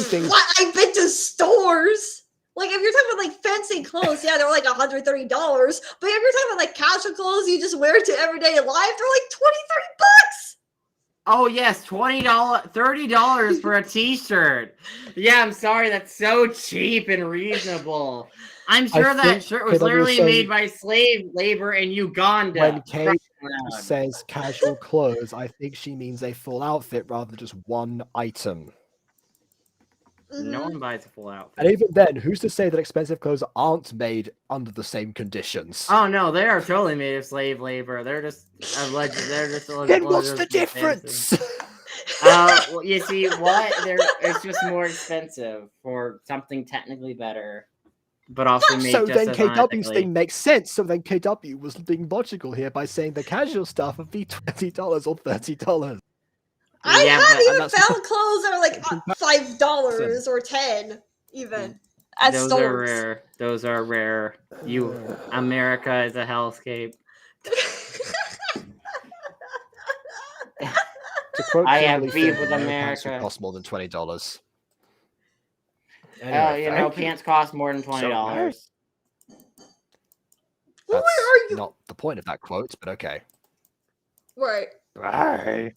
things- What? I've been to stores. Like if you're talking about like fancy clothes, yeah, they're like $130. But if you're talking about like casual clothes you just wear to everyday life, they're like $23. Oh yes, $30 for a T-shirt. Yeah, I'm sorry, that's so cheap and reasonable. I'm sure that think shirt was KW literally saying- made by slave labor in Uganda. When Kate Loud. says casual clothes, I think she means a full outfit rather than just one item. No Mhm. one buys a full outfit. And even then, who's to say that expensive clothes aren't made under the same conditions? Oh no, they are totally made of slave labor. They're just alleged. They're just. Then what's the difference? Well, you see what? It's just more expensive for something technically better, but also made So just then as KW's unethically. thing makes sense. So then KW was being logical here by saying the casual stuff would be $20 or $30. I Yeah, haven't but even that's found clothes that are like comparison. $5 or 10 even at Those stores. are rare. Those are rare. America is a hellscape. To quote I have Kimberly beef Finn, with no pants would America. cost more than $20. Oh, Anyway, you know, thank you. pants cost more than $20. Well, That's where are you? not the point of that quote, but okay. Right. Bye.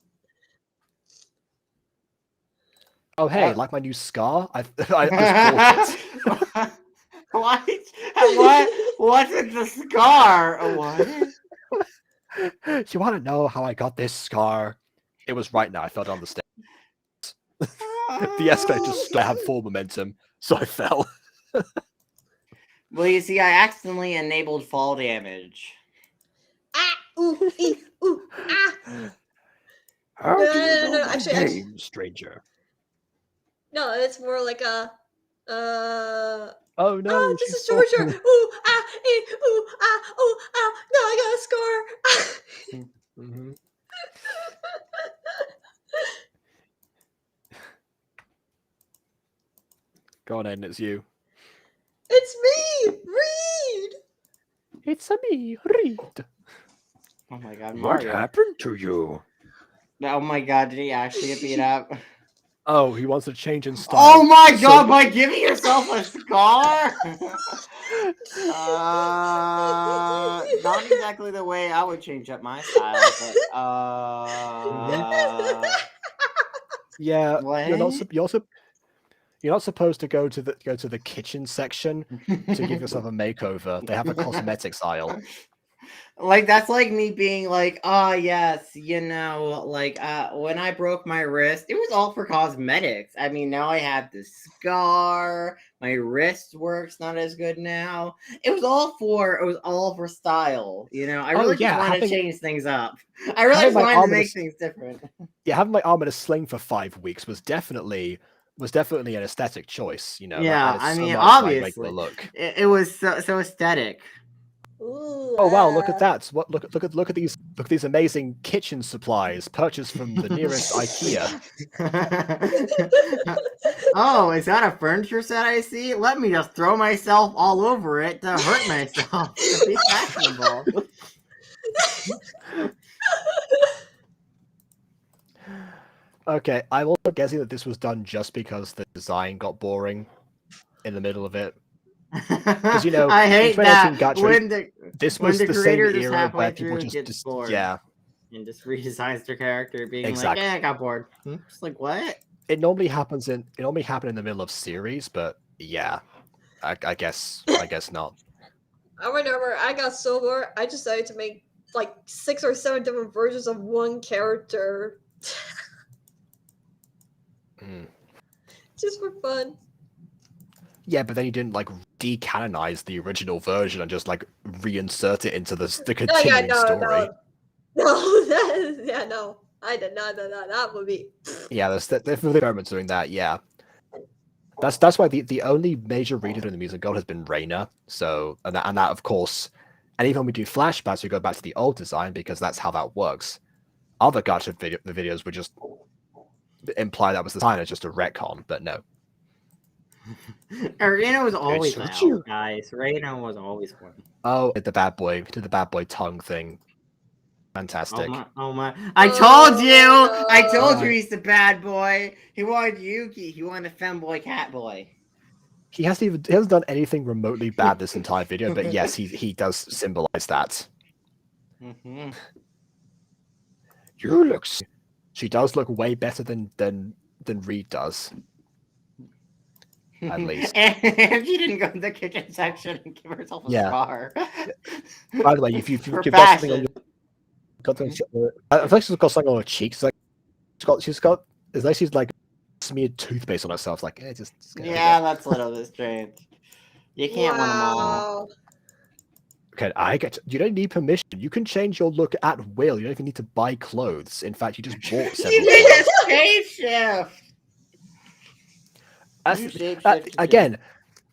Oh hey, like my new scar? I just bought What? What's with the scar? What? it. You want to know how I got this scar? It was right now. I fell down the stairs. The escalator just I had full momentum, so I fell. Well, you see, I accidentally enabled fall damage. Ah, ooh, ooh, ah. How No, do you no, know no, my actually- name, stranger? No, it's more like a Oh no, oh, this she's is Georgia. falling. Ooh, ah, ooh, ah, oh, ah. No, I got a scar. Mhm. Go on, Aiden, it's you. It's me, Reed. It's me, Reed. Oh my god, What Mario. happened to you? Oh my god, did he actually get beat up? Oh, he wants to change in style. Oh my So- god, by giving yourself a scar? Not exactly the way I would change up my style, but Yeah, What? you're not supposed to go to the kitchen section to give yourself a makeover. They have a cosmetics aisle. Like that's like me being like, oh yes, you know, like when I broke my wrist, it was all for cosmetics. I mean, now I have the scar, my wrist works not as good now. It was all for style, you know. I Oh, really yeah, just wanted to having- change things up. I really having just my wanted to arm in a make s- things different. Yeah, having my arm in a sling for 5 weeks was definitely an aesthetic choice. You know. Yeah, that I added so mean, much to my obviously. regular look. It was so aesthetic. Ooh, Oh wow, look at that! What look at these amazing kitchen supplies purchased from the nearest IKEA. Oh, is that a furniture set I see? Let me just throw myself all over it to hurt myself to be fashionable. Okay, I'm also guessing that this was done just because the design got boring in the middle of it. You know, I in hate that 2019 Gacha, when the This when was the the same creator just era halfway where people through just gets bored. yeah. and just redesigns their character, being Exactly. like, "Yeah, I got bored." Just like what? It normally happened in the middle of series, but yeah, I guess not. I remember I got so bored, I decided to make like 6 or 7 different versions of one character Mm. just for fun. Yeah, but then you didn't like decanonize the original version and just like reinsert it into the No, continuing yeah, story. no, that is, yeah, no, I did not do that. That would be. Yeah, there's definitely experiments doing that. Yeah, that's why the only major reader in the music gold has been Reina. So and that of course, and even when we do flashbacks, we go back to the old design because that's how that works. Other Gacha videos would just imply that was the design as just a retcon, but no. Reina was always so out, cute. guys. Reina was always one. Oh, did the bad boy tongue thing. Fantastic. Oh my! I told you! no. I told you Right. he's the bad boy. He wanted Yuki. He wanted a femboy cat boy. He hasn't done anything remotely bad this entire video, but yes, he does symbolize that. Mm-hmm. You look She does look way better than Reed does. At least. And she didn't go to the kitchen section and give herself a Yeah. scar. By the way, if you've For got something on fashion. I think she's got something on her cheeks. Like she's got. It's like she's like smeared toothpaste on herself. Like, just Yeah, that's a little bit strange. You can't want them all. Wow. Okay, I get. You don't need permission. You can change your look at will. You don't even need to buy clothes. In fact, you just bought several. You need a shapeshift. Again,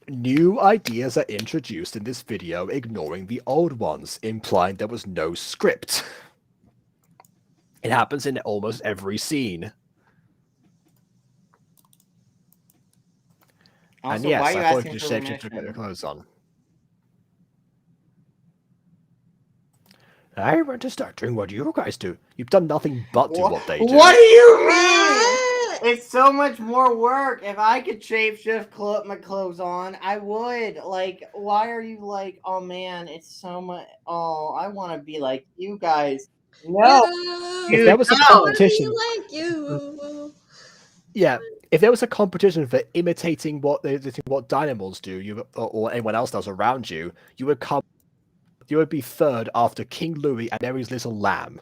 new ideas are introduced in this video, ignoring the old ones, implying there was no script. It happens in almost every scene. Also, And yes, why are you I thought you asking could for just shapeshift to put your permission? clothes on. I want to start doing what you guys do. You've done nothing but do what they do. What do you mean? It's so much more work. If I could shapeshift my clothes on, I would. Like, why are you like, oh man, it's so much. Oh, I want to be like you guys. No. If there was a competition, like you. yeah, if there was a competition for imitating what Dynamos do, or anyone else does around you, you would be third after King Louis and Mary's Little Lamb.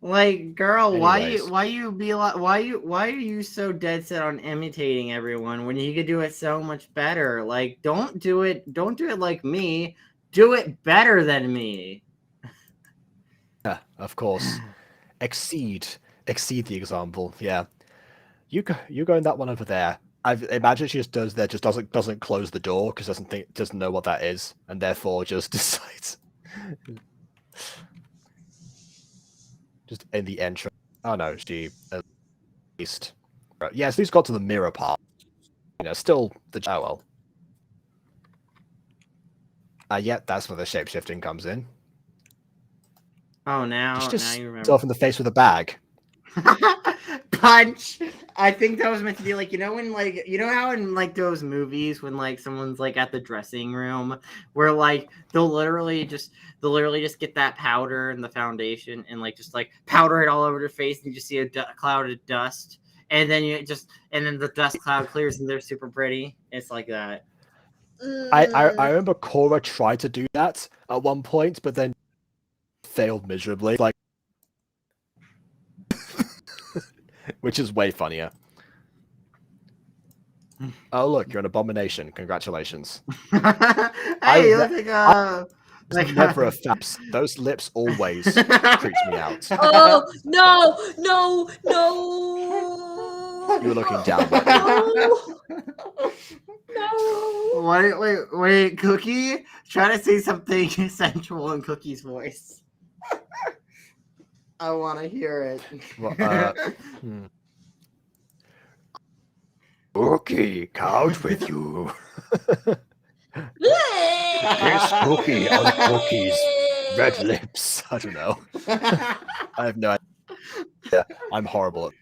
Like, girl, Anyways. why are you so dead set on imitating everyone when you could do it so much better? Like, don't do it like me. Do it better than me. Yeah, of course. Exceed the example. Yeah, you go in that one over there. I imagine she just doesn't close the door because doesn't know what that is, and therefore just decides. Just in the entrance. Oh no, she at least. Right. Yeah, at least got to the mirror part. Still the well. Yeah, that's where the shapeshifting comes in. Oh, now Just you remember. yourself in the face with a bag. Punch. I think that was meant to be like, when like, how in like those movies when like someone's like at the dressing room where like they'll literally just get that powder and the foundation and like just like powder it all over their face and you just see a cloud of dust and then the dust cloud clears and they're super pretty. It's like that. I remember Cora tried to do that at one point, but then failed miserably. Like, which is way funnier. Oh look, you're an abomination. Congratulations. Hey, you look like Never a faps. Those lips always creeps me out. Oh no! You were looking down. No. Wait, Cookie, try to say something sensual in Cookie's voice. I want to hear it. Well, Cookie, couch with you. Kiss Cookie on Cookie's red lips. I don't know. I have no idea. I'm horrible.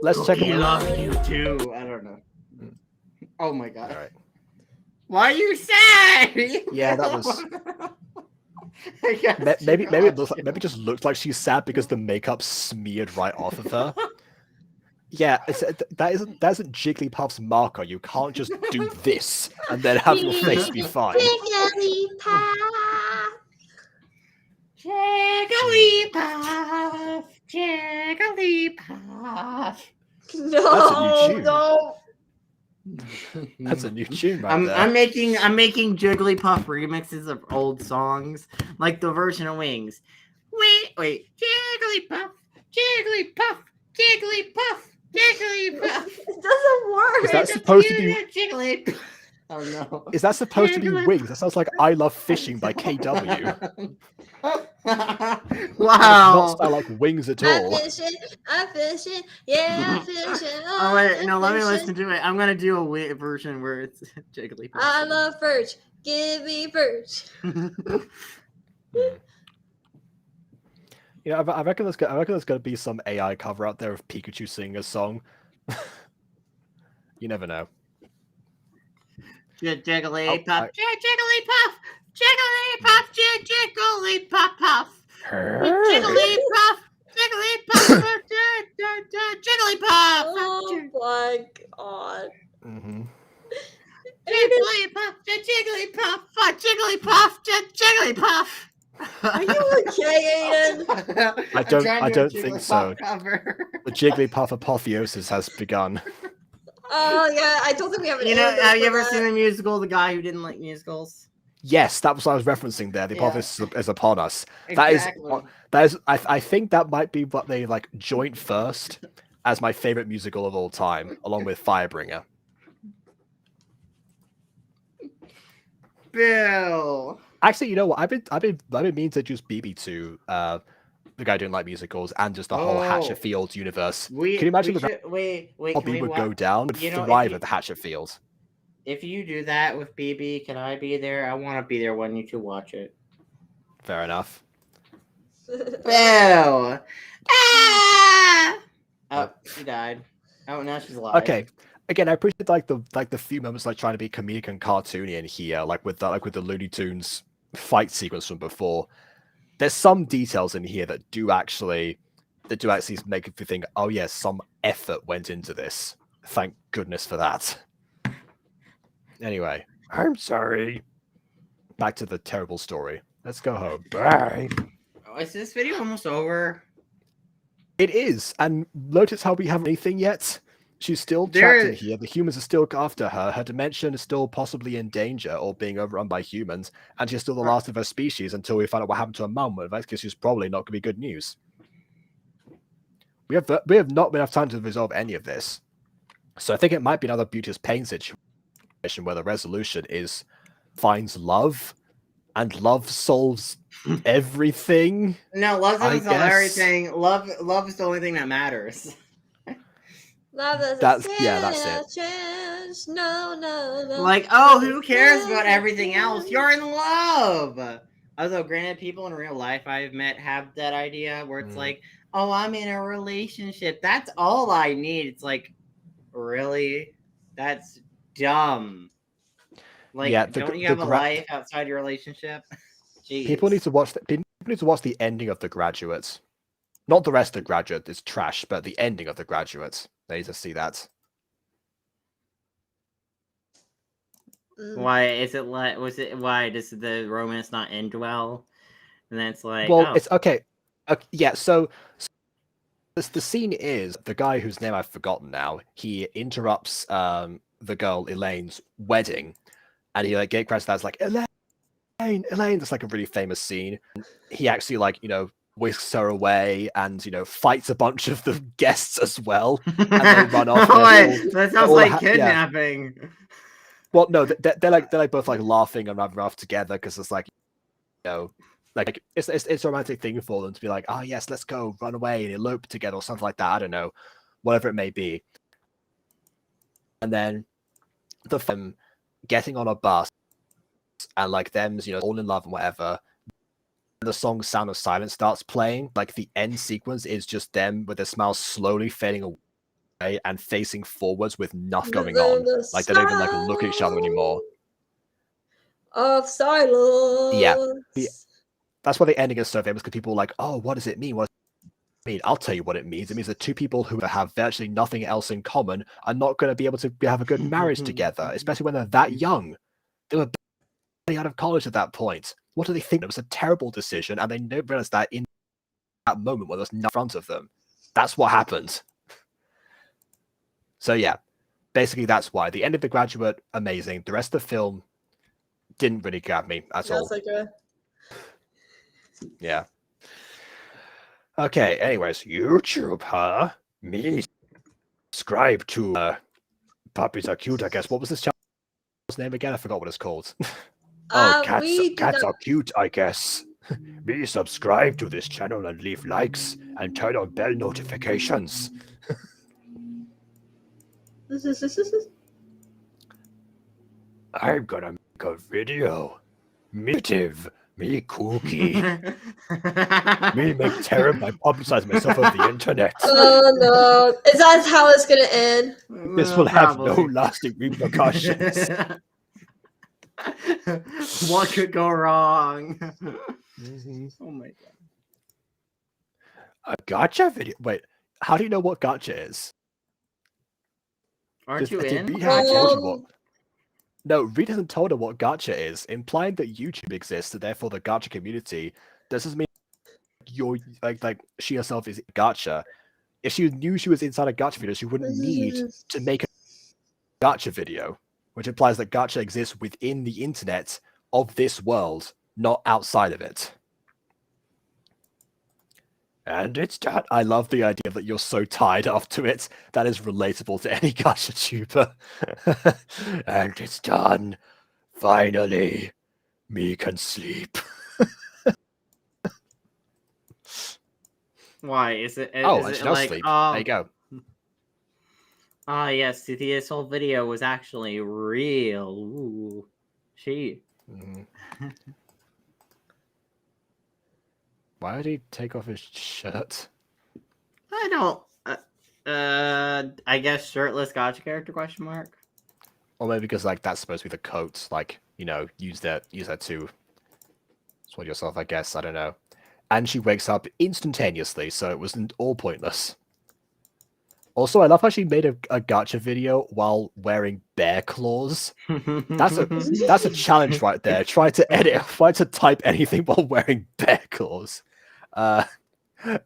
Let's check I it out. love you too. I don't know. Oh my god. All right. Why are you sad? Yeah, that was. Maybe it just looks like she's sad because the makeup smeared right off of her. Yeah, that isn't Jigglypuff's marker. You can't just do this and then have your face be fine. Jigglypuff, Jigglypuff. No. That's a new tune right there. I'm making Jigglypuff remixes of old songs, like the version of Wings. Wait, Jigglypuff, Jigglypuff, Jigglypuff, Jigglypuff. It doesn't work. Is that supposed to be? Jigglypuff. Oh no. Is that supposed to be Wings? That sounds like I Love Fishing by KW. Wow. Not sound like Wings at all. I'm fishing, yeah, I'm fishing. Oh wait, no, let me listen to it. I'm gonna do a version where it's Jigglypuff. I love perch. Give me perch. I reckon there's gonna be some AI cover out there of Pikachu singing a song. You never know. Jigglypuff, Jigglypuff, Jigglypuff, Jigglypuff. Jigglypuff, Jigglypuff, Jigglypuff, Oh my god. Mm-hmm. Jigglypuff, Jigglypuff, Jigglypuff, Jigglypuff. Are you okay, Aiden? I don't think so. Cover. The Jigglypuff apotheosis has begun. Oh yeah, I don't think we have an You know, Aiden have you for ever that. seen the musical The Guy Who Didn't Like Musicals? Yes, that was what I was referencing there. The Yeah. apotheosis is upon us. Exactly. That is. I think that might be what they like joint first as my favorite musical of all time, along with Firebringer. Bill. Actually, you know what? I've been meaning to introduce BB to the guy who didn't like musicals and just the whole Oh. Hatchetfield universe. We Can you imagine we the should, wait, how can we BB would wa- go down? Would You know, if thrive you- at the Hatchetfield. If you do that with BB, can I be there? I want to be there when you two watch it. Fair enough. Bill. Ah! Oh, she died. Oh, now she's alive. Okay. Again, I appreciate the few moments like trying to be comedic and cartoony in here, like with the Looney Tunes fight sequence from before. There's some details in here that do actually make you think, oh yes, some effort went into this. Thank goodness for that. Anyway, I'm sorry. Back to the terrible story. Let's go home. Bye. Oh, is this video almost over? It is, and notice how we haven't anything yet. She's still There- trapped in here. The humans are still after her. Her dimension is still possibly in danger or being overrun by humans, and she's still the last of her species until we find out what happened to her mum. Because she's probably not going to be good news. We have not enough time to resolve any of this, so I think it might be another Beauty's Pain situation where the resolution is finds love, and love solves everything. No, love I doesn't solve guess. everything. Love is the only thing that matters. Love doesn't That's stand it. a chance. No, no, no. Like, oh, who cares about everything else? You're in love. Although, granted, people in real life I've met have that idea where it's like, oh, I'm in a relationship. That's all I need. It's like, really? That's dumb. Like, Yeah, don't you have a life outside your relationship? Jeez. People need to watch the ending of The Graduate. Not the rest of The Graduate is trash, but the ending of The Graduate. They need to see that. Why is it like? Why does the romance not end well? And then it's like, Well, oh. it's okay. Yeah, so the scene is the guy whose name I've forgotten now. He interrupts the girl Elaine's wedding, and he like gatecrashes that's like Elaine. That's like a really famous scene. He actually whisks her away and fights a bunch of the guests as well, and they run off. Wait, that sounds all like kidnapping. Well, no, they're like both like laughing and running off together because it's like, like it's a romantic thing for them to be like, oh yes, let's go run away and elope together or something like that. I don't know, whatever it may be. And then them getting on a bus and like them, all in love and whatever. The song "Sound of Silence" starts playing. Like the end sequence is just them with their smiles slowly fading away and facing forwards with nothing going on. Like they don't even like look at each other anymore. Of silence. Yeah. That's why the ending is so famous, because people are like, oh, what does it mean? What does it mean? I'll tell you what it means. It means that two people who have virtually nothing else in common are not going to be able to have a good marriage together, especially when they're that young. They were barely out of college at that point. What do they think? It was a terrible decision, and they don't realize that in that moment when there's nothing in front of them. That's what happened. So yeah, basically that's why. The end of The Graduate, amazing. The rest of the film didn't really grab me at all. That's okay. Yeah. Okay, anyways, YouTube, huh? Me subscribe to Puppies Are Cute, I guess. What was this channel's name again? I forgot what it's called. Oh, cats are cute, I guess. Me subscribe to this channel and leave likes and turn on bell notifications. I'm gonna make a video. Me cookie. Me make terror by publicizing myself on the internet. Oh no. Is that how it's gonna end? This will have no lasting repercussions. What could go wrong? Oh my god. A gacha video? Wait, how do you know what gacha is? Aren't you Reed in? hasn't told you what. Um, No, Reed hasn't told her what gacha is, implying that YouTube exists, and therefore the gacha community. Does this mean you're like she herself is gacha? If she knew she was inside a gacha video, she wouldn't need to make a gacha video, which implies that gacha exists within the internet of this world, not outside of it. And it's done. I love the idea that you're so tied up to it. That is relatable to any gacha tuber. And it's done. Finally, me can sleep. Why is it? Oh, Is and it she does like sleep. oh? There you go. Ah, yes. This whole video was actually real. Ooh, she. Mhm. Why did he take off his shirt? I don't. I guess shirtless gotcha character question mark. Or maybe because like that's supposed to be the coat. Like, use that to swat yourself. I guess I don't know. And she wakes up instantaneously, so it wasn't all pointless. Also, I love how she made a gacha video while wearing bear claws. That's a challenge right there. Try to type anything while wearing bear claws. I'll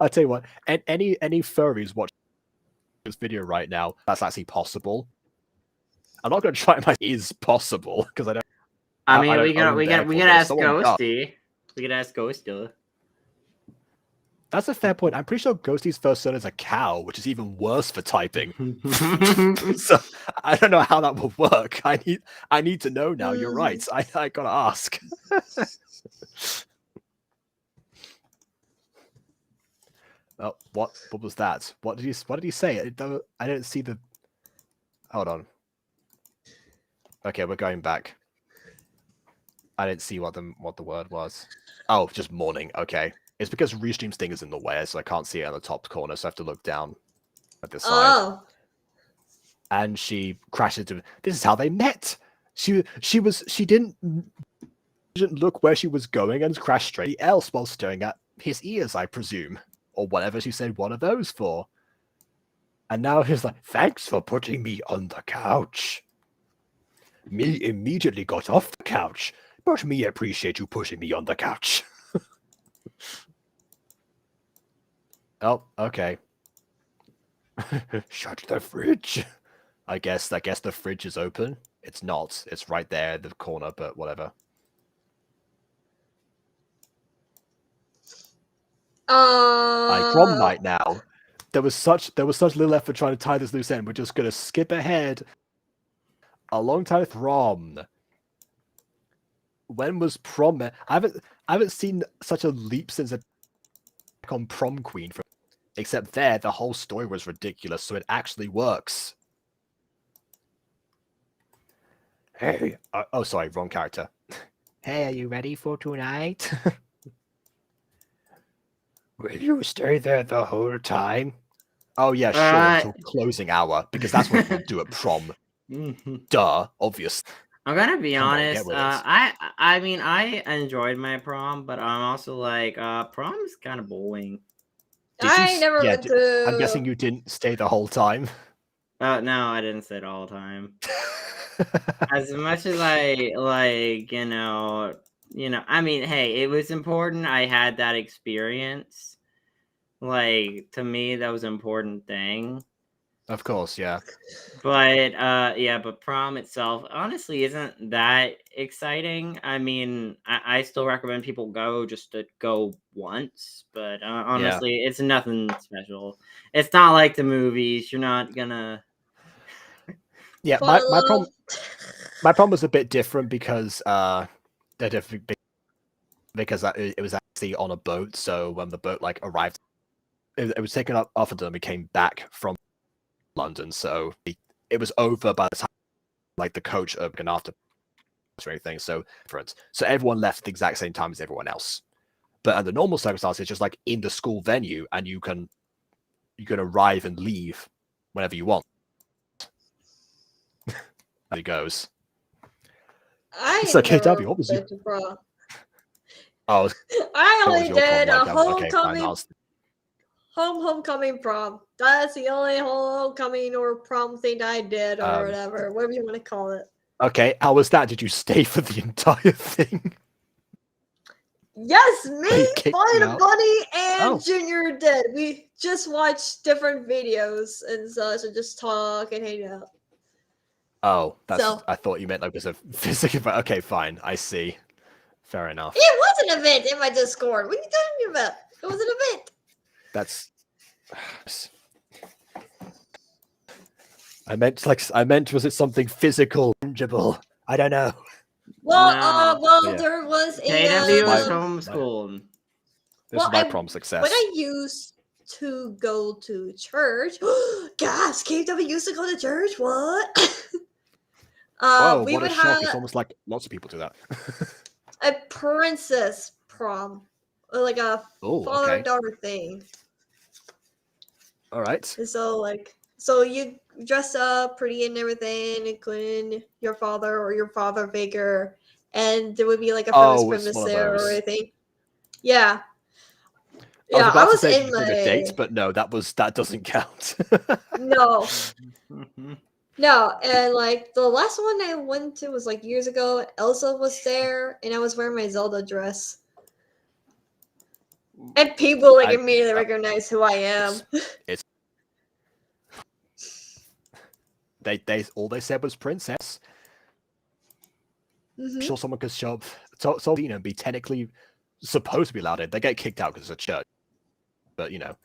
tell you what. Any furries watching this video right now, that's actually possible. I'm not going to try my is possible because I don't. I mean, I we don't own could bear claws, ask but if someone does- Ghosty. We could ask Ghosty. That's a fair point. I'm pretty sure Ghosty's first son is a cow, which is even worse for typing. So I don't know how that will work. I need to know now. You're right. I gotta ask. Oh, what was that? What did he say? I didn't see the. Hold on. Okay, we're going back. I didn't see what the word was. Oh, just morning. Okay. It's because Restream's thing is in the way, so I can't see it on the top corner, so I have to look down at this side. Oh. And she crashed into. This is how they met. She didn't look where she was going and crashed straight else while staring at his ears, I presume, or whatever she said one of those for. And now he's like, "Thanks for putting me on the couch." Me immediately got off the couch, but me appreciate you pushing me on the couch. Oh, okay. Shut the fridge. I guess the fridge is open. It's not. It's right there in the corner, but whatever. Prom night now. There was such little effort trying to tie this loose end. We're just gonna skip ahead a long time with prom. When was prom? I haven't seen such a leap since on Prom Queen, except there the whole story was ridiculous, so it actually works. Hey, oh sorry, wrong character. Hey, are you ready for tonight? Will you stay there the whole time? Oh yeah, sure, until closing hour, because that's what you do at prom. Duh, obvious. I'm gonna be Come on, get honest. with it. I mean, I enjoyed my prom, but I'm also like, prom's kind of boring. I never went to. I'm guessing you didn't stay the whole time. No, I didn't say it all the time. As much as I like, I mean, hey, it was important. I had that experience. Like, to me, that was an important thing. Of course, yeah. But but prom itself honestly isn't that exciting. I mean, I still recommend people go just to go once, but honestly, it's nothing special. It's not like the movies. You're not gonna. Yeah, my problem was a bit different because they're different because it was actually on a boat. So when the boat arrived, it was taken up off of them. We came back from London, so it was over by the time the coach opened after or anything. So everyone left at the exact same time as everyone else. But under normal circumstances, it's just in the school venue, and you can arrive and leave whenever you want. There it goes. So KW, what was your? Oh, I only did a homecoming. homecoming prom. That's the only homecoming or prom thing that I did, or whatever you want to call it. Okay, how was that? Did you stay for the entire thing? Yes, They me, kicked Bonnie you the out? Bunny, and Oh. Junior did. We just watched different videos and such, and just talk and hang out. Oh, that's. So- I thought you meant like it was a physical. But okay, fine. I see. Fair enough. It was an event in my Discord. What are you talking about? It was an event. That's. I meant was it something physical, tangible? I don't know. Well, No. Yeah. there was a. KW was my- homeschooled. This Well, is my I- prom success. When I used to go to church, gosh, KW used to go to church. What? Whoa, we what a would shock! have It's almost like lots of people do that. a princess prom, or like a Oh, father okay. daughter thing. All right. And so you dress up pretty and everything, including your father or your father figure, and there would be like a famous Oh, it's premise one of there or those. anything. Yeah. I was Yeah, about I was to say in bring a date, my but no, that doesn't count. no. No, and like the last one I went to was like years ago. Elsa was there, and I was wearing my Zelda dress. And people like I- immediately recognize who I am. It's they all they said was princess. Mhm. Sure, someone could show up, so you know, be technically supposed to be allowed in. They get kicked out because it's a church, but you know.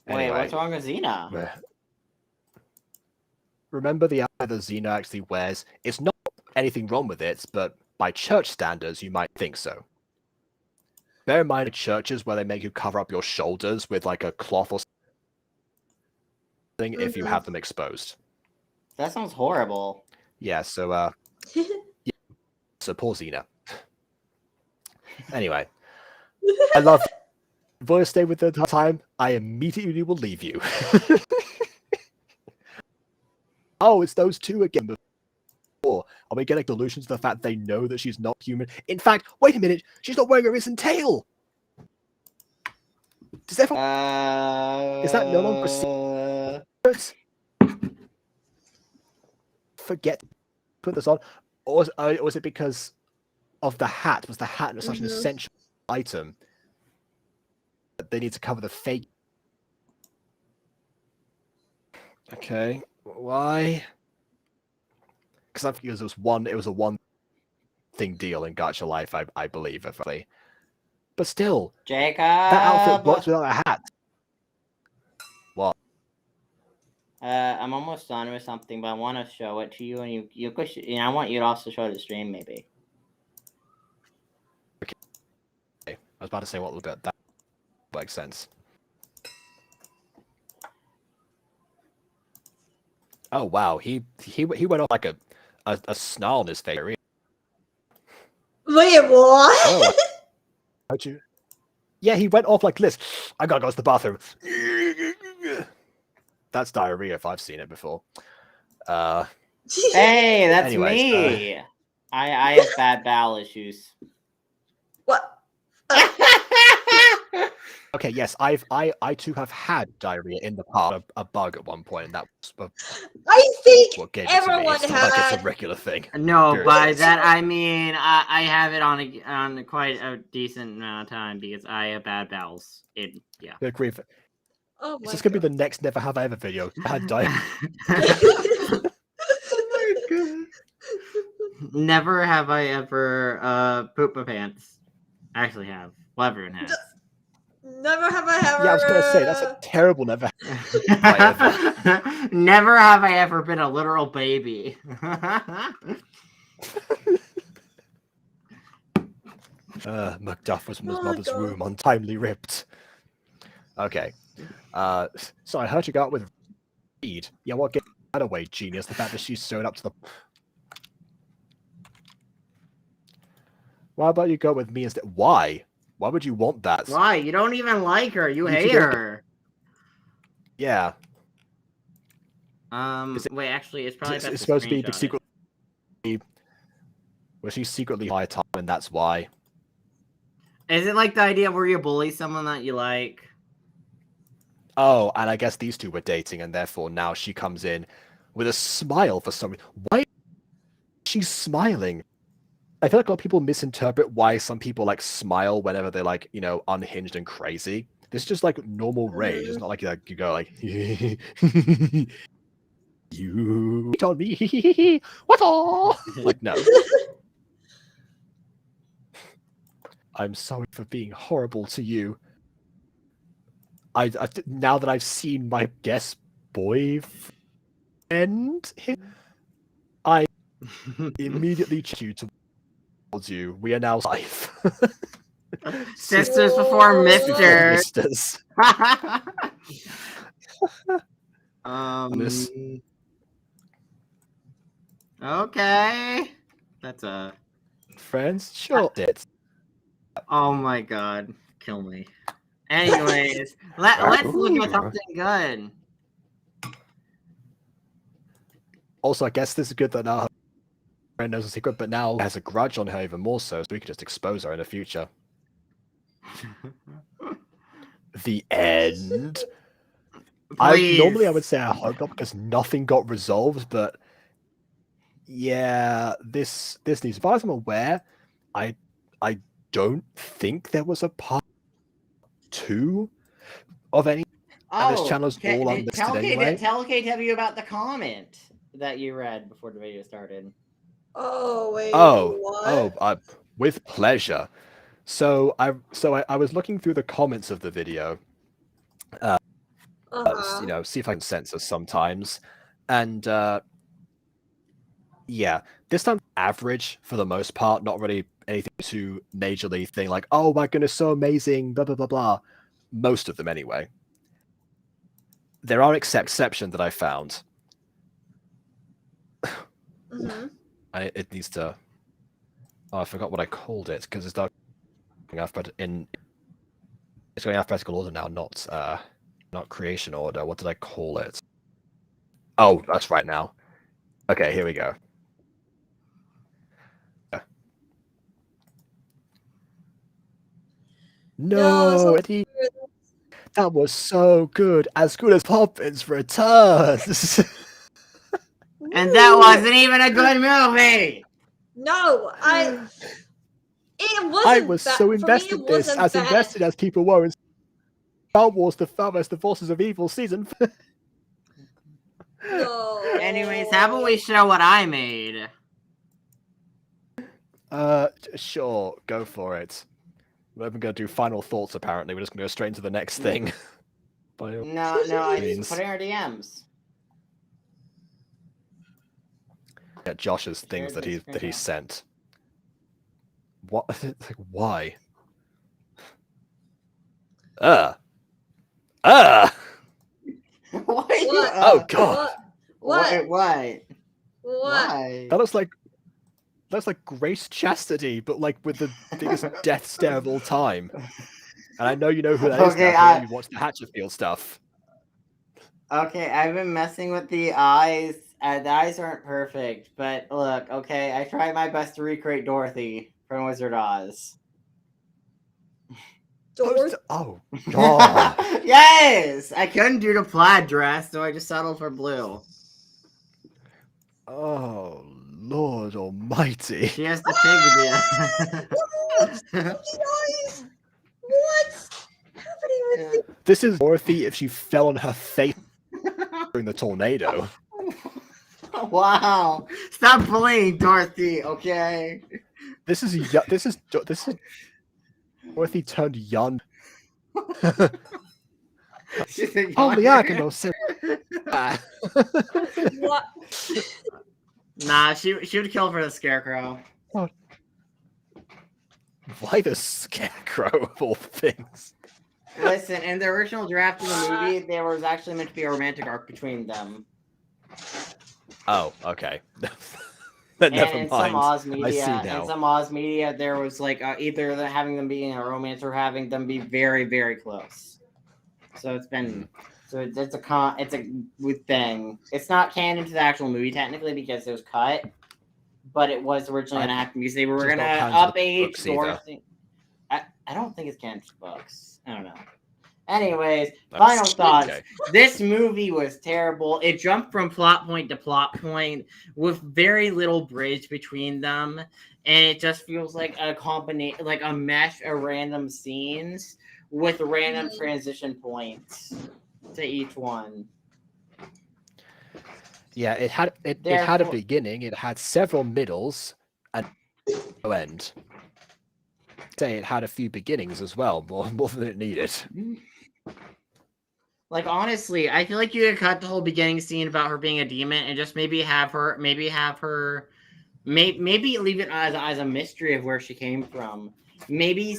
Wait, Anyway, what's wrong with Xena? remember the outfit that Xena actually wears? It's not anything wrong with it, but by church standards, you might think so. Bear in mind, churches where they make you cover up your shoulders with like a cloth or something if you Mhm. have them exposed. That sounds horrible. Yeah, so so poor Xena. Anyway, I love you. If you want to stay with the time, I immediately will leave you. Oh, it's those two again. Before, are we getting delusions to the fact they know that she's not human? In fact, wait a minute, she's not wearing a risen tail. Does everyone Is that no longer forget to put this on, or was it because of the hat? Was the hat such an Mhm. essential item that they need to cover the fake? Okay, why? Because I think it was a one thing deal in Gacha Life, I believe, effectively. But still, Jacob? that outfit works without a hat. What? I'm almost done with something, but I want to show it to you, and you could, I want you to also show the stream, maybe. I was about to say what that makes sense. Oh wow, he went off like a snarl in his face. Wait, what? Oh, how'd you? Yeah, he went off like this. I gotta go to the bathroom. That's diarrhea if I've seen it before. Hey, that's Anyways, me. I have bad bowel issues. What? Okay, yes, I too have had diarrhea in the past. A bug at one point, and that was I think what gave it to me. everyone It's not like it's a had. regular thing. No, Period. by that I mean I have it on quite a decent amount of time because I have bad bowels. Yeah. Good grief. Oh Is my this gonna be god. the next Never Have I Ever video? I had diarrhea. Never have I ever pooped my pants. I actually have. Well, everyone has. Never have I ever. Yeah, I was gonna say that's a terrible never. Never have I ever been a literal baby. Macduff was from his Oh, mother's God. womb, untimely ripped. Okay. So I heard you got with Reed. Yeah, what get that away, genius? The fact that she's showed up to the. Why about you go with me instead? Why? Why would you want that? Why? You don't even like her. You You hate keep- her. Yeah. Is it- Wait, actually, it's probably It's, best it's supposed to be screenshot it. secretly. Well, she's secretly high top, and that's why. Is it like the idea where you bully someone that you like? Oh, and I guess these two were dating, and therefore now she comes in with a smile for some reason. Why is she smiling? I feel like a lot of people misinterpret why some people like smile whenever they're like, unhinged and crazy. This is just like normal rage. It's not like you go like, you told me, what all? Like, no. I'm sorry for being horrible to you. Now that I've seen my guest boyfriend, I immediately choose you towards you. We are now life. Sisters before Mister. Misters. This- Okay. That's a. Friends, sure. It. Oh my god, kill me. Anyways, let's look at something good. Also, I guess this is good that now her friend knows a secret, but now has a grudge on her even more so we could just expose her in the future. The end. Normally I would say I hope not because nothing got resolved, but yeah, this needs. As far as I'm aware, I don't think there was a part 2 of any. And this channel's all unlisted anyway. Tell KW about the comment that you read before the video started. Oh wait. What? With pleasure. So I was looking through the comments of the video, see if I can censor sometimes, and yeah, this time average for the most part, not really anything too majorly thing like, oh my goodness, so amazing, blah blah blah blah. Most of them anyway. There are exceptions that I found. Mm-hmm. It needs to. Oh, I forgot what I called it because it's not in. It's going alphabetical order now, not creation order. What did I call it? Oh, that's right now. Okay, here we go. No, Eddie, that was so good. As good as Poppins Returns. And that wasn't even a good movie. No, it wasn't. I was so invested in this, as invested as people were in Star Wars: The Forces of Evil season. No. Anyways, how about we show what I made? Sure, go for it. We're even going to do final thoughts. Apparently, we're just going to go straight into the next thing. No, I just put in our DMs. Yeah, Josh's things that he sent. What? Like, why? What? Oh God! What? Why? That looks like Grace Chastity, but like with the biggest death stare of all time. And I know you know who that is now. You watch the Hatchetfield stuff. Okay, I've been messing with the eyes. The eyes aren't perfect, but look, okay, I tried my best to recreate Dorothy from Wizard of Oz. Oh God! Yes, I couldn't do the plaid dress, so I just settled for blue. Oh Lord Almighty! She has the pig. What's happening with you? This is Dorothy if she fell on her face during the tornado. Wow! Stop bullying Dorothy, okay? This is Dorothy turned young. Oh, yeah, I can go sit. What? Nah, she would kill for the scarecrow. Why the scarecrow of all things? Listen, in the original draft of the movie, there was actually meant to be a romantic arc between them. Oh, okay. And Never in mind. some Oz media, I see now. in some Oz media, there was like either having them be in a romance or having them be very, very close. So it's been, it's a good thing. It's not canon to the actual movie technically because it was cut, but it was originally gonna happen because they were gonna up age Dorothy. I don't think it's canon to the books. I don't know. Anyways, That's- final thoughts. okay. This movie was terrible. It jumped from plot point to plot point with very little bridge between them, and it just feels like a combination, like a mesh of random scenes with random transition points to each one. Yeah, it had it had a Therefore- beginning, it had several middles, and no end. Say it had a few beginnings as well, more than it needed. Like, honestly, I feel like you could cut the whole beginning scene about her being a demon and just maybe have her maybe leave it as a mystery of where she came from. Maybe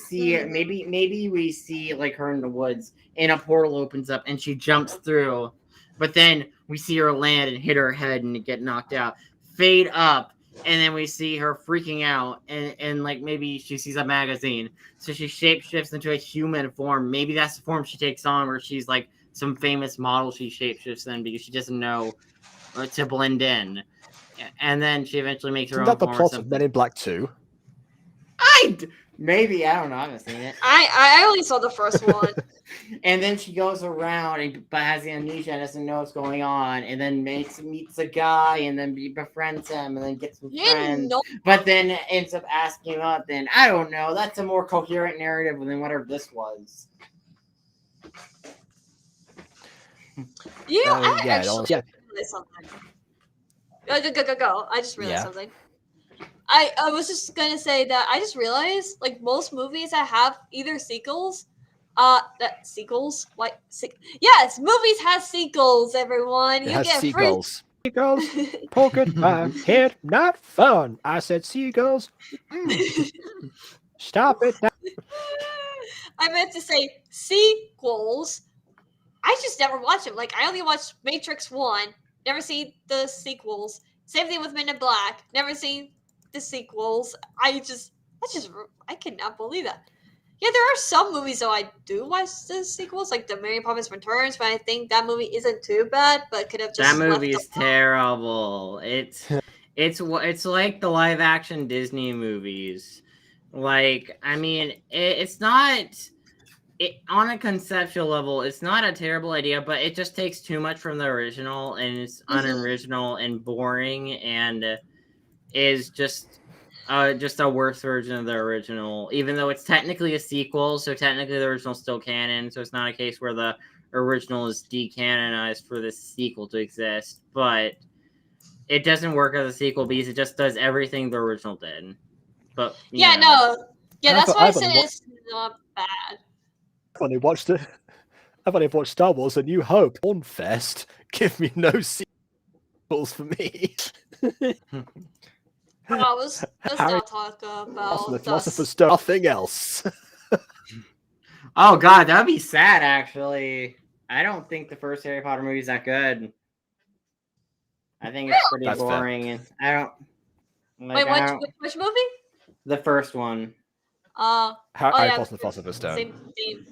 we see like her in the woods and a portal opens up and she jumps through, but then we see her land and hit her head and get knocked out. Fade up, and then we see her freaking out and like maybe she sees a magazine, so she shapeshifts into a human form. Maybe that's the form she takes on, where she's like some famous model she shapeshifts in because she doesn't know to blend in. And then she eventually makes her Isn't own that the form or plot of something. Men in Black 2? Maybe, I don't know, I haven't seen it. I only saw the first one. And then she goes around but has the amnesia and doesn't know what's going on, and then meets a guy and then befriends him and then gets some You didn't friends. know. But then ends up asking him up. Then I don't know. That's a more coherent narrative than whatever this was. You know, I yeah, actually yeah. realized something. Go. I just realized Yeah. something. I was just gonna say that I just realized, like, most movies that have either sequels, yes, movies have sequels, everyone. It You has get seagulls. Seagulls, polka my head, not fun. I said seagulls. Stop it. I meant to say sequels. I just never watched them. Like, I only watched Matrix 1, never seen the sequels. Same thing with Men in Black, never seen the sequels. I cannot believe that. Yeah, there are some movies though I do watch the sequels, like the Mary Poppins Returns, but I think that movie isn't too bad, but could have just That movie left is terrible. It's like the live action Disney movies. Like, I mean, it's not. On a conceptual level, it's not a terrible idea, but it just takes too much from the original, and it's unoriginal and boring, and is just a worse version of the original. Even though it's technically a sequel, so technically the original's still canon. So it's not a case where the original is decanonized for the sequel to exist, but it doesn't work as a sequel because it just does everything the original did. But Yeah, know. no. Yeah, that's why I said it's not bad. I've only watched it. I've only watched Star Wars: A New Hope. Fest. Give me no sequels for me. Let's Harry not talk about the Philosopher's Stone. Nothing else. Oh god, that'd be sad. Actually, I don't think the first Harry Potter movie is that good. I think it's pretty That's boring, and I don't. Wait, which movie? The first one. Harry yeah, Potter and the Philosopher's Stone. Same.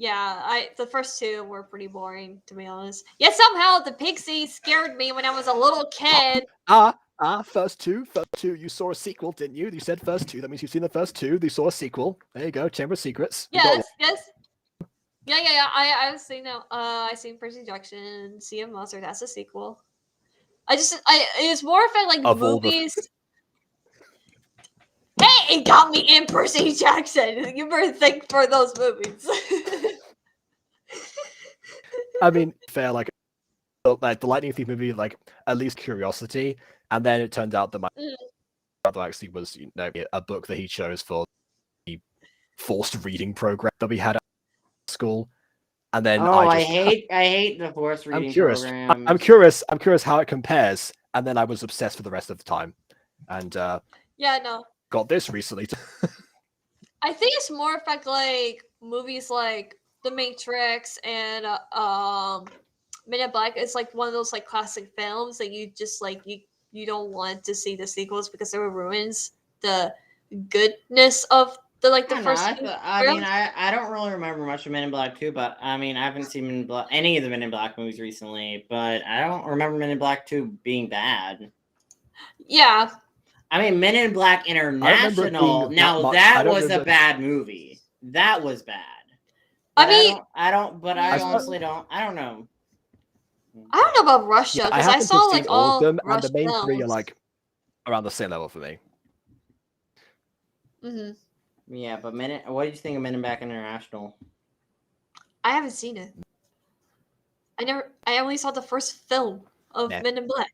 Yeah, the first two were pretty boring, to be honest. Yet somehow the Pixie scared me when I was a little kid. First two. You saw a sequel, didn't you? You said first two. That means you've seen the first two. You saw a sequel. There you go. Chamber of Secrets. Yes. Yeah. I've seen that. I seen Percy Jackson, Sea of Monsters. That's a sequel. It's more of like Of movies. Hey, it got me in Percy Jackson. You better think for those movies. I mean, fair, like the Lightning Thief movie, like at least curiosity, and then it turned out that my brother actually was, a book that he chose for the forced reading program that we had at school, and then I hate the forced reading programs. I'm curious how it compares, and then I was obsessed for the rest of the time, and yeah, no. got this recently. I think it's more effect like movies like The Matrix and Men in Black. It's like one of those like classic films that you just like you don't want to see the sequels because it ruins the goodness of the first. I don't really remember much of Men in Black 2, but I mean I haven't seen any of the Men in Black movies recently, but I don't remember Men in Black 2 being bad. Yeah. I mean, Men in Black International. Now that was a bad movie. That was bad. But I mean, I don't. But I I saw- honestly don't. I don't know. I don't know about Russia Yeah, I because I happen to saw have like seen all of all them, and the Russian main three are films. like around the same level for me. Mhm. Yeah, but what do you think of Men in Black International? I haven't seen it. I only saw the first film of Nah. Men in Black.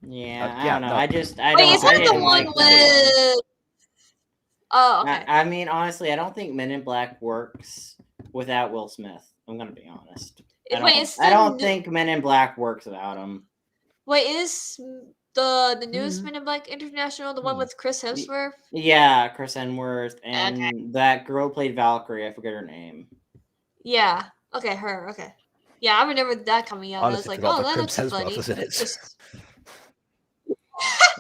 Yeah, I yeah, don't know. no. I Wait, don't. is I that the didn't one like that one. with? Oh, okay. I mean, honestly, I don't think Men in Black works without Will Smith. I'm gonna be honest. I don't think Men in Black works without him. Wait, is the Hmm. newest Men in Black International the one with Chris Hemsworth? Yeah, Chris Hemsworth and that girl played Valkyrie. I forget her name. Yeah. Okay, her. Okay. Yeah, I remember that coming out. I was Honestly, like, forgot oh, that that Chris looks Hemsworth funny. was in it. Just-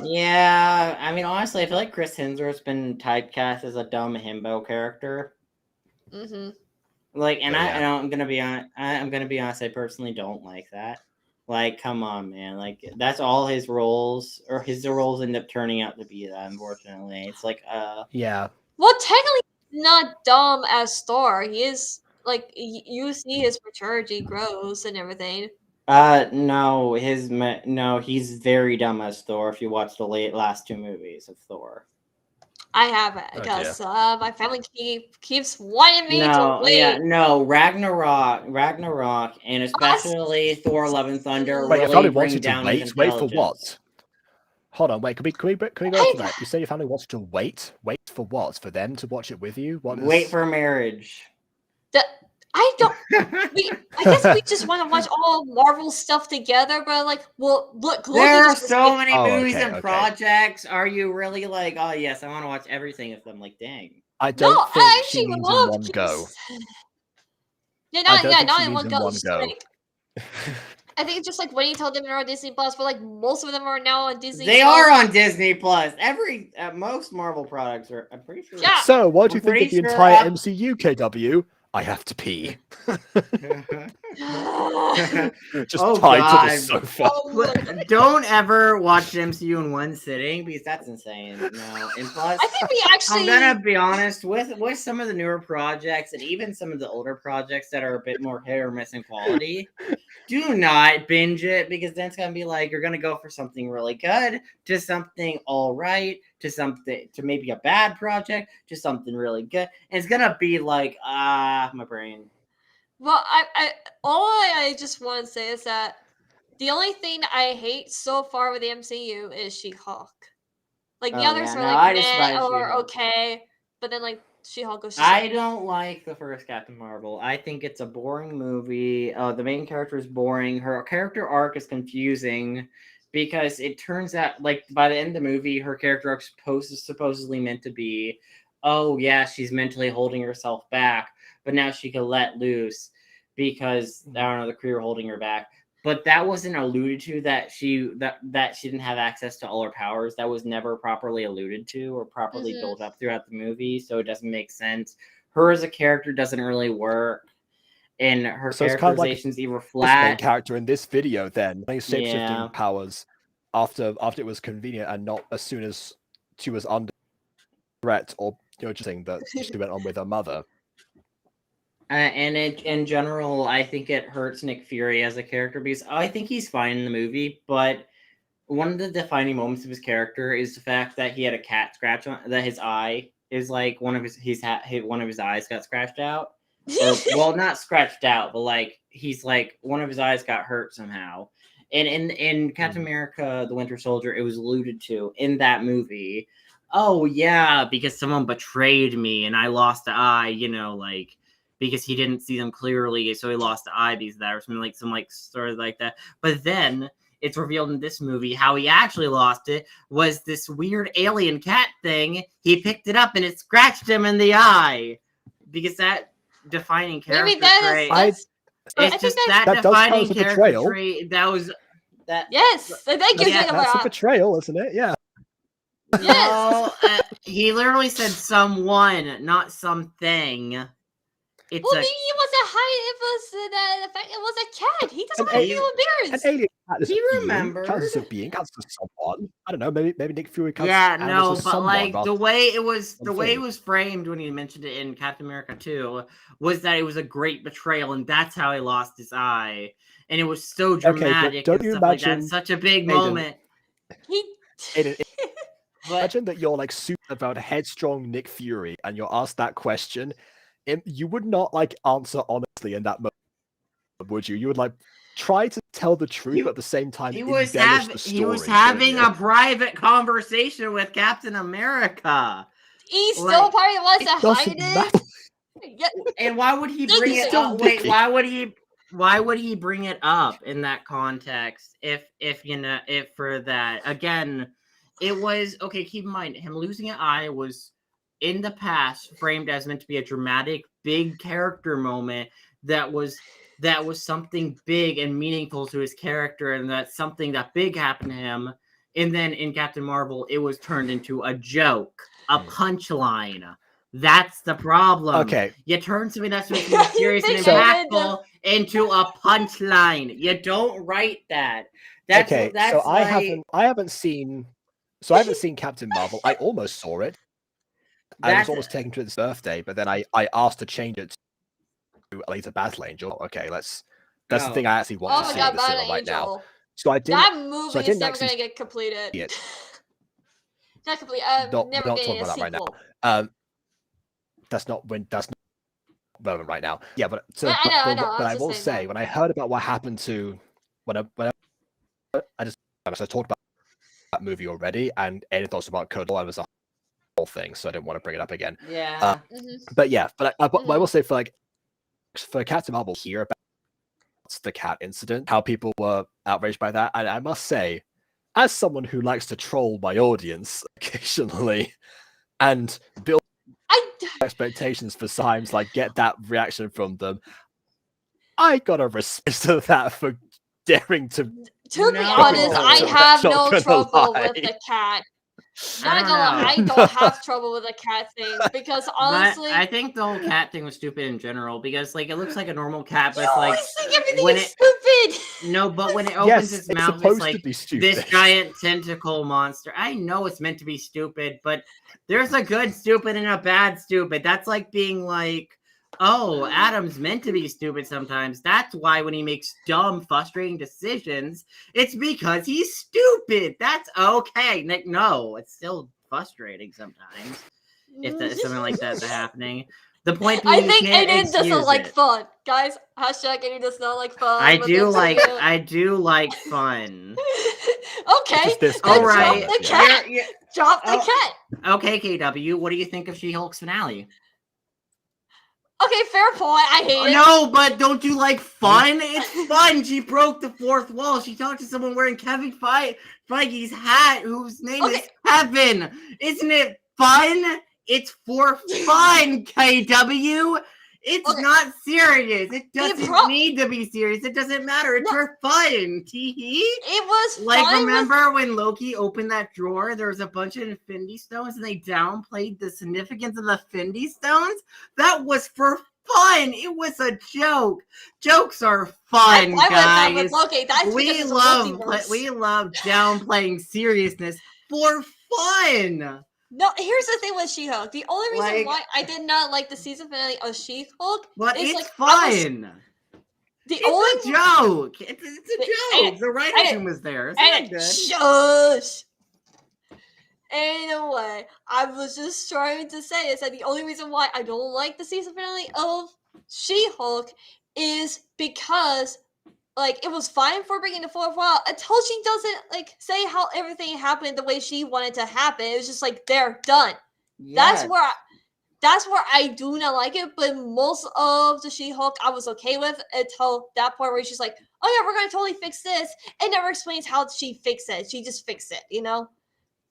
Yeah, I mean, honestly, I feel like Chris Hemsworth's been typecast as a dumb himbo character. Mhm. Like, and But yeah. I'm gonna be honest. I personally don't like that. Like, come on, man. Like, that's all his roles, or his roles end up turning out to be that. Unfortunately, it's like, Yeah. Well, technically, he's not dumb as Thor. He is like you see his maturity grows and everything. no, he's very dumb as Thor. If you watch the last two movies of Thor. I have it Oh, because my family keeps wanting me to No, wait. yeah, no, Ragnarok, and especially Thor: Love and Thunder Wait, your really family wants bring you to down his wait? Wait for intelligence. what? Hold on, wait. Can we go to that? You say your family wants you to wait? Wait for what? For them to watch it with you? What is... Wait for marriage. I don't. I guess we just want to watch all Marvel stuff together, but like, well, look, There Loki are just so many Oh, movies okay, and okay. projects. Are you really like, oh yes, I want to watch everything of them? Like, dang. I No, don't think I she actually means love in one go. Yeah, I don't think not she in means one in go. one It's just go. like I think it's just like when you tell them they're on Disney Plus, but like most of them are now on Disney. They Plus. are on Disney Plus. Most Marvel products are. I'm pretty sure. Yeah. So, what do you I'm think of the pretty sure entire up- MCU, KW? I have to pee. Just Oh, tied to God. the sofa. Don't ever watch the MCU in one sitting because that's insane. No, and plus, I think we actually. I'm gonna be honest with some of the newer projects and even some of the older projects that are a bit more hit or miss in quality. Do not binge it because then it's gonna be like you're gonna go for something really good to something all right to maybe a bad project to something really good, and it's gonna be like my brain. Well, I just want to say is that the only thing I hate so far with the MCU is She-Hulk. Like the Oh, others yeah, are no, like I meh despise or She-Hulk. okay, but then like She-Hulk was just I like, don't like the first Captain Marvel. I think it's a boring movie. The main character is boring. Her character arc is confusing because it turns out, like, by the end of the movie, her character arc is supposedly meant to be, oh, yeah, she's mentally holding herself back, but now she can let loose because, I don't know, the crew are holding her back. But that wasn't alluded to that she didn't have access to all her powers. That was never properly alluded to or properly built up throughout the movie, so it doesn't make sense. Her as a character doesn't really work, and her So it's kind of like characterization's either this main flat. character in this video then having shape-shifting Yeah. powers after it was convenient and not as soon as she was under threat or just saying that she went on with her mother. And in general, I think it hurts Nick Fury as a character because I think he's fine in the movie, but one of the defining moments of his character is the fact that he had a cat scratch on that his eye is like one of his eyes got scratched out, or well, not scratched out, but like he's like one of his eyes got hurt somehow. And in Captain America: The Winter Soldier, it was alluded to in that movie. Oh yeah, because someone betrayed me and I lost the eye. Like. Because he didn't see them clearly, so he lost the eye because of that, or some story like that. But then it's revealed in this movie how he actually lost it was this weird alien cat thing. He picked it up and it scratched him in the eye because that defining character maybe that trait. I think that does count defining as a character betrayal. trait. That was that. Yes, that gives Yeah, it That's a a betrayal, isn't it? Yeah. No, he literally said someone, not something. It's well, maybe it wasn't high. It was the fact it was a cat. He doesn't An want to feel embarrassed. An alien He remembers. Counts as a being, counts as someone. I don't know, maybe Nick Fury counts Yeah, as no, a but someone like rather the way it was thing. framed when he mentioned it in Captain America 2 was that it was a great betrayal, and that's how he lost his eye. And it was so dramatic don't and you stuff like that. imagine, Such a big Aiden, moment. He. Aiden, But imagine that you're like super about headstrong Nick Fury and you're asked that question. You would not like answer honestly in that moment, would you? You would like try to tell the truth, but at the same time he was embellish the story. he was wouldn't having you? a private conversation with Captain America. He still Like, probably wants It to hide doesn't it. matter. Yeah, And why would he Nick bring is it still up? Wait, Nicky. why would he bring it up in that context if you know, if for that again, it was okay, keep in mind him losing an eye was in the past framed as meant to be a dramatic big character moment that was something big and meaningful to his character, and that's something that big happened to him. And then in Captain Marvel it was turned into a joke, a punchline. That's the problem. Okay. You turn something that's supposed to be serious and think I did impactful into a punchline. You don't write that. That's Okay, that's so like, I haven't seen Captain Marvel. I almost saw it. I was that's almost taken to its birthday, but then I asked to change it to Alita Battle Angel. Okay, that's the Oh. thing I actually want Oh to my see god, in the cinema Battle right now. Angel. So I didn't. That So I movie is didn't never actually gonna get completed. see it. Not complete. Not Never not getting talking a about that right now. sequel. That's not relevant right now. Yeah, but so I know. I but was I just will saying say that. when I heard about what happened to when I talked about that movie already, and any thoughts about Code Law was a whole thing, so I didn't want to bring it up again. yeah. But yeah, but I will say for Captain Marvel here about the cat incident, how people were outraged by that, and I must say, as someone who likes to troll my audience occasionally and build expectations for times like get that reaction from them, I gotta respect that for daring to. To be No. honest, I I'm have not no gonna trouble lie. with the cat. I don't know. I don't have trouble with the cat thing because honestly, But I think the whole cat thing was stupid in general because like it looks like a normal cat, but you it's like always think everything when is stupid. no, but when it opens Yes, its it's mouth, it's supposed to like be stupid. this giant tentacle monster. I know it's meant to be stupid, but there's a good stupid and a bad stupid. That's like being like, oh, Adam's meant to be stupid sometimes. That's why when he makes dumb, frustrating decisions, it's because he's stupid. That's okay. Nick, no, it's still frustrating sometimes if something like that's happening. The point being, I you think can't Aiden doesn't excuse like it. fun, guys. Hashtag Aiden does not like fun. I with do this like video. I do like fun. Okay, It's just this then kind of drop fun, the yeah. cat. Drop the Oh. cat. Okay, KW, what do you think of She-Hulk's finale? Okay, fair point. I hate it. No, but don't you like fun? It's fun. She broke the fourth wall. She talked to someone wearing Kevin Feige's hat, whose name is Heaven. Isn't it fun? It's for fun, KW. It's Okay. not serious. It The doesn't pro- need to be serious. It doesn't matter. It's No. for fun. Tee-hee. It was Like, fine with remember when Loki opened that drawer? There was a bunch of Infinity Stones, and they downplayed the significance of the Infinity Stones? That was for fun. It was a joke. Jokes are fun, I guys. went with Loki. That's We because it's a love multiverse. downplaying seriousness for fun. No, here's the thing with She-Hulk. The only reason Like- why I did not like the season finale of She-Hulk But is it's like I was fun. the only It's a joke. It's a Hey, joke. The writer's hey, room was there. It's and not good. shush. Anyway, I was just trying to say is that the only reason why I don't like the season finale of She-Hulk is because like it was fine for bringing the fourth wall until she doesn't like say how everything happened the way she wanted to happen. It was just like they're done. That's where I do not like it. But most of the She-Hulk I was okay with until that point where she's like, "Oh yeah, we're gonna totally fix this," and never explains how she fixed it. She just fixed it, you know.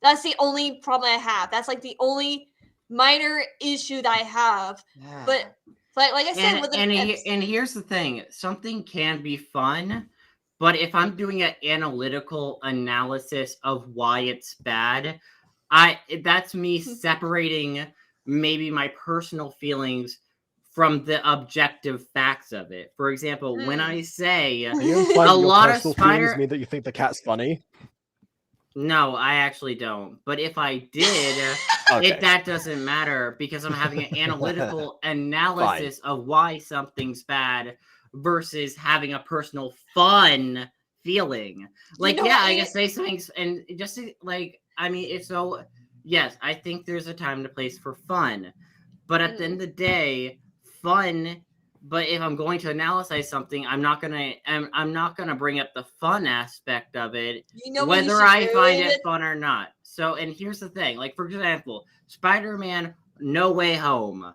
That's the only problem I have. That's like the only minor issue that I have. But like I said, with and here's the thing: something can be fun, but if I'm doing an analytical analysis of why it's bad, that's me separating maybe my personal feelings from the objective facts of it. For example, when I say Are you implying a your lot of personal feelings spider, mean that you think the cat's funny? no, I actually don't. But if I did, Okay. that doesn't matter because I'm having an analytical analysis of why something's bad versus having a personal fun feeling. Like, know yeah, what, I Ian? can say something, and just like, I mean, it's so. Yes, I think there's a time and a place for fun, but at the end of the day, fun. But if I'm going to analyze something, I'm not gonna bring up the fun aspect of it, You know what you whether should I do, find Ian? it fun or not. So, and here's the thing: like, for example, Spider-Man: No Way Home.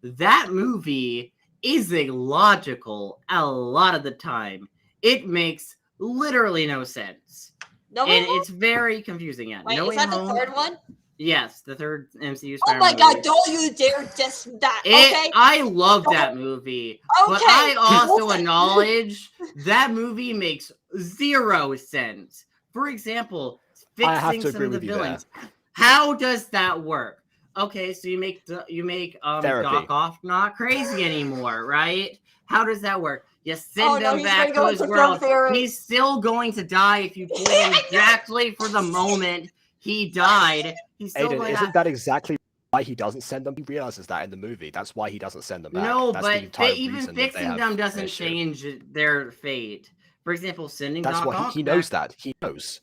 That movie is illogical a lot of the time. It makes literally no sense, No Way and Home? it's very confusing. Yeah, Wait, No is Way that Home. the third one? Yes, the third MCU Oh Spider-Man my god, movie. don't you dare diss that, okay? I love that movie, but Okay, I also listen. acknowledge that movie makes zero sense. For example, I have fixing to some agree of the with you there. villains. How does that work? Okay, so you make Therapy. Doc Ock not crazy anymore, right? How does that work? You Oh, send no, him he's back gonna to go his into world. film theory. He's still going to die if you pull him exactly for the moment he died. He's still Aiden, going isn't that exactly why he doesn't send them? He realizes that in the movie. That's why he doesn't send them back. No, That's the but entire even reason that they fixing have them an doesn't issue. change their fate. For example, sending That's Doc why Ock he back. knows that. He knows.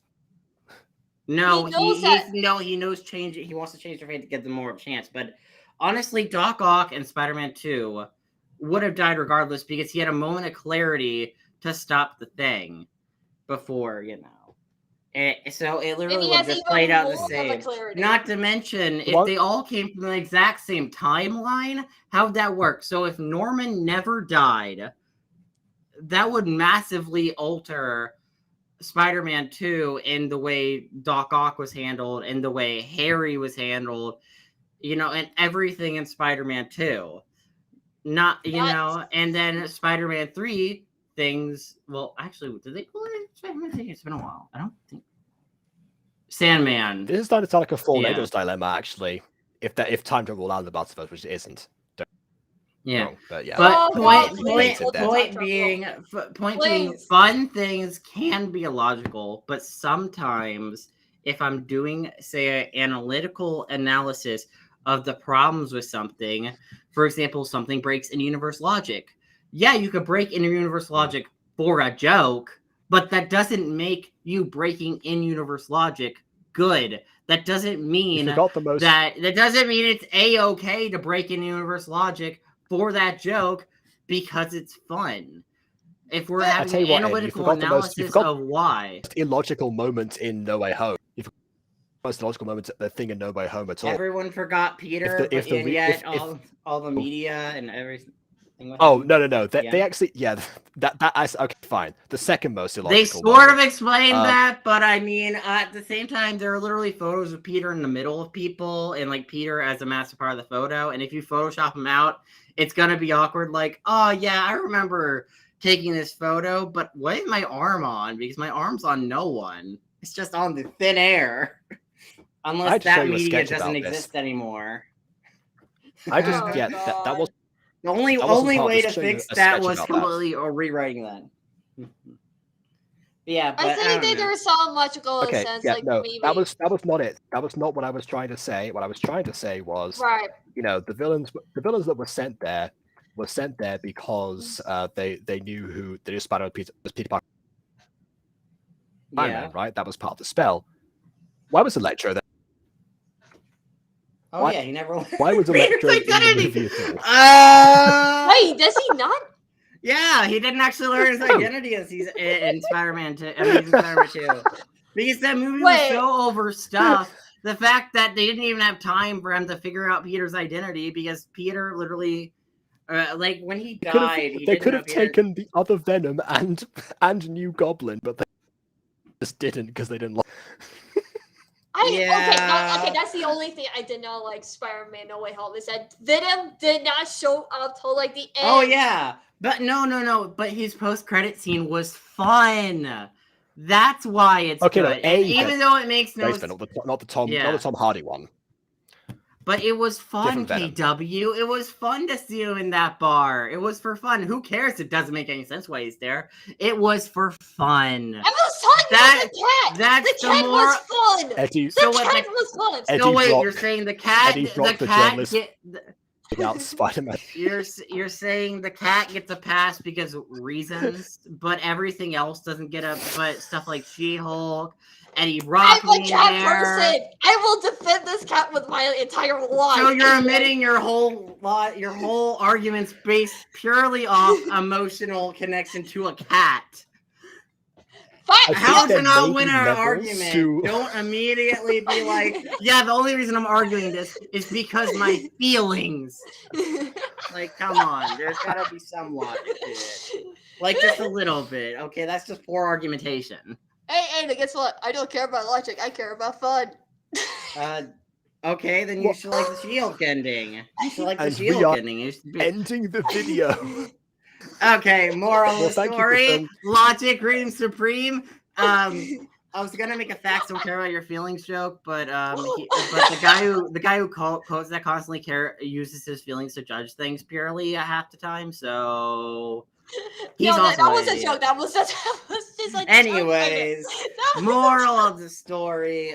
No, He knows that. he knows change. He wants to change their fate to give them more of a chance. But honestly, Doc Ock and Spider-Man 2 would have died regardless because he had a moment of clarity to stop the thing before, you know. So it And literally he would has have just even played out the more of a same. clarity. Not to mention, if What? they all came from the exact same timeline, how'd that work? So if Norman never died, that would massively alter Spider-Man 2 in the way Doc Ock was handled, in the way Harry was handled, you know, and everything in Spider-Man 2. Not, you know, and then Spider-Man 3, things, well, actually, did they pull it? Spider-Man 3? It's been a while. I don't think. Sandman. This is starting to sound like a full Yeah. Nedo's dilemma, actually. If time travel out of the Multiverse, which it isn't. Yeah. No, but yeah. But Oh, God, He please, hates it then. point being, Please. fun things can be illogical, but sometimes if I'm doing, say, an analytical analysis of the problems with something, for example, something breaks in universe logic. Yeah, you could break in universe logic for a joke, but that doesn't make you breaking in universe logic good. That doesn't mean You forgot the most. that doesn't mean it's a-okay to break in universe logic for that joke because it's fun. If we're But- having tell an you what, Ed, you analytical forgot the most- you analysis forgot- of why. Illogical moment in No Way Home. You forgot the most illogical moment, the thing in No Way Home at all. Everyone forgot Peter, if but the yet if- all the media and everything. Oh no! They Yeah. actually okay, fine. The second most They illogical. sort of moment. explained that, but I mean, at the same time, there are literally photos of Peter in the middle of people, and like Peter as a massive part of the photo. And if you Photoshop him out, it's gonna be awkward. Like, oh yeah, I remember taking this photo, but what is my arm on? Because my arm's on no one. It's just on the thin air. I Unless had to show that you a media sketch doesn't about this. exist anymore. I just Oh, that God. was The only That wasn't only part of way this, to showing fix a that sketch was about that. completely rewriting that. Yeah, but I I think don't that know. there's some logical okay. sense, Yeah, like no, maybe. that was not it. That was not what I was trying to say. What I was trying to say was, Right. you know, the villains that were sent there because they knew who the new Spider-Man was Peter Parker, Iron Yeah. Man, right? That was part of the spell. Why was Electro there? Oh Why- yeah, he never. Why was Peter's Electro in the identity! movie at all? Wait, does he not? Yeah, he didn't actually learn his identity as he's in Spider-Man 2. Amazing Spider-Man 2. Because that movie was Wait. so overstuffed. The fact that they didn't even have time for him to figure out Peter's identity because Peter literally, like when he died, They could have taken the other Venom and New Goblin, but they just didn't because they didn't like. Okay, that's the only thing I did not like Spider-Man No Way Home is that Venom did not show up till like the end. Oh yeah, but no. But his post-credit scene was fun. That's why it's Okay, no, good. And even though it makes no Not the Tom Hardy one. But it was fun, Different Venom. KW. It was fun to see him in that bar. It was for fun. Who cares? It doesn't make any sense why he's there. It was for fun. I was talking about the cat. That's The cat was fun. Eddie, The cat was fun. Eddie So wait, dropped- you're saying the cat? Eddie The dropped the cat journalist. get. out Spider-Man. You're saying the cat gets a pass because reasons, but everything else doesn't get a. But stuff like She-Hulk, Eddie Rock I'm a being cat there. person. I will defend this cat with my entire life. So you're omitting your whole arguments based purely off emotional connection to a cat. Fuck. How there to not may win be our levels argument? to- Don't immediately be like, yeah, the only reason I'm arguing this is because my feelings. Like, come on, there's gotta be some logic to it. Like, just a little bit. Okay, that's just poor argumentation. Hey, guess what? I don't care about logic. I care about fun. Okay, then you should like the She-Hulk ending. You should like the And we She-Hulk are ending. It should be- Ending the video. Okay, moral of Well, the thank you for story: film- logic reigns supreme. I was gonna make a facts don't care about your feelings joke, but but the guy who quotes that constantly uses his feelings to judge things purely half the time. So he's No, that also was an a idiot. joke. That was just like. Anyways, That was moral of the story: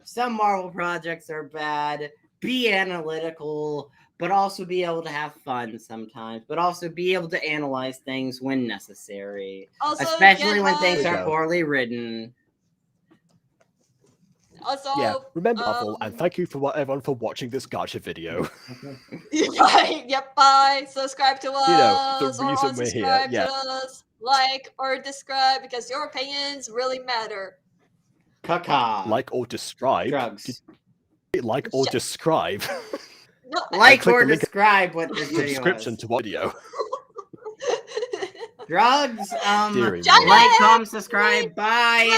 some Marvel projects are bad. Be analytical, but also be able to have fun sometimes. But also be able to analyze things when necessary, Also, especially get when things There you are go. poorly written. Also, Yeah, remember Marvel, and thank you for everyone for watching this Gacha video. Bye. Yep. Bye. Subscribe to us. know, the or reason we're here, unsubscribe yeah. to us. Like or describe because your opinions really matter. Caca. Like or describe. drugs. Like or Shut- describe. No, Like click or the link in describe what this the video description is. to what video. Drugs. Deary Shut me. Like, up! comment, subscribe. Bye.